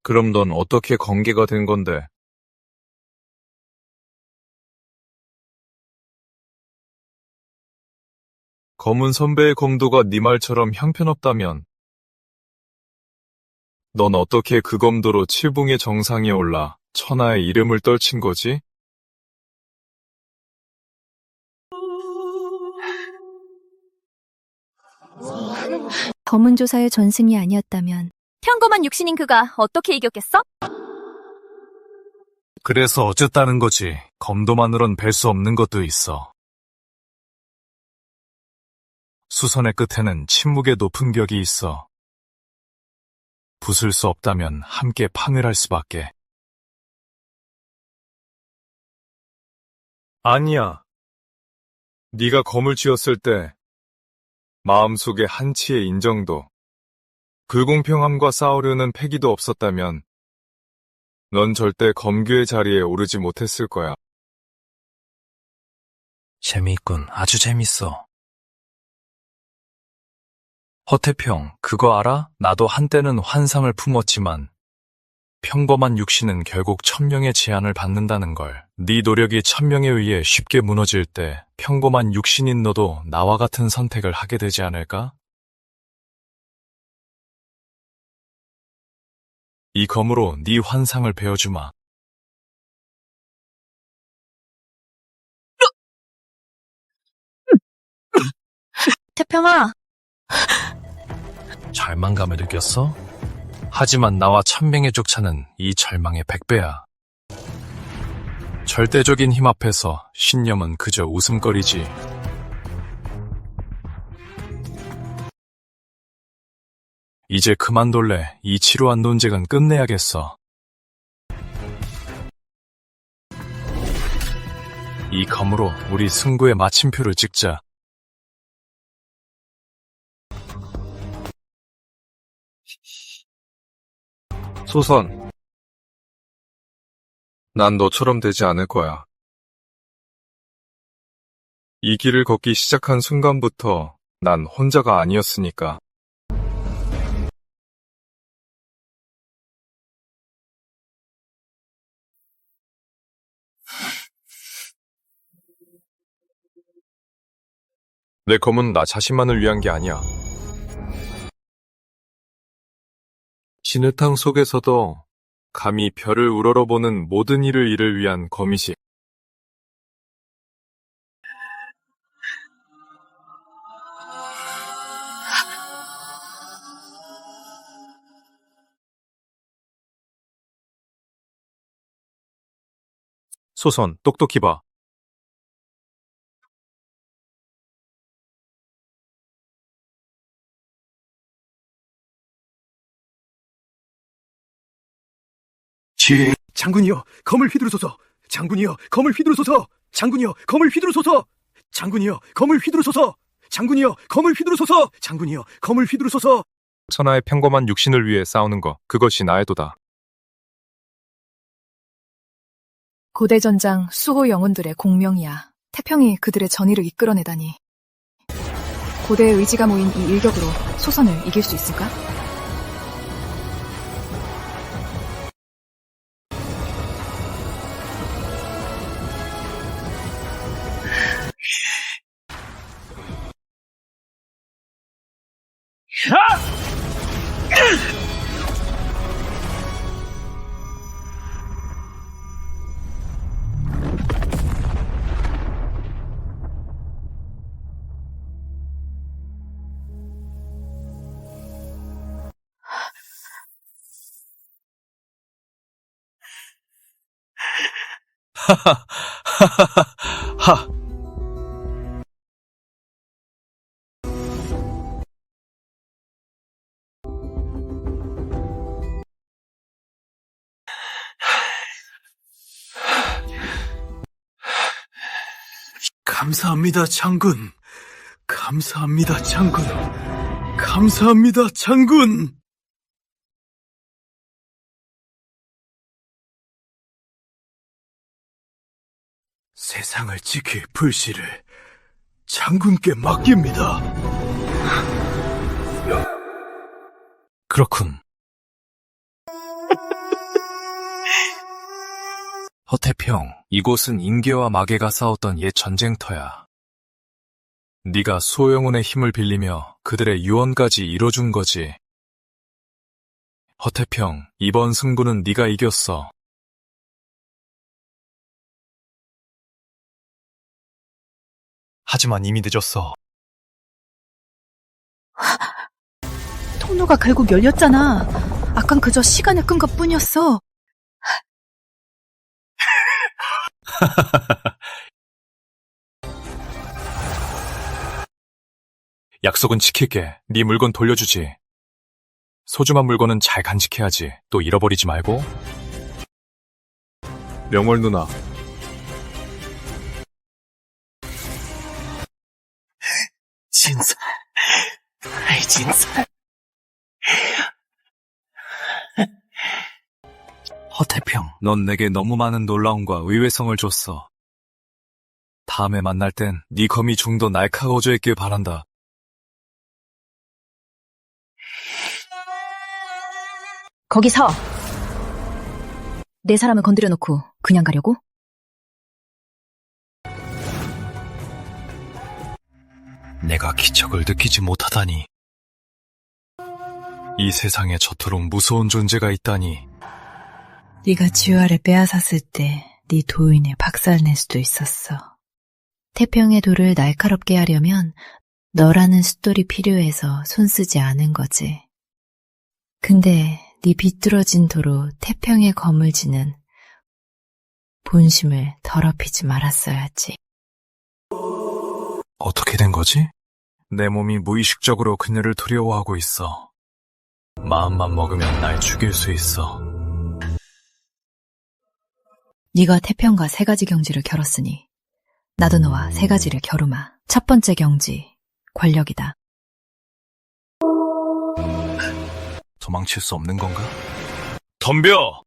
그럼 넌 어떻게 건개가 된 건데? 검은 선배의 검도가 네 말처럼 형편없다면 넌 어떻게 그 검도로 칠봉의 정상에 올라 천하의 이름을 떨친 거지? 검은조사의 전승이 아니었다면 평범한 육신인 그가 어떻게 이겼겠어? 그래서 어쨌다는 거지. 검도만으론 뵐 수 없는 것도 있어. 수선의 끝에는 침묵의 높은 격이 있어. 부술 수 없다면 함께 팡을 할 수밖에. 아니야. 네가 검을 쥐었을 때 마음속에 한치의 인정도, 불공평함과 싸우려는 패기도 없었다면 넌 절대 검규의 자리에 오르지 못했을 거야. 재미있군. 아주 재밌어. 허태평, 그거 알아? 나도 한때는 환상을 품었지만 평범한 육신은 결국 천명의 제한을 받는다는 걸. 네 노력이 천명에 의해 쉽게 무너질 때 평범한 육신인 너도 나와 같은 선택을 하게 되지 않을까? 이 검으로 네 환상을 베어주마. 태평아. 절망감을 느꼈어? 하지만 나와 천명의 족차는 이 절망의 100배야. 절대적인 힘 앞에서 신념은 그저 웃음거리지. 이제 그만둘래. 이 지루한 논쟁은 끝내야겠어. 이 검으로 우리 승부의 마침표를 찍자. 소선, 난 너처럼 되지 않을 거야. 이 길을 걷기 시작한 순간부터 난 혼자가 아니었으니까. 내 검은 나 자신만을 위한 게 아니야. 진흙탕 속에서도 감히 별을 우러러보는 모든 이를 위한 거미시. 소선, 똑똑히 봐. 장군이여, 검을 휘두르소서! 장군이여, 검을 휘두르소서! 장군이여, 검을 휘두르소서! 장군이여, 검을 휘두르소서! 장군이여, 검을 휘두르소서! 장군이여, 검을 휘두르소서! 천하의 평범한 육신을 위해 싸우는 것, 그것이 나의 도다. 고대 전장 수호 영혼들의 공명이야. 태평이 그들의 전의를 이끌어내다니. 고대의 의지가 모인 이 일격으로 소선을 이길 수 있을까? 하! 감사합니다, 장군. 감사합니다, 장군. 감사합니다, 장군. 세상을 지킬 불씨를 장군께 맡깁니다. 그렇군. 허태평, 이곳은 인계와 마계가 싸웠던 옛 전쟁터야. 네가 수호영혼의 힘을 빌리며 그들의 유언까지 이뤄준 거지. 허태평, 이번 승부는 네가 이겼어. 하지만 이미 늦었어. 통로가 결국 열렸잖아. 아깐 그저 시간을 끈 것뿐이었어. 약속은 지킬게. 네 물건 돌려주지. 소중한 물건은 잘 간직해야지. 또 잃어버리지 말고. 명월 누나. 진살. 진살. 허태평, 넌 내게 너무 많은 놀라움과 의외성을 줬어. 다음에 만날 땐 네 검이 좀 더 날카로워져 있길 바란다. 거기 서! 내 사람을 건드려 놓고 그냥 가려고? 내가 기척을 느끼지 못하다니. 이 세상에 저토록 무서운 존재가 있다니. 네가 지화를 빼앗았을 때 네 도인을 박살낼 수도 있었어. 태평의 돌을 날카롭게 하려면 너라는 숫돌이 필요해서 손쓰지 않은 거지. 근데 네 비뚤어진 도로 태평의 검을 지는 본심을 더럽히지 말았어야지. 어떻게 된 거지? 내 몸이 무의식적으로 그녀를 두려워하고 있어. 마음만 먹으면 날 죽일 수 있어. 네가 태평과 세 가지 경지를 겨뤘으니 나도 너와 세 가지를 겨루마. 첫 번째 경지, 권력이다. 도망칠 수 없는 건가? 덤벼!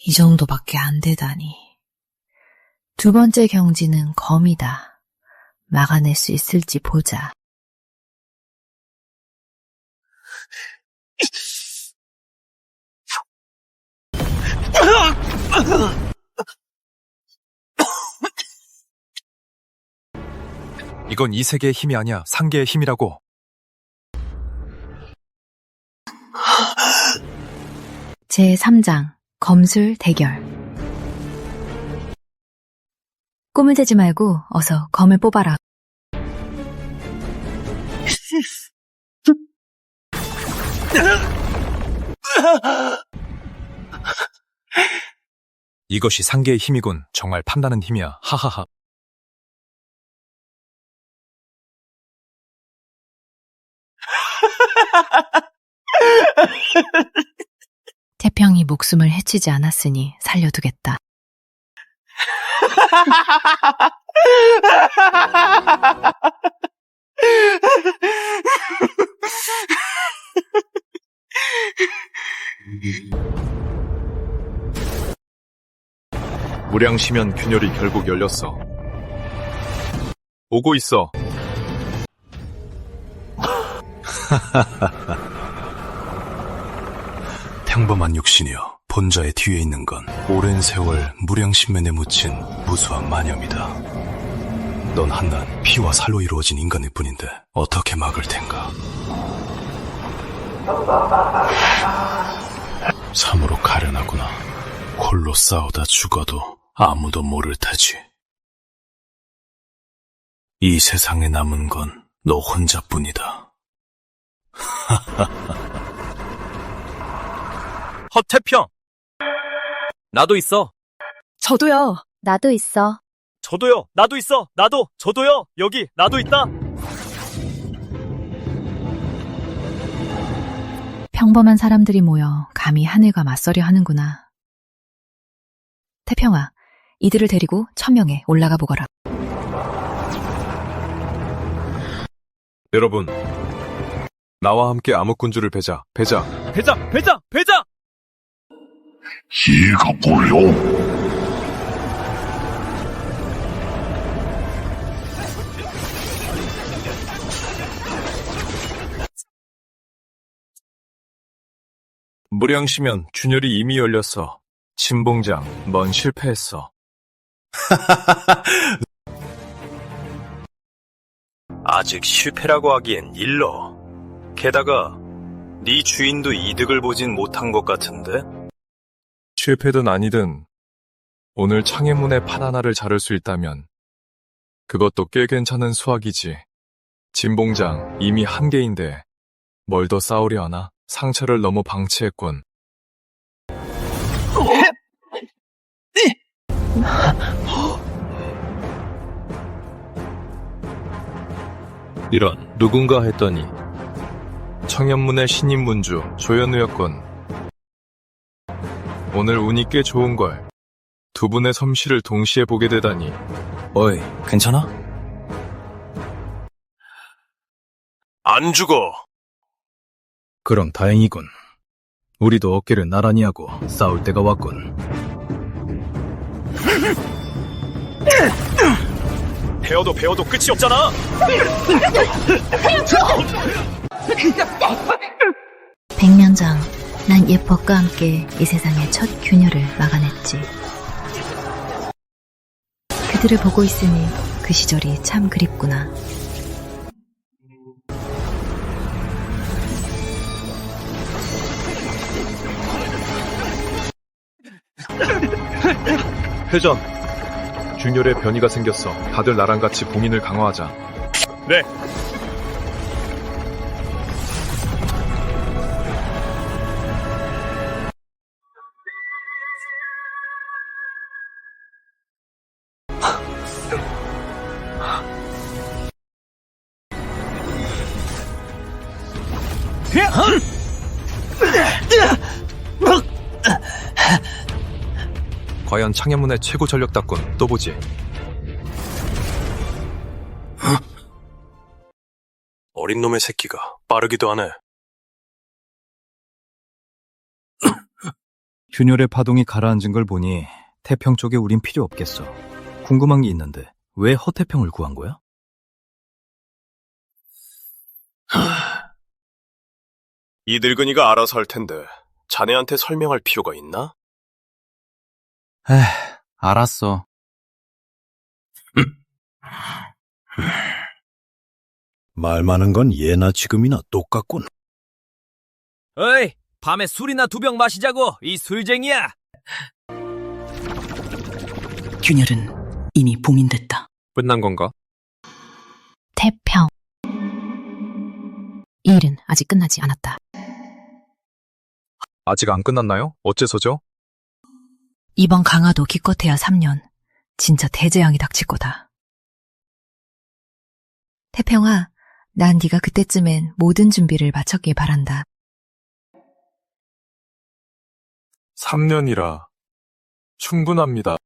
이 정도밖에 안 되다니. 두 번째 경지는 검이다. 막아낼 수 있을지 보자. 이건 이 세계의 힘이 아니야. 상계의 힘이라고. 제3장 검술 대결. 꿈을 재지 말고 어서 검을 뽑아라. 이것이 상계의 힘이군. 정말 판다는 힘이야. 하하하. 태평이 목숨을 해치지 않았으니 살려두겠다. 무량시면 균열이 결국 열렸어. 오고 있어. 평범한 육신이여, 본자의 뒤에 있는 건 오랜 세월 무량신면에 묻힌 무수한 마념이다. 넌 한낱 피와 살로 이루어진 인간일 뿐인데 어떻게 막을 텐가? 참으로 가련하구나. 홀로 싸우다 죽어도 아무도 모를 테지. 이 세상에 남은 건 너 혼자뿐이다. 허태평! 나도 있어. 저도요. 나도 있어. 저도요. 나도 있어. 저도요. 여기, 나도 있다. 평범한 사람들이 모여 감히 하늘과 맞서려 하는구나. 태평아, 이들을 데리고 천명에 올라가 보거라. 여러분, 나와 함께 암흑군주를 배자. 배자! 이가 뭐요? 무량시면 균열이 이미 열렸어. 진봉장, 넌 실패했어. 아직 실패라고 하기엔 일러. 게다가 네 주인도 이득을 보진 못한 것 같은데? 실패든 아니든 오늘 창해문의 판 하나를 자를 수 있다면 그것도 꽤 괜찮은 수확이지. 진봉장 이미 한계인데 뭘 더 싸우려 하나? 상처를 너무 방치했군. 이런, 누군가 했더니 청현문의 신임 문주 조현우였군. 오늘 운이 꽤 좋은걸. 두 분의 솜씨를 동시에 보게 되다니. 어이, 괜찮아? 안 죽어. 그럼 다행이군. 우리도 어깨를 나란히 하고 싸울 때가 왔군. 배워도 끝이 없잖아. 백면장, 난 예법과 함께 이 세상의 첫 균열을 막아냈지. 그들을 보고 있으니 그 시절이 참 그립구나. 회전, 균열의 변이가 생겼어. 다들 나랑 같이 봉인을 강화하자. 네. 과연 창현문의 최고 전력답군. 또 보지. 어린 놈의 새끼가 빠르기도 하네. 균열의 파동이 가라앉은 걸 보니 태평 쪽에 우린 필요 없겠어. 궁금한 게 있는데 왜 허태평을 구한 거야? 이 늙은이가 알아서 할 텐데 자네한테 설명할 필요가 있나? 알았어. 말 많은 건 예나 지금이나 똑같군. 어이, 밤에 술이나 2병 마시자고, 이 술쟁이야! 균열은 이미 봉인됐다. 끝난 건가? 태평. 이 일은 아직 끝나지 않았다. 아직 안 끝났나요? 어째서죠? 이번 강화도 기껏해야 3년. 진짜 대재앙이 닥칠 거다. 태평아, 난 네가 그때쯤엔 모든 준비를 마쳤길 바란다. 3년이라 충분합니다.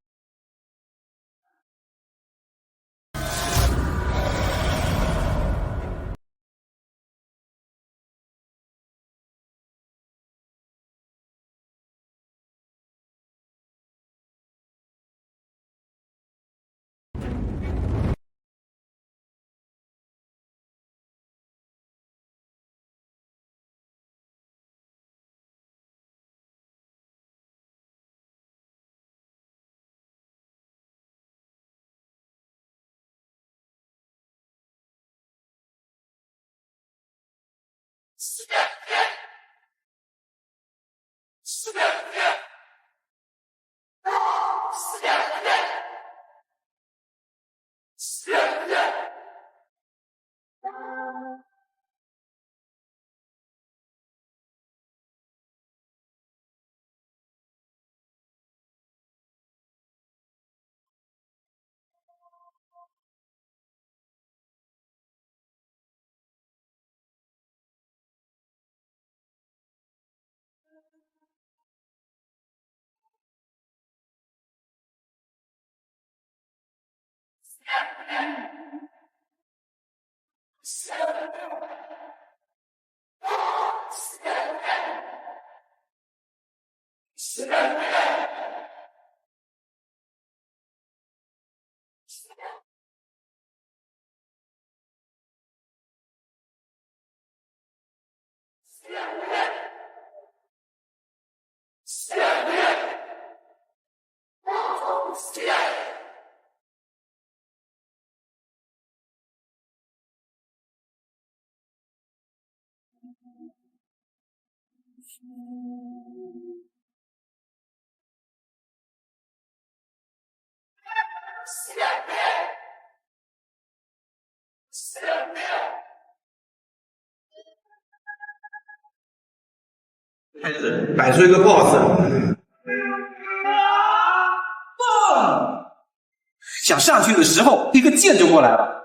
开始摆出一个 pose， 想上去的时候，一个箭就过来了。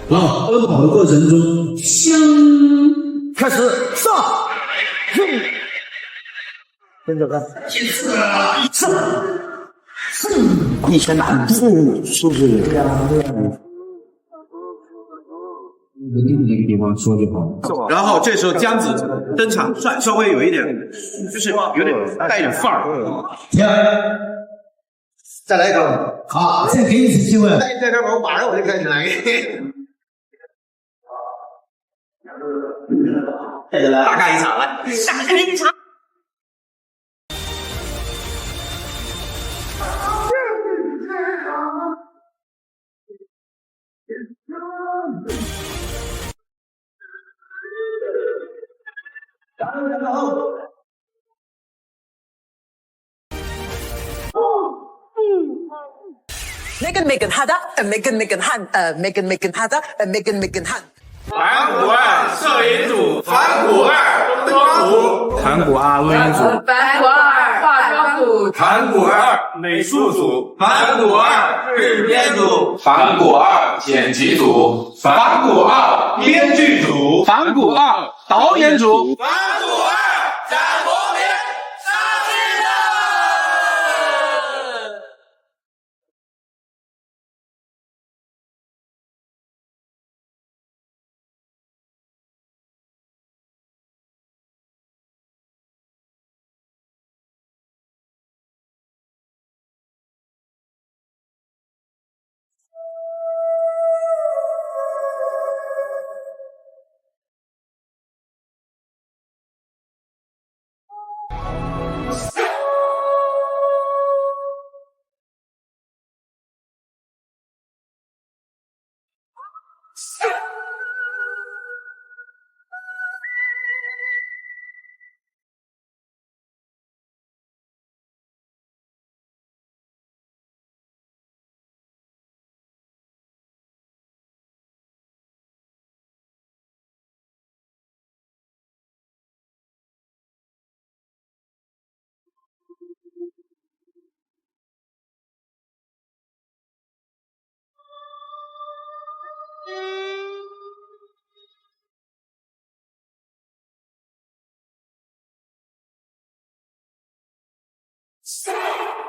然后奔跑的过程中，开始上，跟着看，一拳打，是不是？一定那个地方说就好。然后这时候姜子登场，稍微有一点，就是有点带一点范儿。再来一个，好，再给你一次机会。在这我马上我就开始来。大干一场来，大干一场。Megan 哈的，Megan 汉，Megan 哈的，Megan 汉。盘古二摄影组，盘古二灯光组，盘古二录音组，盘古二化妆组，盘古二美术组，盘古二制片组，盘古二剪辑组，盘古二编剧组，盘古二导演组，盘古二展播片上去了。 아,